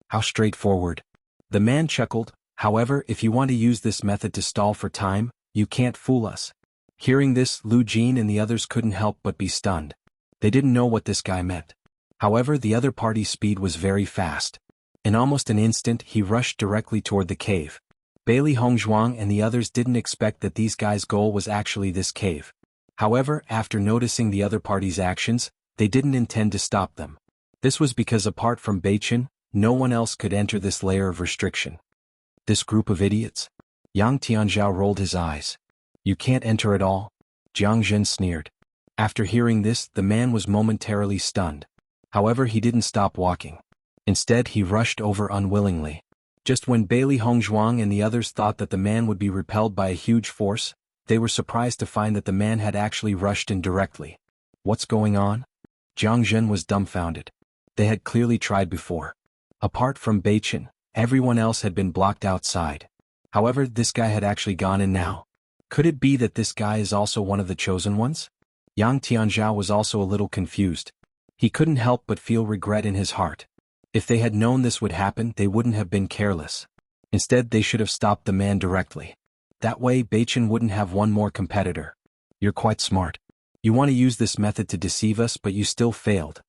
How straightforward. The man chuckled, however, if you want to use this method to stall for time, you can't fool us. Hearing this, Lu Jin and the others couldn't help but be stunned. They didn't know what this guy meant. However, the other party's speed was very fast. In almost an instant, he rushed directly toward the cave. Bailey Hongzhuang and the others didn't expect that these guys' goal was actually this cave. However, after noticing the other party's actions, they didn't intend to stop them. This was because apart from Beichen, no one else could enter this layer of restriction. This group of idiots? Yang Tianzhao rolled his eyes. You can't enter at all? Jiang Zhen sneered. After hearing this, the man was momentarily stunned. However, he didn't stop walking. Instead, he rushed over unwillingly. Just when Bailey Hongzhuang and the others thought that the man would be repelled by a huge force, they were surprised to find that the man had actually rushed in directly. What's going on? Jiang Zhen was dumbfounded. They had clearly tried before. Apart from Beichen, everyone else had been blocked outside. However, this guy had actually gone in now. Could it be that this guy is also one of the chosen ones? Yang Tianzhao was also a little confused. He couldn't help but feel regret in his heart. If they had known this would happen, they wouldn't have been careless. Instead, they should have stopped the man directly. That way, Beichen wouldn't have one more competitor. You're quite smart. You want to use this method to deceive us, but you still failed.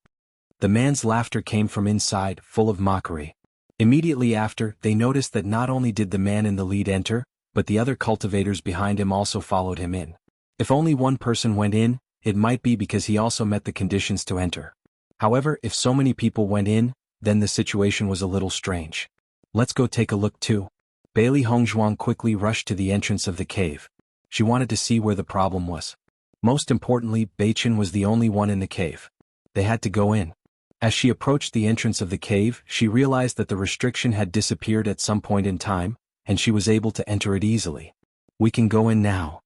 The man's laughter came from inside, full of mockery. Immediately after, they noticed that not only did the man in the lead enter, but the other cultivators behind him also followed him in. If only one person went in, it might be because he also met the conditions to enter. However, if so many people went in, then the situation was a little strange. Let's go take a look too. Bailey Hongzhuang quickly rushed to the entrance of the cave. She wanted to see where the problem was. Most importantly, Beichen was the only one in the cave. They had to go in. As she approached the entrance of the cave, she realized that the restriction had disappeared at some point in time, and she was able to enter it easily. We can go in now.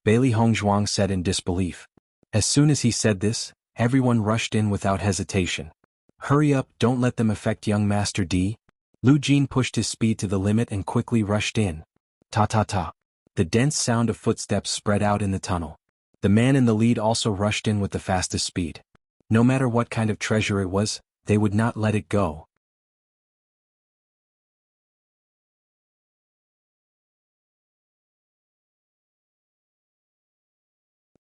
Bailey Hongzhuang said in disbelief. As soon as he said this, everyone rushed in without hesitation. Hurry up, don't let them affect young Master D. Lu Jin pushed his speed to the limit and quickly rushed in. Ta ta ta. The dense sound of footsteps spread out in the tunnel. The man in the lead also rushed in with the fastest speed. No matter what kind of treasure it was, they would not let it go.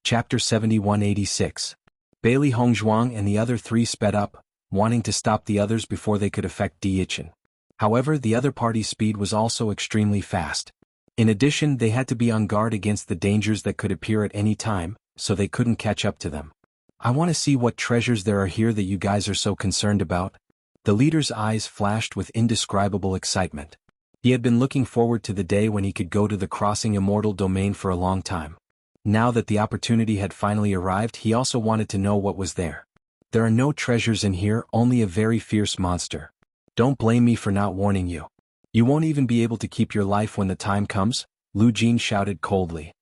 Chapter 7186. Bailey Hongzhuang and the other three sped up, wanting to stop the others before they could affect Di Yichin. However, the other party's speed was also extremely fast. In addition, they had to be on guard against the dangers that could appear at any time, so they couldn't catch up to them. I want to see what treasures there are here that you guys are so concerned about. The leader's eyes flashed with indescribable excitement. He had been looking forward to the day when he could go to the crossing immortal domain for a long time. Now that the opportunity had finally arrived, he also wanted to know what was there. There are no treasures in here, only a very fierce monster. Don't blame me for not warning you. You won't even be able to keep your life when the time comes, Lu Jin shouted coldly.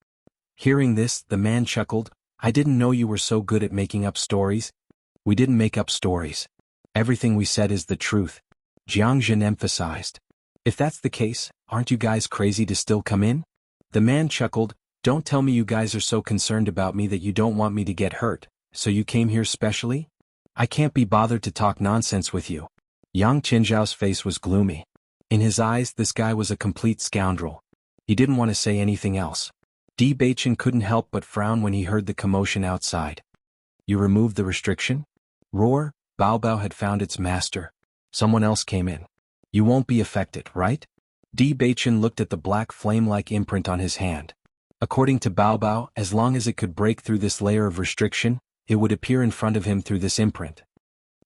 Hearing this, the man chuckled. I didn't know you were so good at making up stories. We didn't make up stories. Everything we said is the truth, Jiang Jin emphasized. If that's the case, aren't you guys crazy to still come in? The man chuckled. Don't tell me you guys are so concerned about me that you don't want me to get hurt, so you came here specially? I can't be bothered to talk nonsense with you. Yang Qinzhao's face was gloomy. In his eyes, this guy was a complete scoundrel. He didn't want to say anything else. Di Beichen couldn't help but frown when he heard the commotion outside. You removed the restriction? Roar, Bao Bao had found its master. Someone else came in. You won't be affected, right? Di Beichen looked at the black flame-like imprint on his hand. According to Bao Bao, as long as it could break through this layer of restriction, it would appear in front of him through this imprint.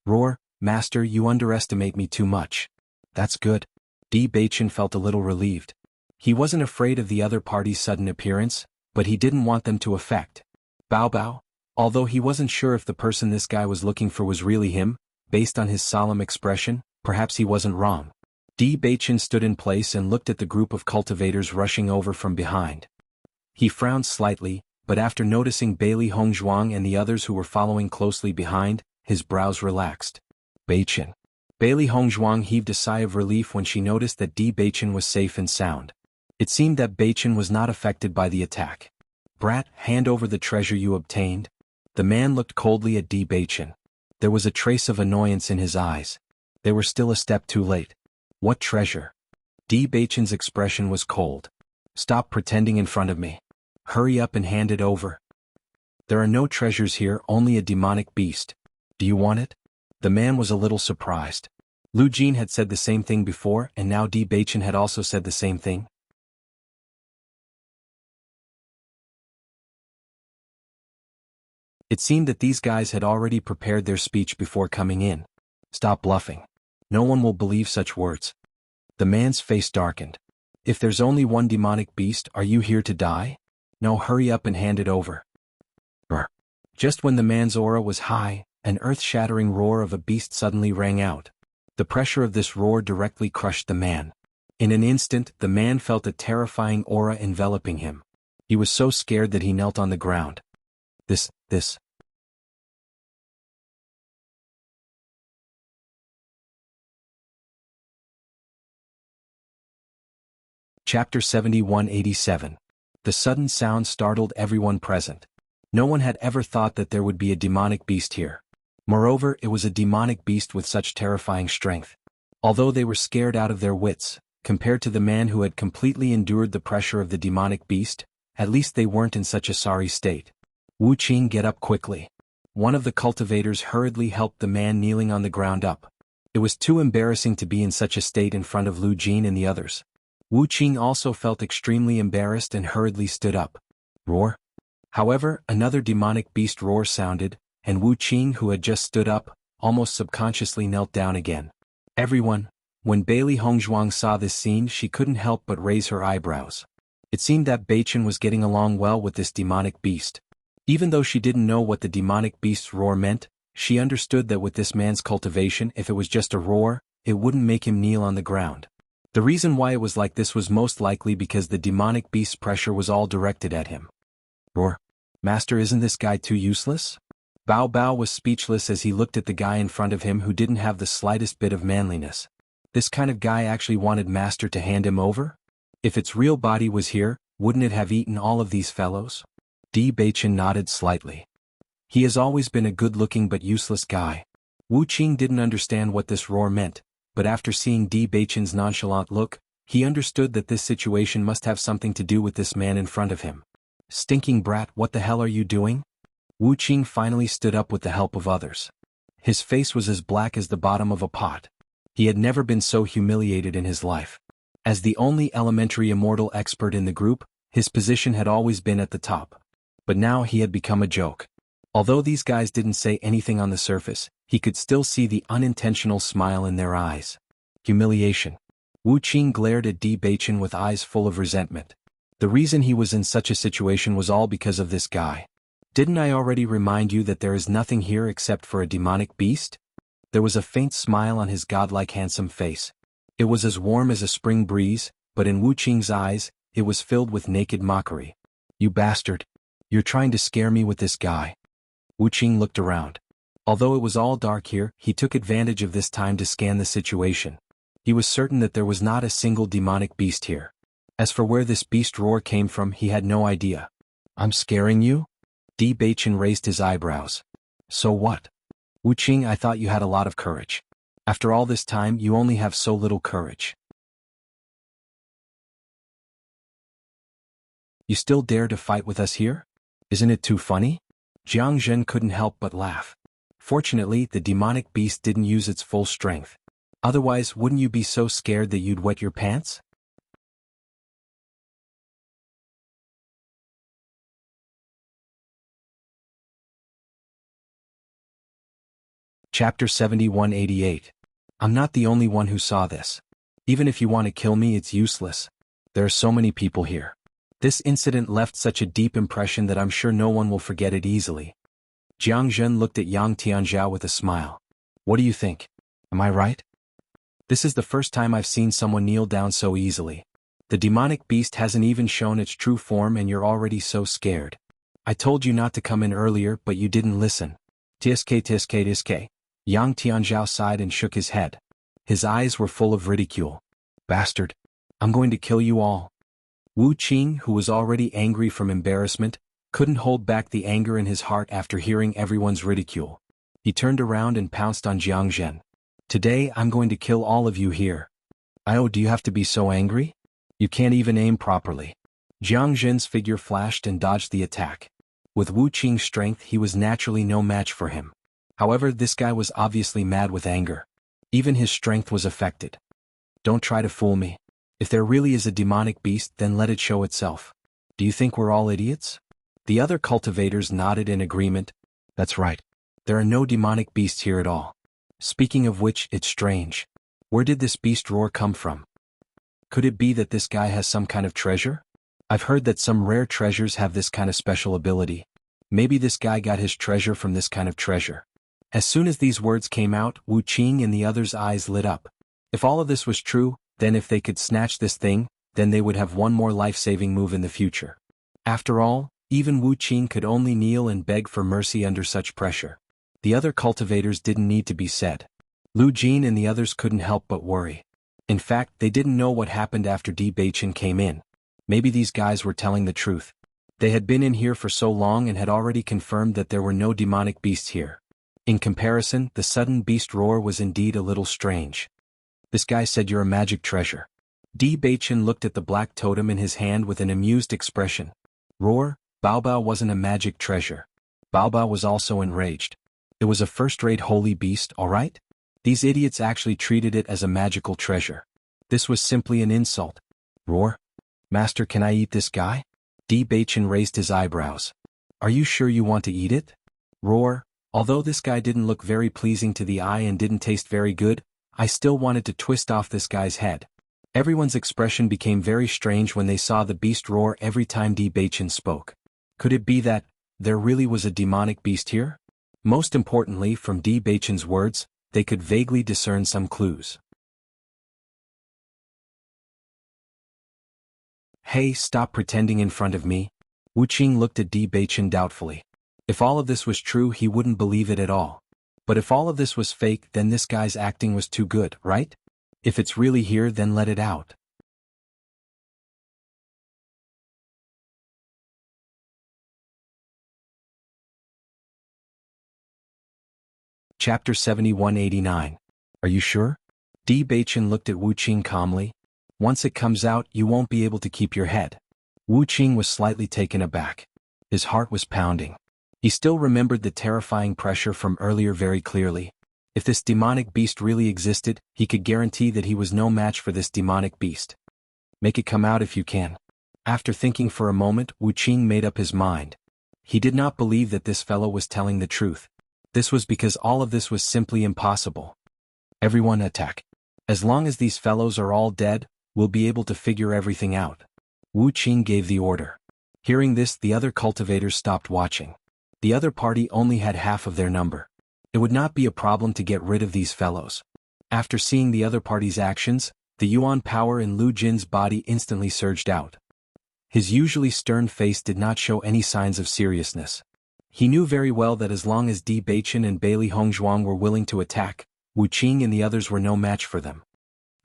Roar, Master, you underestimate me too much. That's good. Di Beichen felt a little relieved. He wasn't afraid of the other party's sudden appearance, but he didn't want them to affect Bao Bao. Although he wasn't sure if the person this guy was looking for was really him, based on his solemn expression, perhaps he wasn't wrong. Di Beichen stood in place and looked at the group of cultivators rushing over from behind. He frowned slightly, but after noticing Bailey Hongzhuang and the others who were following closely behind, his brows relaxed. Beichen. Bailey Hongzhuang heaved a sigh of relief when she noticed that Di Beichen was safe and sound. It seemed that Beichen was not affected by the attack. Brat, hand over the treasure you obtained. The man looked coldly at Di Beichen. There was a trace of annoyance in his eyes. They were still a step too late. What treasure? Di Beichen's expression was cold. Stop pretending in front of me. Hurry up and hand it over. There are no treasures here, only a demonic beast. Do you want it? The man was a little surprised. Lu Jin had said the same thing before, and now Di Beichen had also said the same thing. It seemed that these guys had already prepared their speech before coming in. Stop bluffing. No one will believe such words. The man's face darkened. If there's only one demonic beast, are you here to die? No, hurry up and hand it over. Brr. Just when the man's aura was high, an earth-shattering roar of a beast suddenly rang out. The pressure of this roar directly crushed the man. In an instant, the man felt a terrifying aura enveloping him. He was so scared that he knelt on the ground. This. Chapter 7187. The sudden sound startled everyone present. No one had ever thought that there would be a demonic beast here. Moreover, it was a demonic beast with such terrifying strength. Although they were scared out of their wits, compared to the man who had completely endured the pressure of the demonic beast, at least they weren't in such a sorry state. Wu Qing, get up quickly. One of the cultivators hurriedly helped the man kneeling on the ground up. It was too embarrassing to be in such a state in front of Lu Jin and the others. Wu Qing also felt extremely embarrassed and hurriedly stood up. Roar. However, another demonic beast roar sounded, and Wu Qing, who had just stood up, almost subconsciously knelt down again. Everyone. When Bailey Hongzhuang saw this scene, she couldn't help but raise her eyebrows. It seemed that Beichen was getting along well with this demonic beast. Even though she didn't know what the demonic beast's roar meant, she understood that with this man's cultivation, if it was just a roar, it wouldn't make him kneel on the ground. The reason why it was like this was most likely because the demonic beast's pressure was all directed at him. Roar. Master, isn't this guy too useless? Bao Bao was speechless as he looked at the guy in front of him who didn't have the slightest bit of manliness. This kind of guy actually wanted Master to hand him over? If its real body was here, wouldn't it have eaten all of these fellows? Di Baichen nodded slightly. He has always been a good-looking but useless guy. Wu Qing didn't understand what this roar meant, but after seeing Di Baichen's nonchalant look, he understood that this situation must have something to do with this man in front of him. Stinking brat, what the hell are you doing? Wu Qing finally stood up with the help of others. His face was as black as the bottom of a pot. He had never been so humiliated in his life. As the only elementary immortal expert in the group, his position had always been at the top. But now he had become a joke. Although these guys didn't say anything on the surface, he could still see the unintentional smile in their eyes. Humiliation. Wu Qing glared at Di Baichen with eyes full of resentment. The reason he was in such a situation was all because of this guy. Didn't I already remind you that there is nothing here except for a demonic beast? There was a faint smile on his godlike handsome face. It was as warm as a spring breeze, but in Wu Qing's eyes, it was filled with naked mockery. You bastard. You're trying to scare me with this guy. Wu Qing looked around. Although it was all dark here, he took advantage of this time to scan the situation. He was certain that there was not a single demonic beast here. As for where this beast roar came from, he had no idea. I'm scaring you? Di Baichen raised his eyebrows. So what? Wu Qing, I thought you had a lot of courage. After all this time, you only have so little courage. You still dare to fight with us here? Isn't it too funny? Jiang Zhen couldn't help but laugh. Fortunately, the demonic beast didn't use its full strength. Otherwise, wouldn't you be so scared that you'd wet your pants? Chapter 7188. I'm not the only one who saw this. Even if you want to kill me, it's useless. There are so many people here. This incident left such a deep impression that I'm sure no one will forget it easily. Jiang Zhen looked at Yang Tianzhao with a smile. What do you think? Am I right? This is the first time I've seen someone kneel down so easily. The demonic beast hasn't even shown its true form and you're already so scared. I told you not to come in earlier, but you didn't listen. Tiske. Yang Tianzhao sighed and shook his head. His eyes were full of ridicule. Bastard. I'm going to kill you all. Wu Qing, who was already angry from embarrassment, couldn't hold back the anger in his heart after hearing everyone's ridicule. He turned around and pounced on Jiang Zhen. Today I'm going to kill all of you here. Oh, do you have to be so angry? You can't even aim properly. Jiang Zhen's figure flashed and dodged the attack. With Wu Qing's strength, he was naturally no match for him. However, this guy was obviously mad with anger. Even his strength was affected. Don't try to fool me. If there really is a demonic beast, then let it show itself. Do you think we're all idiots? The other cultivators nodded in agreement. That's right. There are no demonic beasts here at all. Speaking of which, it's strange. Where did this beast roar come from? Could it be that this guy has some kind of treasure? I've heard that some rare treasures have this kind of special ability. Maybe this guy got his treasure from this kind of treasure. As soon as these words came out, Wu Qing and the others' eyes lit up. If all of this was true, then if they could snatch this thing, then they would have one more life-saving move in the future. After all, even Wu Qing could only kneel and beg for mercy under such pressure. The other cultivators didn't need to be said. Lu Jin and the others couldn't help but worry. In fact, they didn't know what happened after Di Baichen came in. Maybe these guys were telling the truth. They had been in here for so long and had already confirmed that there were no demonic beasts here. In comparison, the sudden beast roar was indeed a little strange. This guy said you're a magic treasure. Di Baichen looked at the black totem in his hand with an amused expression. Roar, Baobao wasn't a magic treasure. Baobao was also enraged. It was a first-rate holy beast, alright? These idiots actually treated it as a magical treasure. This was simply an insult. Roar? Master, can I eat this guy? Di Baichen raised his eyebrows. Are you sure you want to eat it? Roar, although this guy didn't look very pleasing to the eye and didn't taste very good, I still wanted to twist off this guy's head. Everyone's expression became very strange when they saw the beast roar every time Di Baichen spoke. Could it be that there really was a demonic beast here? Most importantly, from Di Baichen's words, they could vaguely discern some clues. Hey, stop pretending in front of me. Wu Qing looked at Di Baichen doubtfully. If all of this was true, he wouldn't believe it at all. But if all of this was fake, then this guy's acting was too good, right? If it's really here, then let it out. Chapter 7189. Are you sure? Di Beichen looked at Wu Qing calmly. Once it comes out, you won't be able to keep your head. Wu Qing was slightly taken aback. His heart was pounding. He still remembered the terrifying pressure from earlier very clearly. If this demonic beast really existed, he could guarantee that he was no match for this demonic beast. Make it come out if you can. After thinking for a moment, Wu Qing made up his mind. He did not believe that this fellow was telling the truth. This was because all of this was simply impossible. Everyone attack. As long as these fellows are all dead, we'll be able to figure everything out. Wu Qing gave the order. Hearing this, the other cultivators stopped watching. The other party only had half of their number. It would not be a problem to get rid of these fellows. After seeing the other party's actions, the Yuan power in Lu Jin's body instantly surged out. His usually stern face did not show any signs of seriousness. He knew very well that as long as Di Beichen and Bailey Hongzhuang were willing to attack, Wu Qing and the others were no match for them.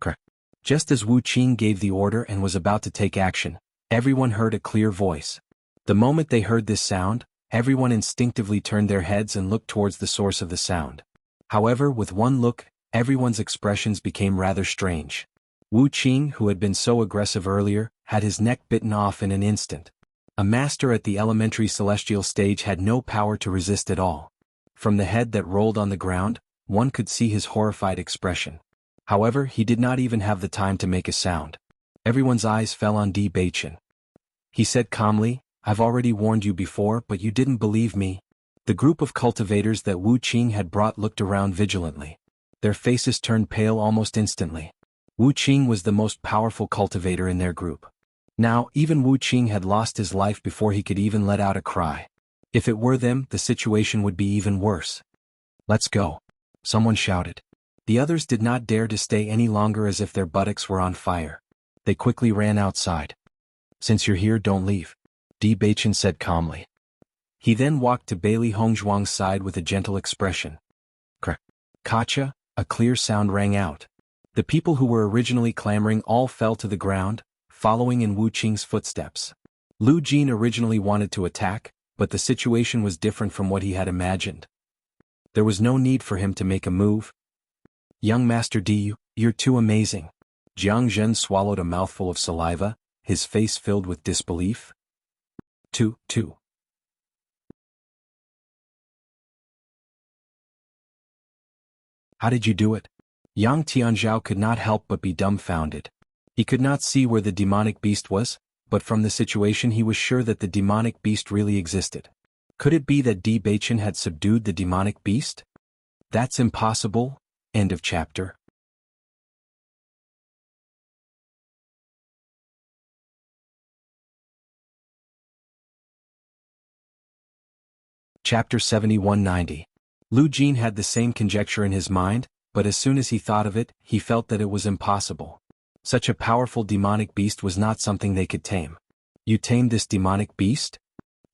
Correct. Just as Wu Qing gave the order and was about to take action, everyone heard a clear voice. The moment they heard this sound, everyone instinctively turned their heads and looked towards the source of the sound. However, with one look, everyone's expressions became rather strange. Wu Qing, who had been so aggressive earlier, had his neck bitten off in an instant. A master at the elementary celestial stage had no power to resist at all. From the head that rolled on the ground, one could see his horrified expression. However, he did not even have the time to make a sound. Everyone's eyes fell on Di Beichen. He said calmly, "I've already warned you before, but you didn't believe me." The group of cultivators that Wu Qing had brought looked around vigilantly. Their faces turned pale almost instantly. Wu Qing was the most powerful cultivator in their group. Now, even Wu Qing had lost his life before he could even let out a cry. If it were them, the situation would be even worse. "Let's go," someone shouted. The others did not dare to stay any longer as if their buttocks were on fire. They quickly ran outside. "Since you're here, don't leave," Di Beichen said calmly. He then walked to Bailey Hongzhuang's side with a gentle expression. "Crack. Kacha," a clear sound rang out. The people who were originally clamoring all fell to the ground, following in Wu Qing's footsteps. Lu Jin originally wanted to attack, but the situation was different from what he had imagined. There was no need for him to make a move. "Young Master Di, you're too amazing." Jiang Zhen swallowed a mouthful of saliva, his face filled with disbelief. Two. How did you do it? Yang Tianzhao could not help but be dumbfounded. He could not see where the demonic beast was, but from the situation he was sure that the demonic beast really existed. Could it be that Di Beichen had subdued the demonic beast? That's impossible. End of chapter. Chapter 7190. Lu Jin had the same conjecture in his mind, but as soon as he thought of it, he felt that it was impossible. Such a powerful demonic beast was not something they could tame. "You tamed this demonic beast?"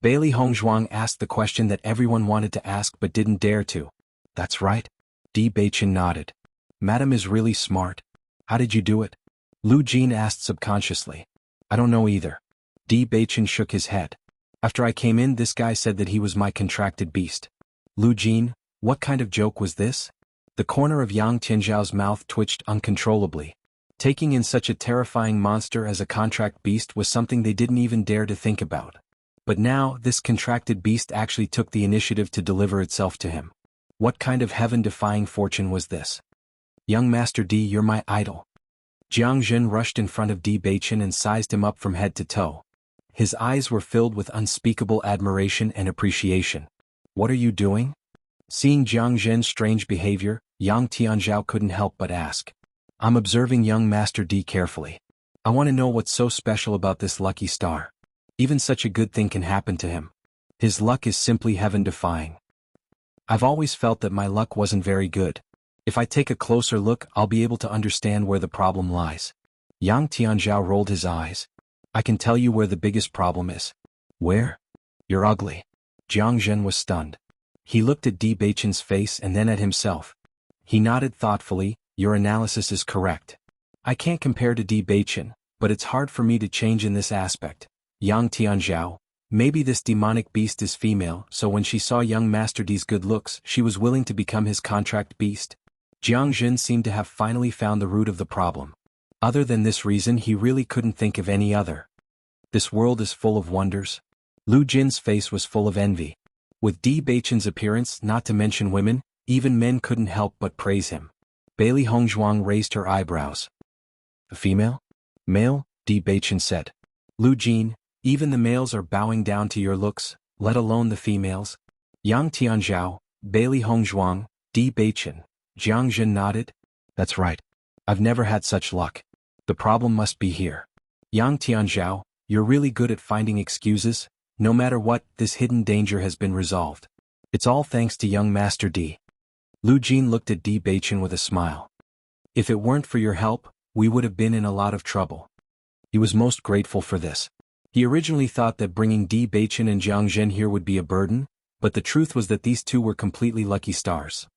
Bailey Hongzhuang asked the question that everyone wanted to ask but didn't dare to. "That's right." Di Beichen nodded. "Madam is really smart. How did you do it?" Lu Jin asked subconsciously. "I don't know either." Di Beichen shook his head. "After I came in, this guy said that he was my contracted beast." Lu Jin, what kind of joke was this? The corner of Yang Tianzhao's mouth twitched uncontrollably. Taking in such a terrifying monster as a contract beast was something they didn't even dare to think about. But now, this contracted beast actually took the initiative to deliver itself to him. What kind of heaven-defying fortune was this? "Young Master Di, you're my idol." Jiang Zhen rushed in front of Di Beichen and sized him up from head to toe. His eyes were filled with unspeakable admiration and appreciation. "What are you doing?" Seeing Jiang Zhen's strange behavior, Yang Tianzhao couldn't help but ask. "I'm observing young Master Di carefully. I want to know what's so special about this lucky star. Even such a good thing can happen to him. His luck is simply heaven-defying. I've always felt that my luck wasn't very good. If I take a closer look, I'll be able to understand where the problem lies." Yang Tianzhao rolled his eyes. "I can tell you where the biggest problem is." "Where?" "You're ugly." Jiang Zhen was stunned. He looked at Di Beichen's face and then at himself. He nodded thoughtfully. "Your analysis is correct. I can't compare to Di Beichen, but it's hard for me to change in this aspect. Yang Tianzhao, Maybe this demonic beast is female, so when she saw young Master D's good looks, she was willing to become his contract beast. Jiang Jin seemed to have finally found the root of the problem. Other than this reason, he really couldn't think of any other. This world is full of wonders. Lu Jin's face was full of envy. With Di Beichen's appearance, not to mention women, even men couldn't help but praise him. Bailey Hongzhuang raised her eyebrows. A female? Male? Di Beichen said. Lu Jin, even the males are bowing down to your looks, let alone the females. Yang Tianzhao, Bailey Hongzhuang, Di Beichen. Jiang Jin nodded. That's right. I've never had such luck. The problem must be here. Yang Tianzhao, you're really good at finding excuses. No matter what, this hidden danger has been resolved. It's all thanks to young Master D. Lu Jin looked at Di Beichen with a smile. If it weren't for your help, we would have been in a lot of trouble. He was most grateful for this. He originally thought that bringing Di Beichen and Jiang Jin here would be a burden, but the truth was that these two were completely lucky stars.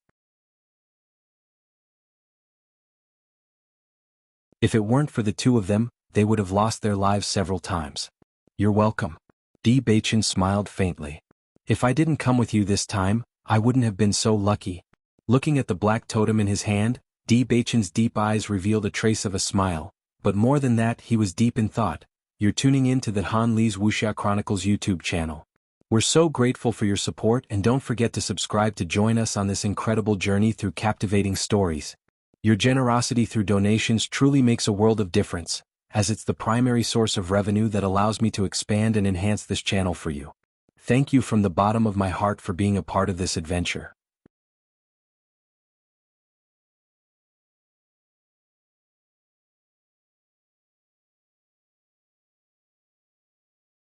If it weren't for the two of them, they would have lost their lives several times. You're welcome. Di Beichen smiled faintly. If I didn't come with you this time, I wouldn't have been so lucky. Looking at the black totem in his hand, Di Beichen's deep eyes revealed a trace of a smile, but more than that, he was deep in thought. You're tuning in to the Han Li's Wuxia Chronicles YouTube channel. We're so grateful for your support, and don't forget to subscribe to join us on this incredible journey through captivating stories. Your generosity through donations truly makes a world of difference, as it's the primary source of revenue that allows me to expand and enhance this channel for you. Thank you from the bottom of my heart for being a part of this adventure.